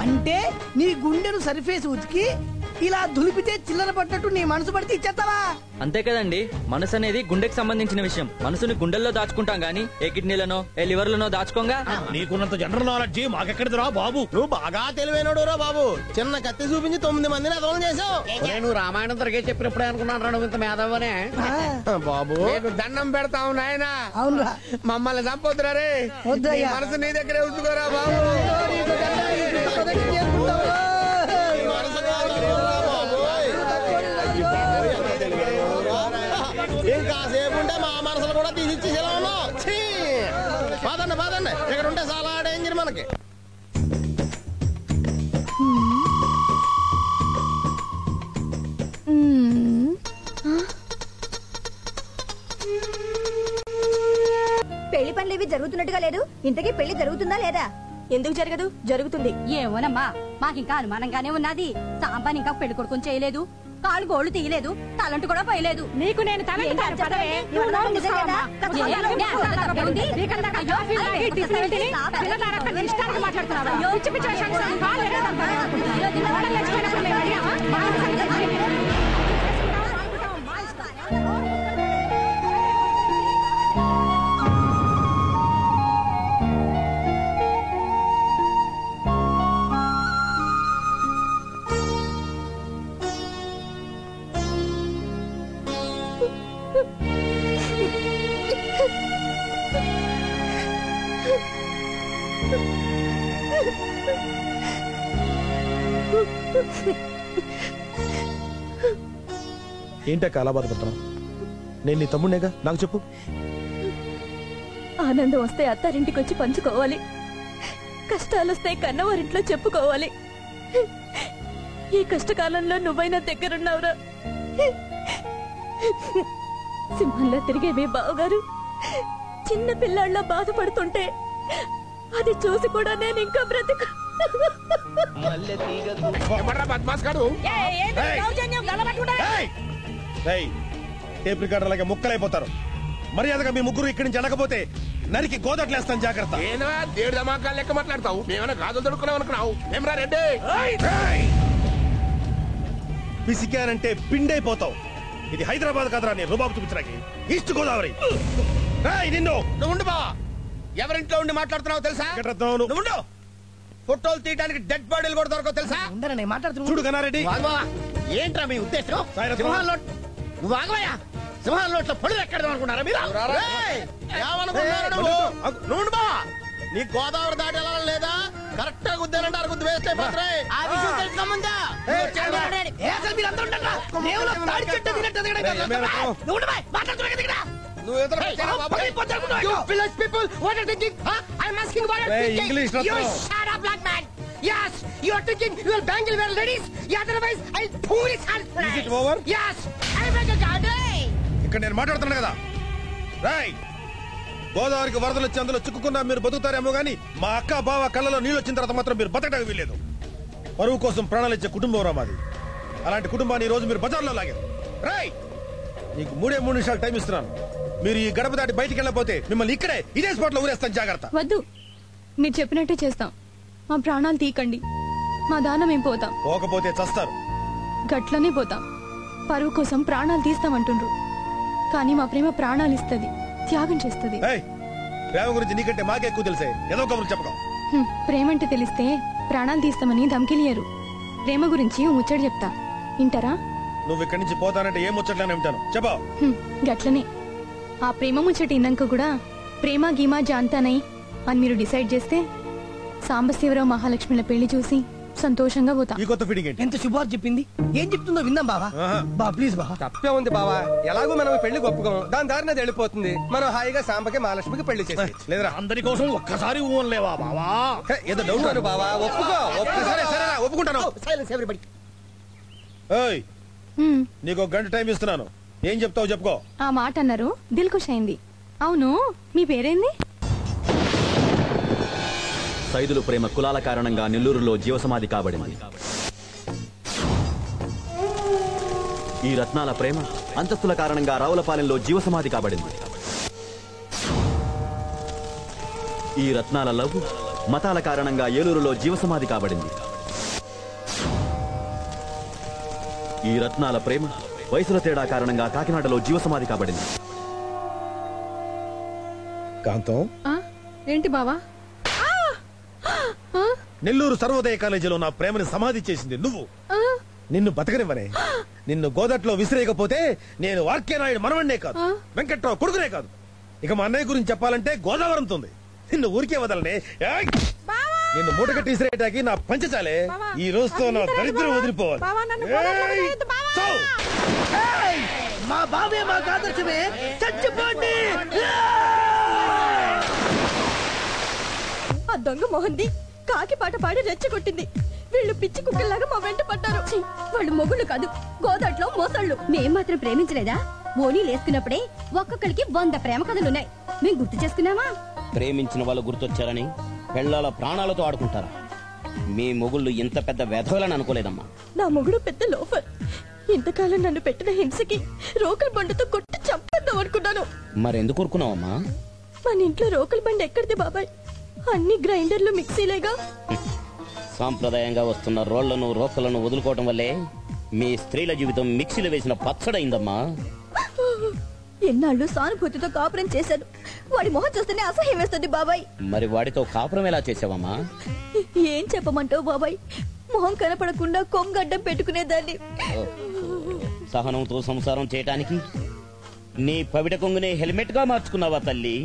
అంటే నీ గుండెను సరిఫేసి ఉతికి ఇలా దులిపితే చిల్లర పట్టినట్టు నీ మనసు పడితే ఇచ్చేస్తావా? అంతే కదండి. మనసు అనేది గుండెకి సంబంధించిన విషయం. మనసుని గుండెల్లో దాచుకుంటాం గానీ ఏ కిడ్నీలనో ఏ లివర్లనో దాచుకోంగా. నీకున్నంత జనరల్ నాలెడ్జి మాకెక్కడిదిరా బాబు. నువ్వు బాగా తెలివైనడు రా బాబు. చిన్న కత్తి చూపించి 9 మందిని అదోలం చేసావు. నువ్వు రామాయణం తరగే చెప్పినప్పుడే అనుకున్నాను రా నువ్వు ఇంత మేధావనే. బాబు దండం పెడతావు నాయన. అవునరా, మమ్మల్ని చంపొద్దురా రే. వద్దయ్యా. మనసు నీ దగ్గరే ఉంచుకోరా బాబు. ఇంకాసేపు ఉంటే మా మనసులు కూడా తీసిచ్చేసేలా ఉన్నావు. పదండి పదండి, ఇక్కడ ఉంటే చాలా డేంజర్ మనకి. పెళ్లి పనులు ఇవి జరుగుతున్నట్టుగా లేదు. ఇంతకీ పెళ్లి జరుగుతుందా లేదా? ఎందుకు జరగదు? జరుగుతుంది. ఏమోనమ్మా, మాకింకా అనుమానంగానే ఉన్నది. సాంబాన్ ఇంకా పెళ్లి కొడుకుని చేయలేదు, కాలు గోళ్లు తీయలేదు, తలంటు కూడా పోయలేదు. నీకు నేను ఏంటక్క అలా బాధపడుతున్నావు? నేను నీ తమ్ముడేగా, నాకు చెప్పు. ఆనందం వస్తే అత్తారింటికి వచ్చి పంచుకోవాలి, కష్టాలు వస్తే కన్నవారింట్లో చెప్పుకోవాలి. ఈ కష్టకాలంలో నువ్వైనా దగ్గరున్నావురా. సింహంలో తిరిగే మీ బావగారు చిన్న పిల్లాళ్ళ బాధపడుతుంటే అది చూసి కూడా నేను ఇంకా బ్రతుకు. టేప్ రికార్డర్ లాగా ముక్కలైపోతారు. మర్యాదగా మీ ముగ్గురు ఇక్కడి నుంచి వెళ్ళకపోతే నరికి గోదట్లేస్తాను, జాగ్రత్త. ఏనా దేడు దమాకాలు లెక్క మాట్లాడతావు? మేమైనా గాజులు దొడుకున్నావు అనుకున్నావు? ఏమరా రెడ్డి, పిసికానంటే పిండైపోతావు. ఇది హైదరాబాద్ కాదురా, నేను రుబాబు చూపించడానికి. ఈస్ట్ గోదావరి. నిన్ను నువ్వు ఉండు బావా. ఎవరింట్లో ఉండి మాట్లాడుతున్నావు తెలుసా? నువ్వు ఉండు. ఫోటోలు తీయడానికి డెడ్ బాడీలు కూడా దొరకవు తెలుసా? చూడు గన్నారెడ్డి. ఏంట్రా మీ ఉద్దేశం? సింహాల్లో నువ్వు ఆగవయ్యా. సింహాల్లో పళ్ళు ఎక్కడ అనుకున్నారా మీరు? నువ్వు బావా, నీ గోదావరి దాటి ఎలా లేదా? కరెక్ట్ గా గుద్దారంటే అర గుద్దు వేస్తే ఆ విషయం తెలుసుకోముందా English Yes, you are thinking you will bangle where ladies. Otherwise, I'll pull his hands. Is it over? Yes, I'm ready to go. ఇక్కడ నేను మాట్లాడుతున్నా కదా. రాయ్, గోదావరికి వరదలు వచ్చి అందులో చిక్కుకున్నా మీరు బతుకుతారేమో గానీ మా అక్క బావ కళ్ళలో నీళ్ళు వచ్చిన తర్వాత మాత్రం మీరు బతకడానికి వీల్లేదు. పరువు కోసం ప్రాణాలు ఇచ్చే కుటుంబం రా మాది. అలాంటి కుటుంబాన్ని ఈ రోజు మీరు బజార్లో లాగారు. రాయ్, నీకు 3 నిమిషాలు టైం ఇస్తున్నాను. మీరు ఈ గడప దాటి బయటికి వెళ్ళకపోతే మిమ్మల్ని ఇక్కడే ఇదే స్పాట్ లో ఊరేస్తాను, జాగ్రత్త. వద్దు, మీరు చెప్పినట్టే చేస్తాం. మా ప్రాణాలు తీకండి, మా దానం ఏం పోతాం. పోకపోతే చస్తారు. గట్లనే పోతాం. పరువు కోసం ప్రాణాలు తీస్తామంటుండ్రు, కానీ మా ప్రేమ ప్రాణాలు ఇస్తుంది, త్యాగం చేస్తుంది. ప్రేమ గురించి నీకంటే మాకే ఎక్కువ తెలిసే. ఏదో కబుర్లు చెప్పడం. ప్రేమంటే తెలిస్తే ప్రాణాలు తీస్తామని ధమ్కిలియరు. ప్రేమ గురించి ముచ్చడి చెప్తా, వింటారా? నువ్వు ఇక్కడి నుంచి పోతానంటే ఏం ముచ్చట్లనే ఉంటాను, చెప్పా. గట్లనే ఆ ప్రేమ ముచ్చటి ఇన్నాక కూడా ప్రేమ గీమా జాంతానై అని మీరు డిసైడ్ చేస్తే సాంబశివరావు మహాలక్ష్మిల పెళ్లి చూసి సంతోషంగా పోతా. ఈ కొత్త ఫిట్టింగ్ ఏంటి? ఎంత శుభార్ చెప్పింది, ఏం చెప్తుందో విందాం బావా. బా ప్లీజ్ బా. తప్పే ఉంది బావా, ఎలాగో మనం పెళ్లి ఒప్పుకోం, దాని దారినది వెళ్ళిపోతుంది. మనం హాయిగా సాంబకి మహాలక్ష్మికి పెళ్లి చేసి లేదురా అందరి కోసం ఒక్కసారి ఊన్లేవా బావా? ఏదో డౌట్ అని బావా, ఒప్పుకో. సరే సరే ఒప్పుకుంటాను. Silence everybody. ఏయ్, నీకు గంట టైం ఇస్తున్నాను, ఏం చెప్తావు చెప్పుకో. ఆ మాట అన్నారు, దిల్ ఖుష్ అయింది. అవును, మీ పేరేంది? సైదులు ప్రేమ కులాల కారణంగా నెల్లూరులో జీవసమాధి కాబడింది. ఈ రత్నాల ప్రేమ అంతస్తుల కారణంగా రావులపాలెంలో జీవసమాధి కాబడింది. ఈ రత్నాల లవ్ మతాల కారణంగా ఏలూరులో జీవసమాధి కాబడింది. ఈ రత్నాల ప్రేమ వయసుల తేడా కారణంగా కాకినాడలో జీవసమాధి కాబడింది. కాంతం, ఏంటి బావా? నెల్లూరు సర్వోదయ కాలేజీలో నా ప్రేమని సమాధి చేసింది నువ్వు. నిన్ను బతకనివ్వనే. నిన్ను గోదట్లో విసిరేయకపోతే నేను వాక్యనాయుడు మనవన్నే కాదు, వెంకట్రావు కొడుకునే కాదు. ఇక మా అన్నయ్య గురించి చెప్పాలంటే గోదావరంతో నిన్ను ఊరికే వదలనే. నిన్ను మూటగట్టి విసిరేయటానికి నా పంచచాలే. ఈ రోజుతో నా దరిద్రం వదిలిపోవాలి. మా బావే మాకు ఆదర్శమే, చచ్చిపోండి. ఆ దొంగ మొహంది కాకి పాట పాడి రెచ్చగొట్టింది. వీళ్ళు పిచ్చి కుక్కల్లాగా మా వెంట పడ్డారు. వాళ్ళు మొగుళ్ళు కాదు, గోదాట్లో మోసళ్ళు. మేం మాత్రం ప్రేమించలేదా? ఓనీలు వేసుకున్నప్పుడే ఒక్కొక్కరికి 100 ప్రేమ కథలున్నాయి. మేం గుర్తు చేసుకున్నామా? ప్రేమించిన వాళ్ళు గుర్తొచ్చారని పెళ్ళాల ప్రాణాలతో ఆడుకుంటారా? మీ మొగుళ్ళు ఇంత పెద్ద వెధవలని అనుకోలేదమ్మా. నా మొగుడు పెద్ద లోఫర్. ఇంతకాలం నన్ను పెట్టిన హింసకి రోకల్ బండితో కొట్టి చంపేద్దాం అనుకున్నాను. మరెందుకు ఊరుకున్నావమ్మా? మన ఇంట్లో రోకల్ బండి ఎక్కడిది బాబాయ్? అన్ని గ్రైండర్లు మిక్సీలేగా. సాంప్రదాయంగా వస్తున్న రోళ్లను రోకలను వదులుకోవటం వల్లే మీ స్త్రీల జీవితం మిక్సీలో వేసిన పచ్చడైందమ్మా. ఎన్నాళ్ళు సానుభూతితో కాపురం చేశాను. వాడి మొహం చూస్తేనే అసహ్యం వేస్తుంది బాబాయ్. మరి వాడితో కాపురం ఎలా చేసావమ్మా? ఏం చెప్పమంటావు బాబాయ్? మొహం కనపడకుండా కొంగడ్డం పెట్టుకునేదాన్ని. సహనంతో సంసారం చేయటానికి నీ పవిట కొంగునే హెల్మెట్ గా మార్చుకున్నావా తల్లి?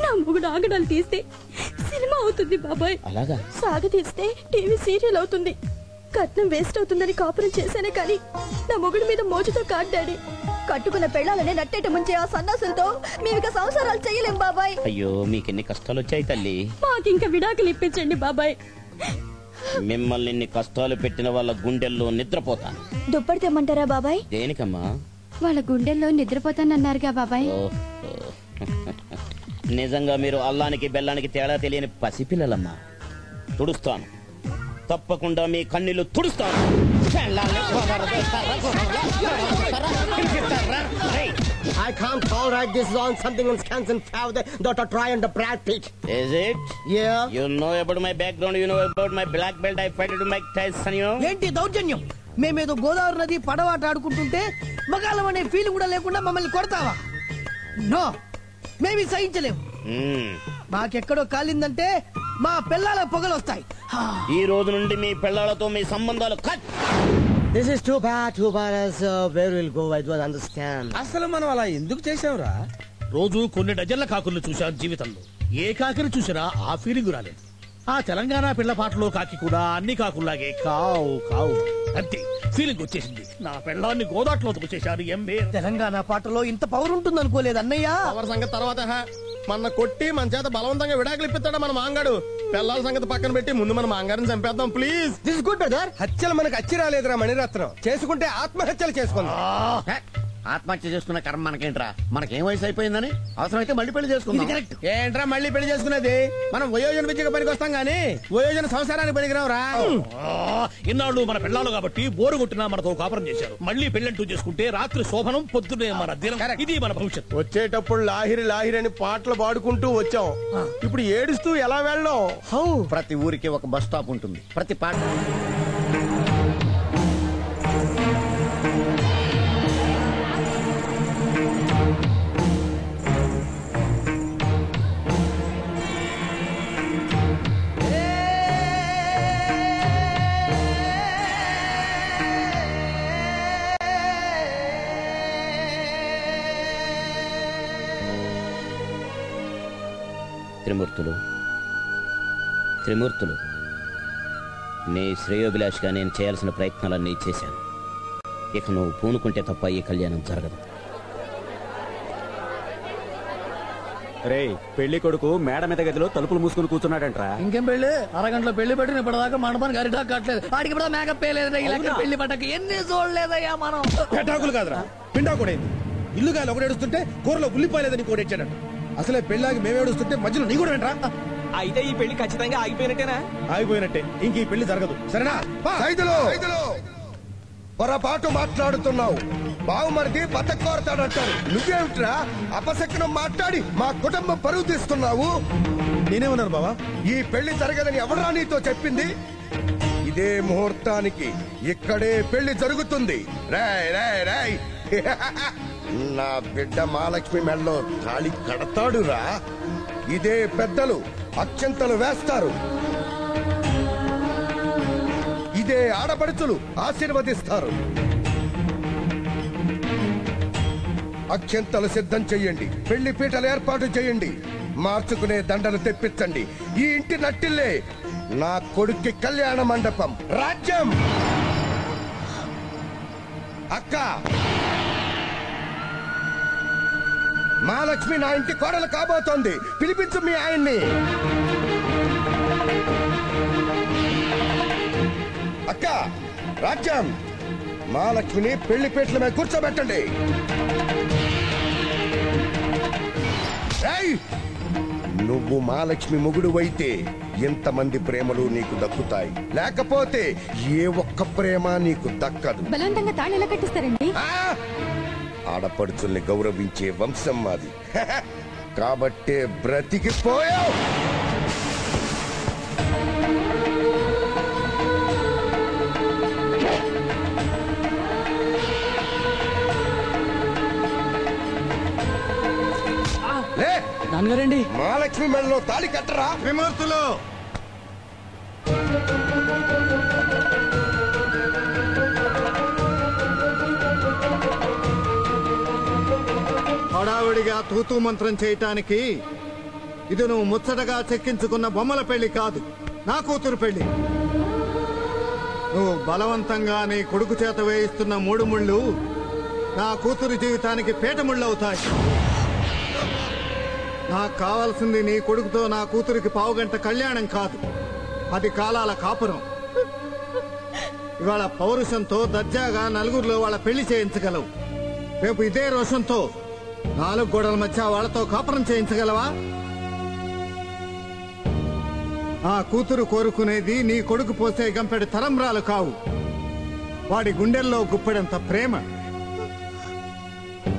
నా మొగుడు ఆగడాలు తీస్తే సినిమా అవుతుంది బాబాయ్. అలాగా? సాగతీస్తే టీవీ సీరియల్ అవుతుంది. కట్నం వేస్ట్ అవుతుందని కాపురం చేశానే కానీ నా మొగుడు మీద మోజుతో కాడ్డాడి. కట్టుకున్న పెళ్ళాలనే నట్టేట ముంచే ఆ సన్నాసులతో మేమిక సంసారాలు చేయలేం బాబాయ్. అయ్యో, మీకెన్ని కష్టాలు వచ్చాయి తల్లి. మాకింక విడాకులు ఇప్పించండి బాబాయ్. మిమ్మల్ని ఇన్ని కష్టాలు పెట్టిన వాళ్ళ గుండెల్లో నిద్రపోతాను. దుప్పటి తెమ్మంటారా బాబాయ్? దేనికమ్మా? వాళ్ళ గుండెల్లో నిద్రపోతానన్నారుగా బాబాయ్. నిజంగా మీరు అల్లానికి బెల్లానికి తేడా తెలియని పసిపిల్లలమ్మా. తుడుస్తాను, తప్పకుండా మీ కన్నీళ్లు తుడుస్తాను. I can't tolerate this on something in Wisconsin father that are trying to Brad Pitt. Is it? Yeah. You know about my background, you know about my black belt. I fight to Mike Tyson, you know? ఏంటి దౌర్జన్యం? మేమేదో గోదావరి నది పడవాట ఆడుకుంటుంటే మగాళ్ళం అనే ఫీల్ కూడా లేకుండా మమ్మల్ని కొడతావా? నో, మేమి సహించలేము. మాకెక్కడో కాలిందంటే మా పిల్లల పొగలు వస్తాయి. ఈ రోజు నుండి మీ పిల్లలతో మీ సంబంధాలు cut. This is too bad. Where we'll go, I don't understand. అసలు మనం అలా ఎందుకు చేసాంరా? రోజు కొన్ని డజన్ల కాకుల్ని చూశాను జీవితంలో. ఏ కాకిని చూసినా ఆ ఫీలింగ్ రాలేదు. ఆ తెలంగాణ పిల్ల పాటలో కాకి కూడా అన్ని కాకుల్లాగే కావు కావు అంతే ఫీలింగ్ వచ్చేసింది. నా పిల్లాన్ని గోదాట్లో తోచేశారు. ఎంబే తెలంగాణ పాటలో ఇంత పవర్ ఉంటుంది అనుకోలేదు అన్నయ్య. పవర్ సంగతి తర్వాత మన కొట్టి మన చేత బలవంతంగా విడాకులు ఇప్పిస్తాడా మన మాంగాడు? పిల్లల సంగతి పక్కన పెట్టి ముందు మన మాంగారిని చంపేద్దాం please. This is good brother. హత్యలు మనకు అచ్చి రాలేదురా మణిరత్నం. చేసుకుంటే ఆత్మహత్యలు చేసుకుందాం. ఆత్మహత్య చేసుకున్న కర్మ మనకేంట్రా? మనకేం వయసు అయిపోయిందని అవసరమైతే మళ్ళీ పెళ్లి చేసుకుందాం. ఏంట్రా మళ్ళీ పెళ్లి చేసుకునేది? మనం వయోజన విద్యకు పనికి వస్తాం గానీ వయోజన సంసారానికి పనికిరావురా. ఇన్నాళ్ళు మన పిల్లలు కాబట్టి బోరు కొట్టినా మనతో కాపురం చేశారు. మళ్ళీ పెళ్ళంటూ చేసుకుంటే రాత్రి శోభనం, పొద్దునే మన దినం. ఇది మన భవిష్యత్తు. వచ్చేటప్పుడు లాహిరి లాహిరి అని పాటలు పాడుకుంటూ వచ్చాం. ఇప్పుడు ఏడుస్తూ ఎలా వెళ్ళాం? ప్రతి ఊరికి ఒక బస్ స్టాప్ ఉంటుంది. ప్రతి పాట త్రిమూర్తులు, త్రిమూర్తులు, నీ శ్రేయోభిలాష్గా నేను చేయాల్సిన ప్రయత్నాలన్నీ చేశాను. ఇక నువ్వు పూనుకుంటే తప్ప ఈ కళ్యాణం జరగదు. రే పెళ్లి కొడుకు మేడ మీద గదిలో తలుపులు మూసుకుని కూర్చున్నాడంట్రా. ఇంకేం పెళ్లి అరగంటలో పెళ్లి పెట్టిన ఇప్పటిదాకా మండపానికి అరిటా కట్టలేదు. వాడికి ఇప్పుడు మేకప్ వేయలేదు. పెళ్లి పట్టకి ఎన్ని చూడలేదయ్యా మనం. పెటాకులు కాదురా పిండా కూడా ఇల్లు గాలి ఒకటి ఏడుస్తుంటే కూరలో ఉల్లిపోలేదని కూడా ఇచ్చాడంట. అసలే పెళ్ళాకి మేము ఏడుస్తుంటే మధ్యలో నీ కూడా వెంట్రా. అయితే ఈ పెళ్లి ఖచ్చితంగా ఆగిపోయినట్టేనా? ఆగిపోయినట్టే. ఇంక ఈ పెళ్లి జరగదు. సరేనా? పొరపాటు మాట్లాడుతున్నావు. బావుమరిది బతకోరతాడంటారు. నువ్వేమిట్రా అపశకనం మాట్లాడి మా కుటుంబం పరువు తీస్తున్నావు? నేనేమన్నాను బావా? ఈ పెళ్లి జరగదని ఎవరా నీతో చెప్పింది? ఇదే ముహూర్తానికి ఇక్కడే పెళ్లి జరుగుతుంది. రాయ్ రాయ్ రాయ్. నా బిడ్డ మహాలక్ష్మి మెడలో తాళి కడతాడురా. ఇదే పెద్దలు అక్షంతలు వేస్తారు. ఇదే ఆడపడుచులు ఆశీర్వదిస్తారు. అక్షంతలు సిద్ధం చెయ్యండి. పెళ్లి పీటలు ఏర్పాటు చేయండి. మార్చుకునే దండలు తెప్పించండి. ఈ ఇంటి నట్టిల్లే నా కొడుక్కి కళ్యాణ మండపం రాజ్యం. అక్క మహాలక్ష్మి నా ఇంటి కోడలు కాబోతోంది. పిలిపించు మీ ఆయన్ని. అక్క రాజ్యం మహాలక్ష్మిని పెళ్లి పీటల మీద కూర్చోబెట్టండి. నువ్వు మహాలక్ష్మి మొగుడు అయితే ఎంతమంది ప్రేమలు నీకు దక్కుతాయి. లేకపోతే ఏ ఒక్క ప్రేమ నీకు దక్కదు. బలవంతంగా తాళి ఎలా కట్టిస్తారండి? ఆడపడుచుల్ని గౌరవించే వంశం మాది. కాబట్టే బ్రతికిపోయావు. నాన్నగారండి మహాలక్ష్మి మెడలో తాళి కట్టరా. త్రిమూర్తులు హడావుడిగా తూతూ మంత్రం చేయటానికి ఇది నువ్వు ముచ్చటగా చెక్కించుకున్న బొమ్మల పెళ్లి కాదు, నా కూతురు పెళ్లి. నువ్వు బలవంతంగా నీ కొడుకు చేత వేయిస్తున్న 3 ముళ్ళు నా కూతురు జీవితానికి పీట ముళ్ళు అవుతాయి. నాకు కావాల్సింది నీ కొడుకుతో నా కూతురికి పావుగంట కళ్యాణం కాదు, 10 కాలాల కాపురం. ఇవాళ పౌరుషంతో దర్జాగా నలుగురిలో వాళ్ళ పెళ్లి చేయించగలవు. రేపు ఇదే రోషంతో 4 గోడల మధ్య వాళ్ళతో కాపురం చేయించగలవా? ఆ కూతురు కోరుకునేది నీ కొడుకు పోసే గంపెడు తరంబ్రాలు కావు, వాడి గుండెల్లో గుప్పెడంత ప్రేమ.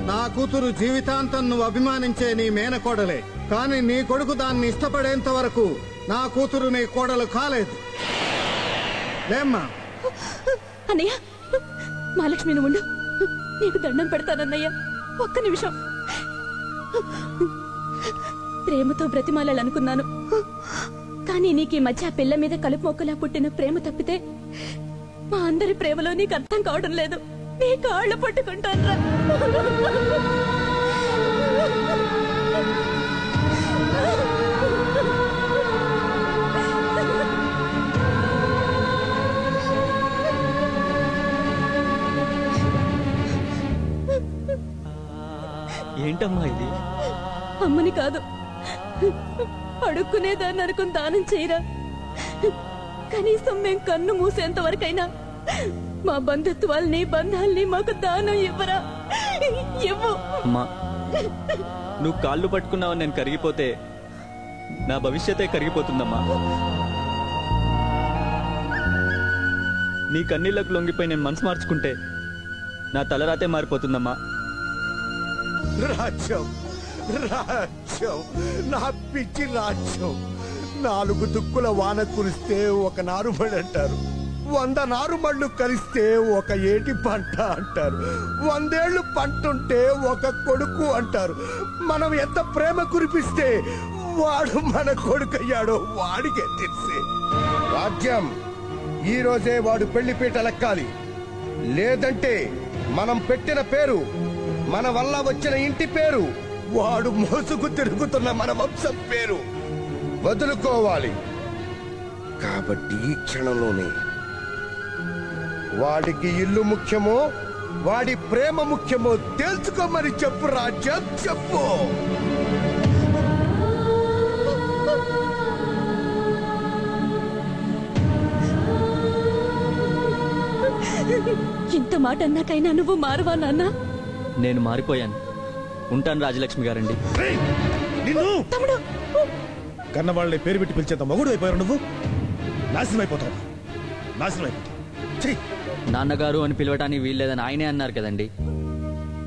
నా కూతురు జీవితాంతం నువ్వు అభిమానించే నీ మేనకోడలే, కానీ నీ కొడుకు దాన్ని ఇష్టపడేంత వరకు నా కూతురు నీ కోడలు కాలేదు. లేమ్మా. అన్నయ్య మహాలక్ష్మి నువ్వు ఉండు, నీకు దండం పెడతానన్నయ్య. ఒక్క నిమిషం. ప్రేమతో బ్రతిమాలాలనుకున్నాను, కానీ నీకు ఈ మధ్య ఆ పిల్ల మీద కలుపు మొక్కలా పుట్టిన ప్రేమ తప్పితే మా అందరి ప్రేమలో నీకు అర్థం కావడం లేదు. నీ కాళ్ళు పట్టుకుంటాను. ఏంటమ్మా ఇది? అమ్మని కాదు, అడుక్కునేదాన్ని అనుకుని దానం చేయరా. కనీసం మేం కన్ను మూసేంత వరకైనా మా బంధుత్వాల్ని బంధాల్ని మాకు దానం ఇవ్వరా. ఇవ్వు. అమ్మా నువ్వు కాళ్ళు పట్టుకున్నావు, నేను కరిగిపోతే నా భవిష్యతే కరిగిపోతుందమ్మా. నీ కన్నీళ్లకు లొంగిపోయి నేను మనసు మార్చుకుంటే నా తలరాతే మారిపోతుందమ్మా. రాజ్యం రాజ్యం నా పిచ్చి రాజ్యం. 4 దుక్కుల వాన కురిస్తే ఒక నారుమడి అంటారు, 100 నారుమళ్ళు కలిస్తే ఒక ఏటి పంట అంటారు, 100 ఏళ్లు పంటుంటే ఒక కొడుకు అంటారు. మనం ఎంత ప్రేమ కురిపిస్తే వాడు మన కొడుకయ్యాడో వాడికే తెలిసే. రాజ్యం ఈ రోజే వాడు పెళ్లి పీట లెక్కాలి. లేదంటే మనం పెట్టిన పేరు, మన వల్ల వచ్చిన ఇంటి పేరు, వాడు మోసుకు తిరుగుతున్న మన వంశం పేరు వదులుకోవాలి. కాబట్టి ఈ క్షణంలోనే వాడికి ఇల్లు ముఖ్యమో వాడి ప్రేమ ముఖ్యమో తెలుసుకోమని చెప్పు రాజ్యం, చెప్పు. ఇంత మాట అన్నాకైనా నువ్వు మారవా నాన్న? నేను మారిపోయాను. ఉంటాను రాజలక్ష్మి గారండి. తమ్ముడు కన్న వాళ్ళని పేరు పెట్టి పిలిచేంత మగుడు అయిపోయారు నువ్వు. నాశనం అయిపోతావు, నాశనం అయిపోతావు. నాన్నగారు అని పిలవటానికి వీల్లేదని ఆయనే అన్నారు కదండి.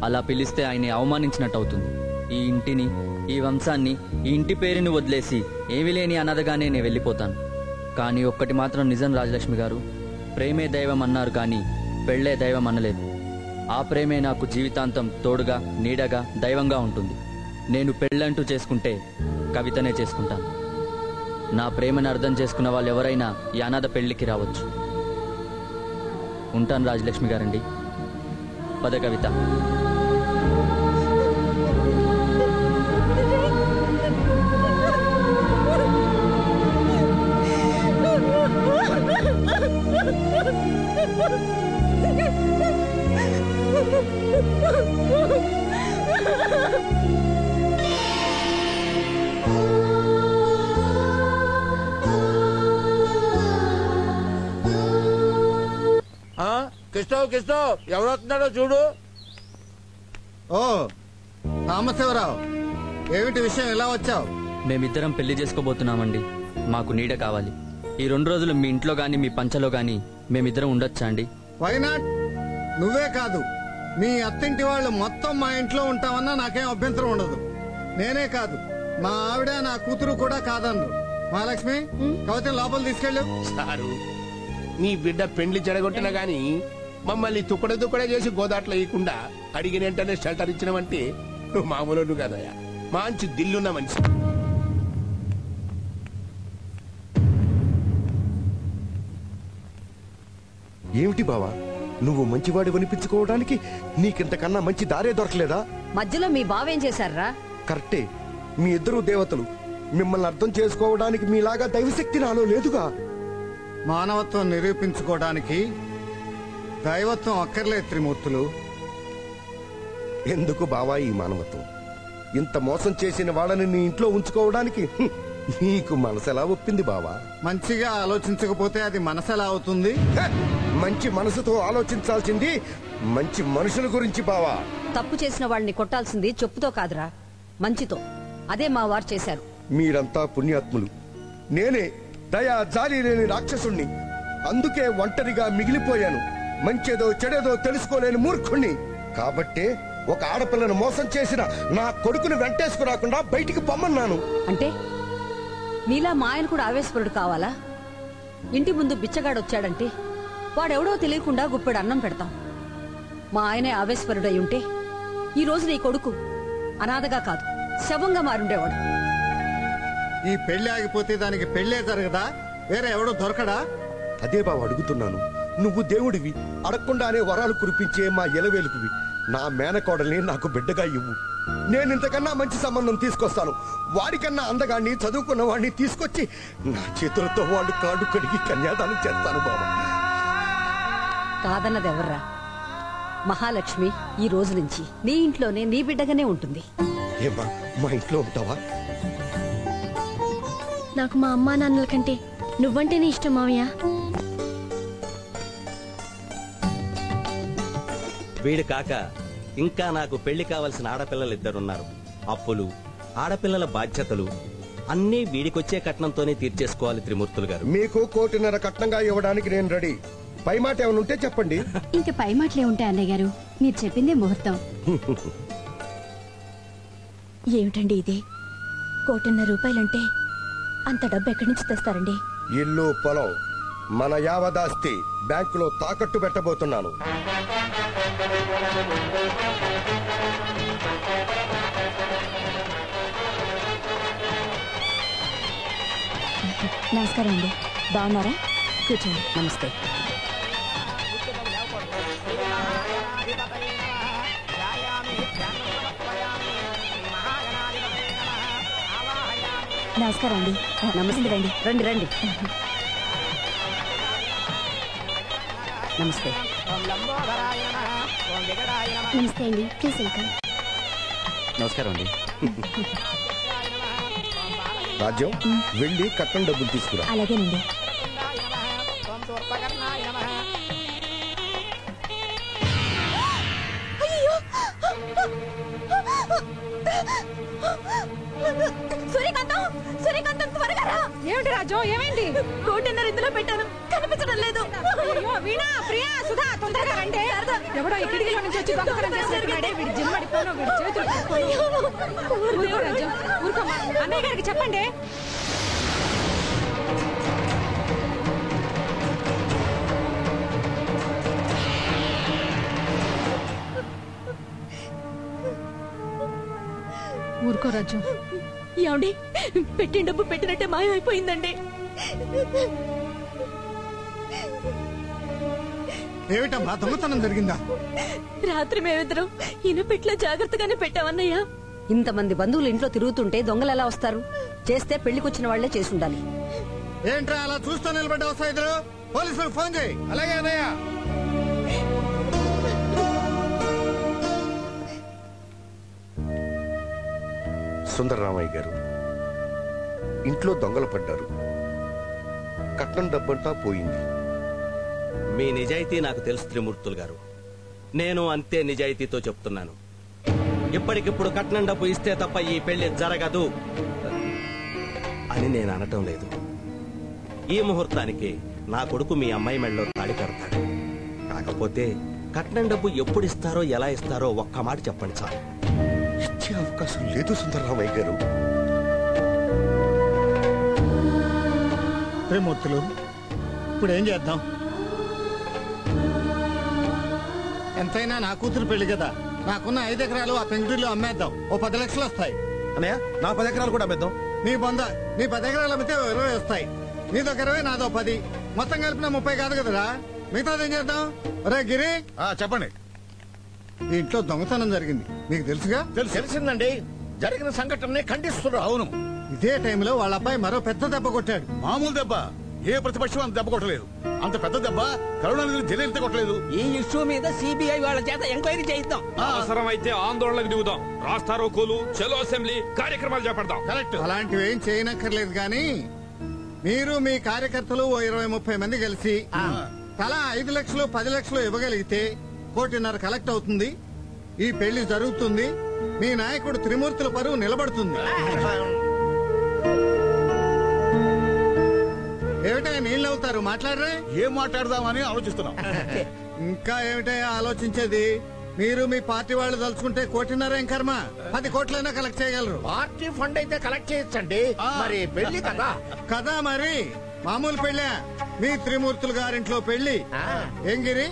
అలా పిలిస్తే ఆయన్ని అవమానించినట్టు అవుతుంది. ఈ ఇంటిని, ఈ వంశాన్ని, ఈ ఇంటి పేరుని వదిలేసి ఏమీ లేని అనాథగానే నేను వెళ్ళిపోతాను. కానీ ఒక్కటి మాత్రం నిజం రాజలక్ష్మి గారు, ప్రేమే దైవం అన్నారు కానీ పెళ్ళే దైవం అనలేదు. ఆ ప్రేమే నాకు జీవితాంతం తోడుగా, నీడగా, దైవంగా ఉంటుంది. నేను పెళ్ళంటూ చేసుకుంటే కవితనే చేసుకుంటాను. నా ప్రేమను అర్థం చేసుకున్న వాళ్ళు ఎవరైనా ఈ అనాథ పెళ్లికి రావచ్చు. ఉంటాను రాజలక్ష్మి గారండి. పద కవిత. కిష్టో ఎవరు వస్తున్నాడో చూడు. ఓ రామశివరావు, ఏమిటి విషయం, ఇలా వచ్చావు? మేమిద్దరం పెళ్లి చేసుకోబోతున్నామండి. మాకు నీడ కావాలి. ఈ 2 రోజులు మీ ఇంట్లో గాని మీ పంచలో గాని మేమిద్దరం ఉండొచ్చా అండి? వైనాట్? నువ్వే కాదు, మీ అత్తింటి వాళ్ళు మొత్తం మా ఇంట్లో ఉంటామన్నా నాకేం అభ్యంతరం ఉండదు. నేనే కాదు, మా ఆవిడ నా కూతురు కూడా కాదన్నారు. మహాలక్ష్మి, కవిత లోపల తీసుకెళ్ళు. సారు, నీ బిడ్డ పెండ్లి చెడగొట్టినా గాని మమ్మల్ని తుక్కడే చేసి గోదాట్లో వేయకుండా అడిగిన వెంటనే షెల్టర్ ఇచ్చినవంటే నువ్వు మామూలు కదయ్యా. మంచి దిల్లున్న మనిషి. ఏమిటి బావా, నువ్వు మంచివాడి వినిపించుకోవడానికి నీకింతకన్నా మంచి దారే దొరకలేదా? మధ్యలో మీ బావేం చేశారా? కరెక్టే, మీ ఇద్దరు దేవతలు. మిమ్మల్ని అర్థం చేసుకోవడానికి మీలాగా దైవశక్తి నాలో లేదుగా. మానవత్వం నిరూపించుకోవడానికి దైవత్వం అక్కర్లేదు త్రిమూర్తులు. ఎందుకు బావా ఈ మానవత్వం? ఇంత మోసం చేసిన వాళ్ళని నీ ఇంట్లో ఉంచుకోవడానికి నీకు మనసెలా ఒప్పింది బావా? మంచిగా ఆలోచించకపోతే అది మనసెలా అవుతుంది? మంచి మనసుతో ఆలోచించాల్సింది మంచి మనుషుల గురించి బావా. తప్పు చేసిన వాళ్ళని కొట్టాల్సింది చెప్పుతో కాదురా, మంచితో. అదే మా వారు చేశారు. మీరంతా పుణ్యాత్ములు. నేనే దయా జాలి లేని రాక్షసుణ్ణి. అందుకే ఒంటరిగా మిగిలిపోయాను. మంచేదో చెడేదో తెలుసుకోలేని మూర్ఖుణ్ణి. కాబట్టే ఒక ఆడపిల్లను మోసం చేసిన నా కొడుకుని వెంటేసుకురాకుండా బయటికి పొమ్మన్నాను. అంటే నీలా మా ఆయన కూడా ఆవేశపరుడు కావాలా? ఇంటి ముందు బిచ్చగాడొచ్చాడంటే వాడెవడో తెలియకుండా గుప్పెడు అన్నం పెడతాం. మా ఆయనే ఆవేశపరుడై ఉంటే ఈ రోజు నీ కొడుకు అనాథగా కాదు, శవంగా మారుండేవాడు. ఈ పెళ్లి ఆగిపోతే దానికి పెళ్లే జరగదా? వేరే ఎవడో దొరకడా? అదే బావ అడుగుతున్నాను. నువ్వు దేవుడివి, అడగకుండానే వరాలు కురిపించే మా ఎలవేలుకువి. నా మేనకోడల్ని నాకు బిడ్డగా ఇవ్వు. నేనింతకన్నా మంచి సంబంధం తీసుకొస్తాను. వాడికన్నా అందగాన్ని, చదువుకున్న వాడిని తీసుకొచ్చి నా చేతులతో వాళ్ళు కాడు కడిగి కన్యాదానం చేస్తాను బాబా. కాదన్నదెవర్రా? మహాలక్ష్మి ఈ రోజు నుంచి నీ ఇంట్లోనే నీ బిడ్డగానే ఉంటుంది. ఏమ్మా, మా ఇంట్లో ఉంటావా? నాకు మా అమ్మా నాన్నల కంటే నువ్వంటేనే ఇష్టం మావయ్య. వీడు కాక ఇంకా నాకు పెళ్లి కావలసిన ఆడపిల్లలు 2 ఉన్నారు. అప్పులు, ఆడపిల్లల బాధ్యతలు అన్నీ వీడికొచ్చే కట్నంతోనే తీర్చేసుకోవాలి త్రిమూర్తులు గారు. మీకు 1.5 కోటి కట్నంగా ఇవ్వడానికి నేను రెడీ. పై మాట ఏమైనా ఉంటే చెప్పండి. ఇంక పై మాటలే ఉంటాయి అన్నయ్య గారు, మీరు చెప్పిందే ముహూర్తం. ఏమిటండి ఇది? 1.5 రూపాయలంటే అంత డబ్బు ఎక్కడి నుంచి తెస్తారండి? ఇల్లు, పొలం, మన యావదాస్తి బ్యాంకులో తాకట్టు పెట్టబోతున్నాను. నమస్కారం అండి, బాగున్నారా? కూర్చోండి. నమస్తే. నమస్కారం అండి. నమస్తే. రండి రండి రండి. నమస్తే. నమస్తే అండి, ప్లీజ్ వెల్కమ్. నమస్కారం అండి. రాజ్యం వెళ్ళి కట్టం డబ్బులు తీసుకురా. అలాగేనండి. సూర్యకాంతం, సూర్యకాంతం త్వరగా రా. ఏమిటి రాజు, ఏమైంది? కోటిన్నర ఇందులో పెట్టాను, కనిపించడం లేదు. అయ్యో, వీణా, ప్రియా, సుధా, తొందరగా రండి. ఎవడో ఈ కిటికీలో నుంచి వచ్చి దొంగతనం చేస్తున్నాడే. వీడి జిమ్మడిపోను, వీడి చేతులు. ఊరుకో రాజు, ఊరుకోమ్మా. అన్నయ్య గారికి చెప్పండి. ఊరుకో రాజు. ఏమండి, పెట్టిన డబ్బు పెట్టినట్టే మాయమైపోయిందండి. ఏమిటమ్మా, దొంగతనం జరిగిందా? రాత్రి మేమిద్దరం ఇనుపెట్లో జాగ్రత్తగానే పెట్టామన్నయ్యా. ఇంతమంది బంధువులు ఇంట్లో తిరుగుతుంటే దొంగలు ఎలా వస్తారు? చేస్తే పెళ్లికొచ్చిన వాళ్లే చేసి ఉండాలి. ఏంట్రా అలా చూస్తూ నిలబడ్డావు సైదులు? పోలీసులకు ఫోన్ చేయి. అలాగే అన్నయ్య. సుందరరామయ్య గారు, ఇంట్లో దొంగలు పడ్డారు. కట్నం డబ్బంతా పోయింది. మీ నిజాయితీ నాకు తెలుసు త్రిమూర్తులు గారు. నేను అంతే నిజాయితీతో చెప్తున్నాను. ఇప్పటికిప్పుడు కట్నం డబ్బు ఇస్తే తప్ప ఈ పెళ్లి జరగదు అని నేను అనటం లేదు. ఈ ముహూర్తానికి నా కొడుకు మీ అమ్మాయి మెడలో తాళి కడతాడు. కాకపోతే కట్నం డబ్బు ఎప్పుడు ఇస్తారో ఎలా ఇస్తారో ఒక్క మాట చెప్పండి చాలు. ఇచ్చే అవకాశం లేదు సుందరరామయ్య గారు. త్రిమూర్తులు, ఇప్పుడు ఏం చేద్దాం? ఎంతైనా నా కూతురు పెళ్లి కదా. నాకున్న 5 ఎకరాలు ఆ పెంకుటిలో అమ్మేద్దాం. ఓ 10 లక్షలు వస్తాయి. అన్నయ్య, నా 10 ఎకరాలు కూడా అమ్మేద్దాం. నీ బొంద, నీ 10 ఎకరాలు అమ్మితే 20 వస్తాయి. నీదొక 20, నాదో 10, మొత్తం కలిపిన 30 కాదు కదరా. మిగతాది ఏం చేద్దాం? రే గిరి, చెప్పండి. ఈ ఇంట్లో దొంగతనం జరిగింది, మీకు తెలుసుగా? తెలిసిందండి. జరిగిన సంఘటనని ఖండిస్తున్నారు. అవును, ఇదే టైంలో వాళ్ళ అబ్బాయి మరో పెద్ద దెబ్బ కొట్టాడు. మామూలు దెబ్బ. ఏ ప్రతిపక్షం అంత దెబ్బ కొట్టలేదు. అంత పెద్ద దెబ్బ కరుణానిధి జైలు కొట్టలేదు. ఈ ఇష్యూ మీద సిబిఐ వాళ్ళ చేత ఎంక్వైరీ చేయిద్దాం. అవసరమైతే ఆందోళనకు దిగుదాం. రాస్తారోకోలు, చలో అసెంబ్లీ కార్యక్రమాలు చేపడదాం. కరెక్ట్. అలాంటివి ఏం చేయనక్కర్లేదు కానీ మీరు మీ కార్యకర్తలు ఓ 20-30 మంది కలిసి తలా 5 లక్షలు 10 లక్షలు ఇవ్వగలిగితే 1.5 కోటి కలెక్ట్ అవుతుంది. ఈ పెళ్లి జరుగుతుంది. మీ నాయకుడు త్రిమూర్తుల పరువు నిలబడుతుంది. ఏమిటా నీళ్ళు అవుతారు? మాట్లాడరే. ఏం మాట్లాడదామని ఆలోచిస్తున్నాం. ఇంకా ఏమిటా ఆలోచించేది? మీరు మీ పార్టీ వాళ్ళు తలుచుకుంటే 1.5 కోటి ఏం కర్మ, 10 కోట్లైనా కలెక్ట్ చేయగలరు. పార్టీ ఫండ్ అయితే కలెక్ట్ చేయొచ్చండి. మరి పెళ్లి కదా కదా మరి మామూలు పెళ్ళా? మీ త్రిమూర్తులు గారింట్లో పెళ్లి. ఏం గిరి,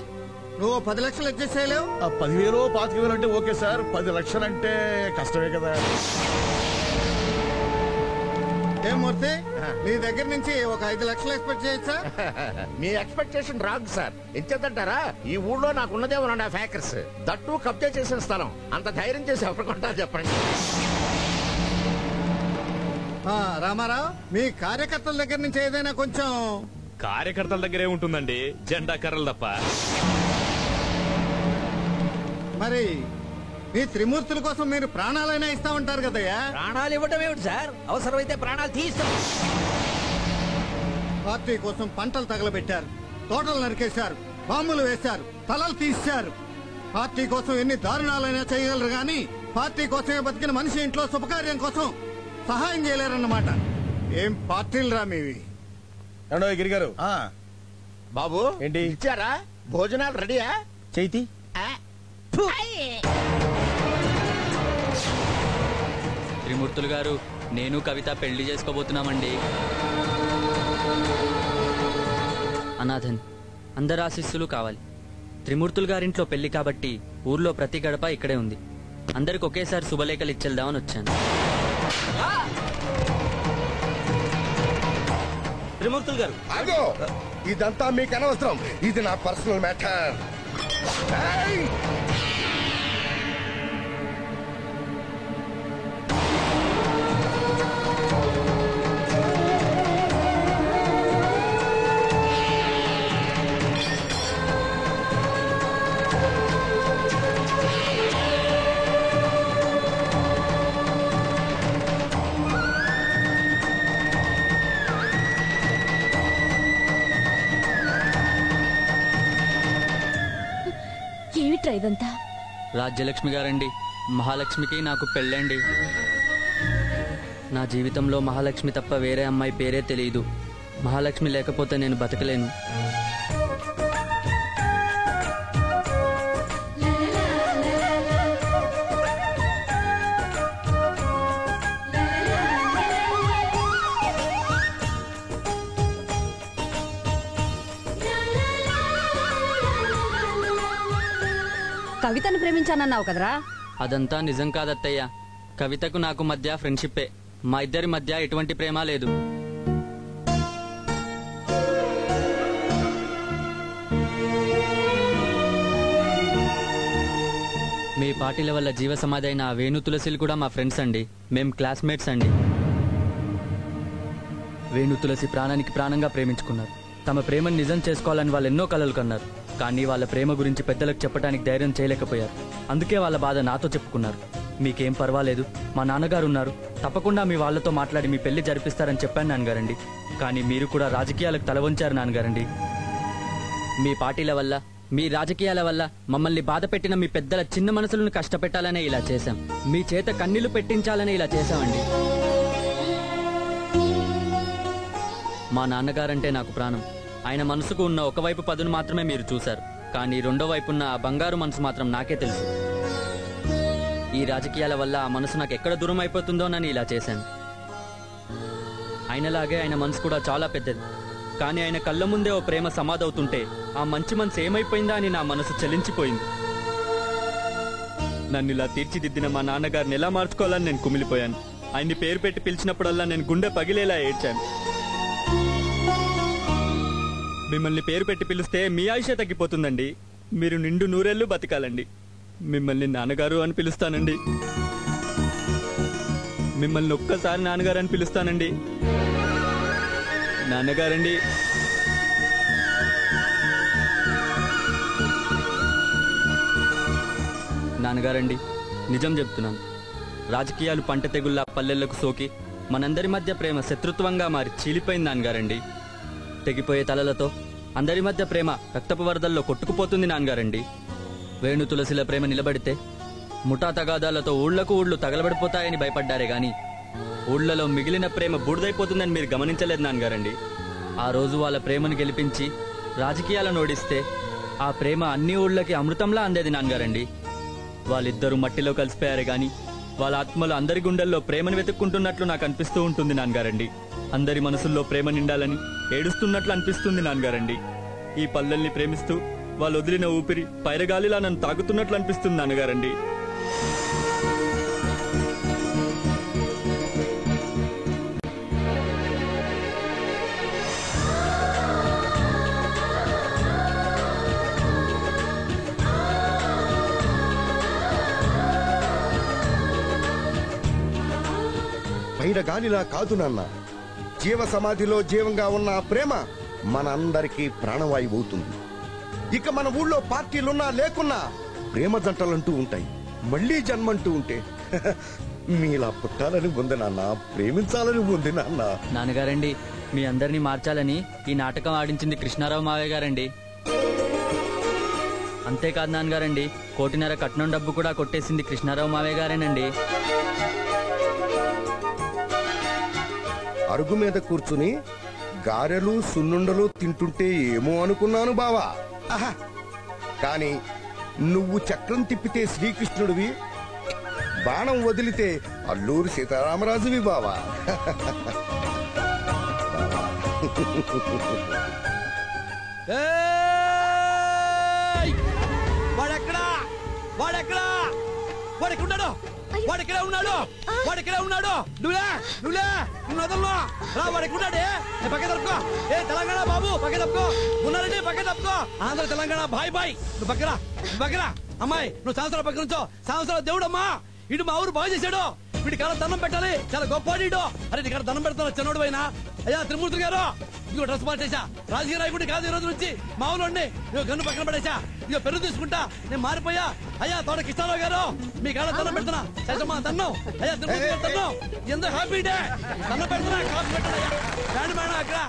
నువ్వు 10 లక్షలు అడ్జస్ట్ చేయలేవు? 10,000 25,000 అంటే ఓకే సార్. 10 లక్షలు అంటే కష్టమే కదా. ఏం మూర్తి, నీ దగ్గర నుంచి ఒక 5 లక్షలు ఎక్స్పెక్ట్ చేయొచ్చా? మీ ఎక్స్పెక్టేషన్ రాంగ్ సార్. ఎంచేదంటారా, ఈ ఊళ్ళో నాకున్నదే 1.5 ఏకర్స్. దట్టు కబ్జా చేసిన స్థలం. అంత ధైర్యం చేసి ఎవరుకుంటా చెప్పండి. రామారావు, మీ కార్యకర్తల దగ్గర నుంచి ఏదైనా కొంచెం. కార్యకర్తల దగ్గరే ఉంటుందండి, జెండా కర్రలు తప్ప. మరి మీ త్రిమూర్తుల కోసం మీరు ప్రాణాలైనా ఇస్తా ఉంటారు కదయ్యా. ప్రాణాలు ఇవ్వటం ఏమిటి సార్, అవసరమైతే ప్రాణాలు తీస్తాం. పార్టీ కోసం పంటలు తగలబెట్టారు, తోటలు నరికేశారు, బాంబులు వేశారు, తలలు తీశారు. పార్టీ కోసం ఎన్ని దారుణాలైనా చేయగలరు గాని పార్టీ కోసమే బతికిన మనిషి ఇంట్లో శుభకార్యం కోసం సహాయం చేయలేరన్నమాట. ఏం పార్టీలు రా మీవి? గిరిగారు బాబు ఏంటి ఇచ్చారా? భోజనాలు రెడీయా? చైతి త్రిమూర్తులు గారు, నేను కవిత పెళ్లి చేసుకోబోతున్నామండి. అనాథన్, అందరి ఆశీస్సులు కావాలి. త్రిమూర్తులు గారింట్లో పెళ్లి కాబట్టి ఊర్లో ప్రతి గడప ఇక్కడే ఉంది. అందరికి ఒకేసారి శుభలేఖలు ఇచ్చేద్దామని వచ్చాను. త్రిమూర్తులు గారు, ఆగో, ఇదంతా మీకు అనవసరం. ఇది నా పర్సనల్ మ్యాటర్. ఇదంతా? రాజ్యలక్ష్మి గారండి, మహాలక్ష్మికి నాకు పెళ్ళండి. నా జీవితంలో మహాలక్ష్మి తప్ప వేరే అమ్మాయి పేరే తెలియదు. మహాలక్ష్మి లేకపోతే నేను బతకలేను. కవితను ప్రేమించానన్నావు కదరా? అదంతా నిజం కాదత్తయ్య. కవితకు నాకు మధ్య ఫ్రెండ్షిప్పే. మా ఇద్దరి మధ్య ఎటువంటి ప్రేమ లేదు. మీ పార్టీల వల్ల జీవ సమాధి అయిన వేణు తులసిలు కూడా మా ఫ్రెండ్స్ అండి. మేం క్లాస్మేట్స్ అండి. వేణు తులసి ప్రాణానికి ప్రాణంగా ప్రేమించుకున్నారు. తమ ప్రేమను నిజం చేసుకోవాలని వాళ్ళు ఎన్నో కలలు కన్నారు. కానీ వాళ్ళ ప్రేమ గురించి పెద్దలకు చెప్పడానికి ధైర్యం చేయలేకపోయారు. అందుకే వాళ్ళ బాధ నాతో చెప్పుకున్నారు. మీకేం పర్వాలేదు, మా నాన్నగారు ఉన్నారు, తప్పకుండా మీ వాళ్ళతో మాట్లాడి మీ పెళ్లి జరిపిస్తారని చెప్పాను నాన్నగారండి. కానీ మీరు కూడా రాజకీయాలకు తల వంచారు నాన్నగారండి. మీ పార్టీల వల్ల, మీ రాజకీయాల వల్ల మమ్మల్ని బాధ పెట్టిన మీ పెద్దల చిన్న మనసులను కష్టపెట్టాలనే ఇలా చేశాం. మీ చేత కన్నీళ్లు పెట్టించాలనే ఇలా చేశామండి. మా నాన్నగారంటే నాకు ప్రాణం. ఆయన మనసుకు ఉన్న ఒకవైపు పదును మాత్రమే మీరు చూశారు. కానీ రెండో వైపున్న ఆ బంగారు మనసు మాత్రం నాకే తెలుసు. ఈ రాజకీయాల వల్ల ఆ మనసు నాకు ఎక్కడ దూరం అయిపోతుందోనని ఇలా చేశాను. ఆయనలాగే ఆయన మనసు కూడా చాలా పెద్దది. కానీ ఆయన కళ్ళ ముందే ఓ ప్రేమ సమాధవుతుంటే ఆ మంచి మనసు ఏమైపోయిందా అని నా మనసు చలించిపోయింది. నన్ను ఇలా తీర్చిదిద్దిన మా నాన్నగారిని ఎలా మార్చుకోవాలని నేను కుమిలిపోయాను. ఆయన్ని పేరు పెట్టి పిలిచినప్పుడల్లా నేను గుండె పగిలేలా ఏడ్చాను. మిమ్మల్ని పేరు పెట్టి పిలిస్తే మీ ఆయుషే తగ్గిపోతుందండి. మీరు నిండు నూరేళ్లు బతకాలండి. మిమ్మల్ని నాన్నగారు అని పిలుస్తానండి. మిమ్మల్ని ఒక్కసారి నాన్నగారు అని పిలుస్తానండి. నాన్నగారండి. నాన్నగారండి, నిజం చెప్తున్నాను. రాజకీయాలు పంట తెగుల్లా పల్లెళ్లకు సోకి మనందరి మధ్య ప్రేమ శత్రుత్వంగా మారి చీలిపోయింది నాన్నగారండి. తెగిపోయే తలలతో అందరి మధ్య ప్రేమ రక్తపు వరదల్లో కొట్టుకుపోతుంది నాన్నగారండి. వేణు తులసిల ప్రేమ నిలబడితే ముఠా తగాదాలతో ఊళ్లకు ఊళ్ళు తగలబడిపోతాయని భయపడ్డారే గాని ఊళ్లలో మిగిలిన ప్రేమ బూడిదైపోతుందని మీరు గమనించలేదు నాన్నగారండి. ఆ రోజు వాళ్ళ ప్రేమను గెలిపించి రాజకీయాలను ఓడిస్తే ఆ ప్రేమ అన్ని ఊళ్ళకి అమృతంలా అందేది నాన్నగారండి. వాళ్ళిద్దరూ మట్టిలో కలిసిపోయారే గాని వాళ్ళ ఆత్మలు అందరి గుండెల్లో ప్రేమను వెతుక్కుంటున్నట్లు నాకు అనిపిస్తూ ఉంటుంది నాన్నగారండి. అందరి మనసుల్లో ప్రేమ నిండాలని ఏడుస్తున్నట్లు అనిపిస్తుంది నాన్నగారండి. ఈ పల్లెల్ని ప్రేమిస్తూ వాళ్ళు వదిలిన ఊపిరి పైరగాలిలా నన్ను తాగుతున్నట్లు అనిపిస్తుంది నాన్నగారండి. పైరగాలిలా కాదు నాన్న, జీవ సమాధిలో జీవంగా ఉన్న ఆ ప్రేమ మన అందరికీ ప్రాణవాయువు అవుతుంది. ఇక మన ఊళ్ళో పార్టీలున్నా లేకున్నా ప్రేమ జంటలంటూ ఉంటాయి. మళ్లీ జన్మంటూ ఉంటే మీలా పుట్టాలని ఉంది నాన్న, ప్రేమించాలని ఉంది నాన్న. నాన్నగారండి, మీ అందరినీ మార్చాలని ఈ నాటకం ఆడించింది కృష్ణారావు మావయ్య గారండి. అంతేకాదు నాన్నగారండి, 1.5 కోటి కట్నం డబ్బు కూడా కొట్టేసింది కృష్ణారావు మావయ్య గారేనండి. అరుగు మీద కూర్చుని గారెలు సున్నుండలు తింటుంటే ఏమో అనుకున్నాను బావా. కాని నువ్వు చక్రం తిప్పితే శ్రీకృష్ణుడివి, బాణం వదిలితే అల్లూరి సీతారామరాజువి బావా. వాడెక్కడా వాడెక్కడా వాడెక్కడున్నాడు వాడెక్కడే ఉన్నాడు వాడెక్కడే ఉన్నాడు నువ్వే నువ్వే నువ్వు వదలను రా వాడెక్కడున్నాడే పక్క తప్పుకో ఏ తెలంగాణ బాబు పక్క తప్పుకో ఉన్నారండి పక్క తప్పుకో ఆంధ్ర తెలంగాణ బాయ్ బాయ్ నువ్వు పక్కరా అమ్మాయి నువ్వు సంవత్సరాల పక్క నుంచో సంవత్సరాల దేవుడమ్మా ఇటు మా ఊరు బాగు చేశాడు వీడి కాడ దండం పెట్టాలి చాలా గొప్పవాడు అరే నీ కాడ దండం పెడతాను చిన్నోడు అయినా అయ్యా త్రిమూర్తి గారు ఇదిగో డ్రెస్ మార్చేసా రాజకీయ నాయకుడి కాదు ఈ రోజు నుంచి మా ఊళ్ళోండి ఇదిగో గన్ను పక్కన పడేసా ఇదిగో పెరుగు తీసుకుంటా నేను మారిపోయా అయ్యా తోట కృష్ణారావు గారు మీ కాడ దండం పెడుతున్నా శేషమ్మా దన్నం అయ్యా త్రిమూర్తి గారు దన్నం ఎంతో హ్యాపీ డే దండం పెడుతున్నా కాఫీ పెట్టాడు అయ్యా మేడం అక్కడ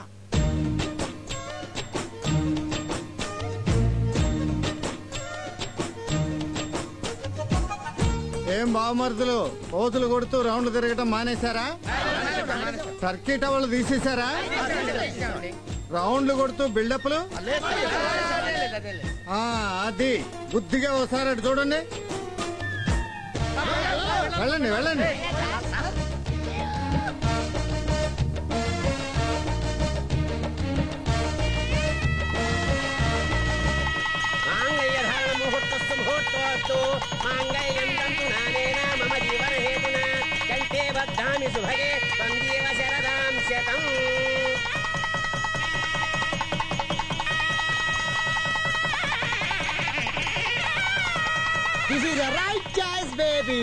ఏం బావమరుదులు పోతులు కొడుతూ రౌండ్లు తిరగటం మానేశారా? Turkey towel తీసేశారా? రౌండ్లు కొడుతూ బిల్డప్లు? అది బుద్ధిగా ఒకసారి అటు చూడండి. వెళ్ళండి వెళ్ళండి. సుభగే త్వందేవ శరదాం శతం. This is the right choice, baby.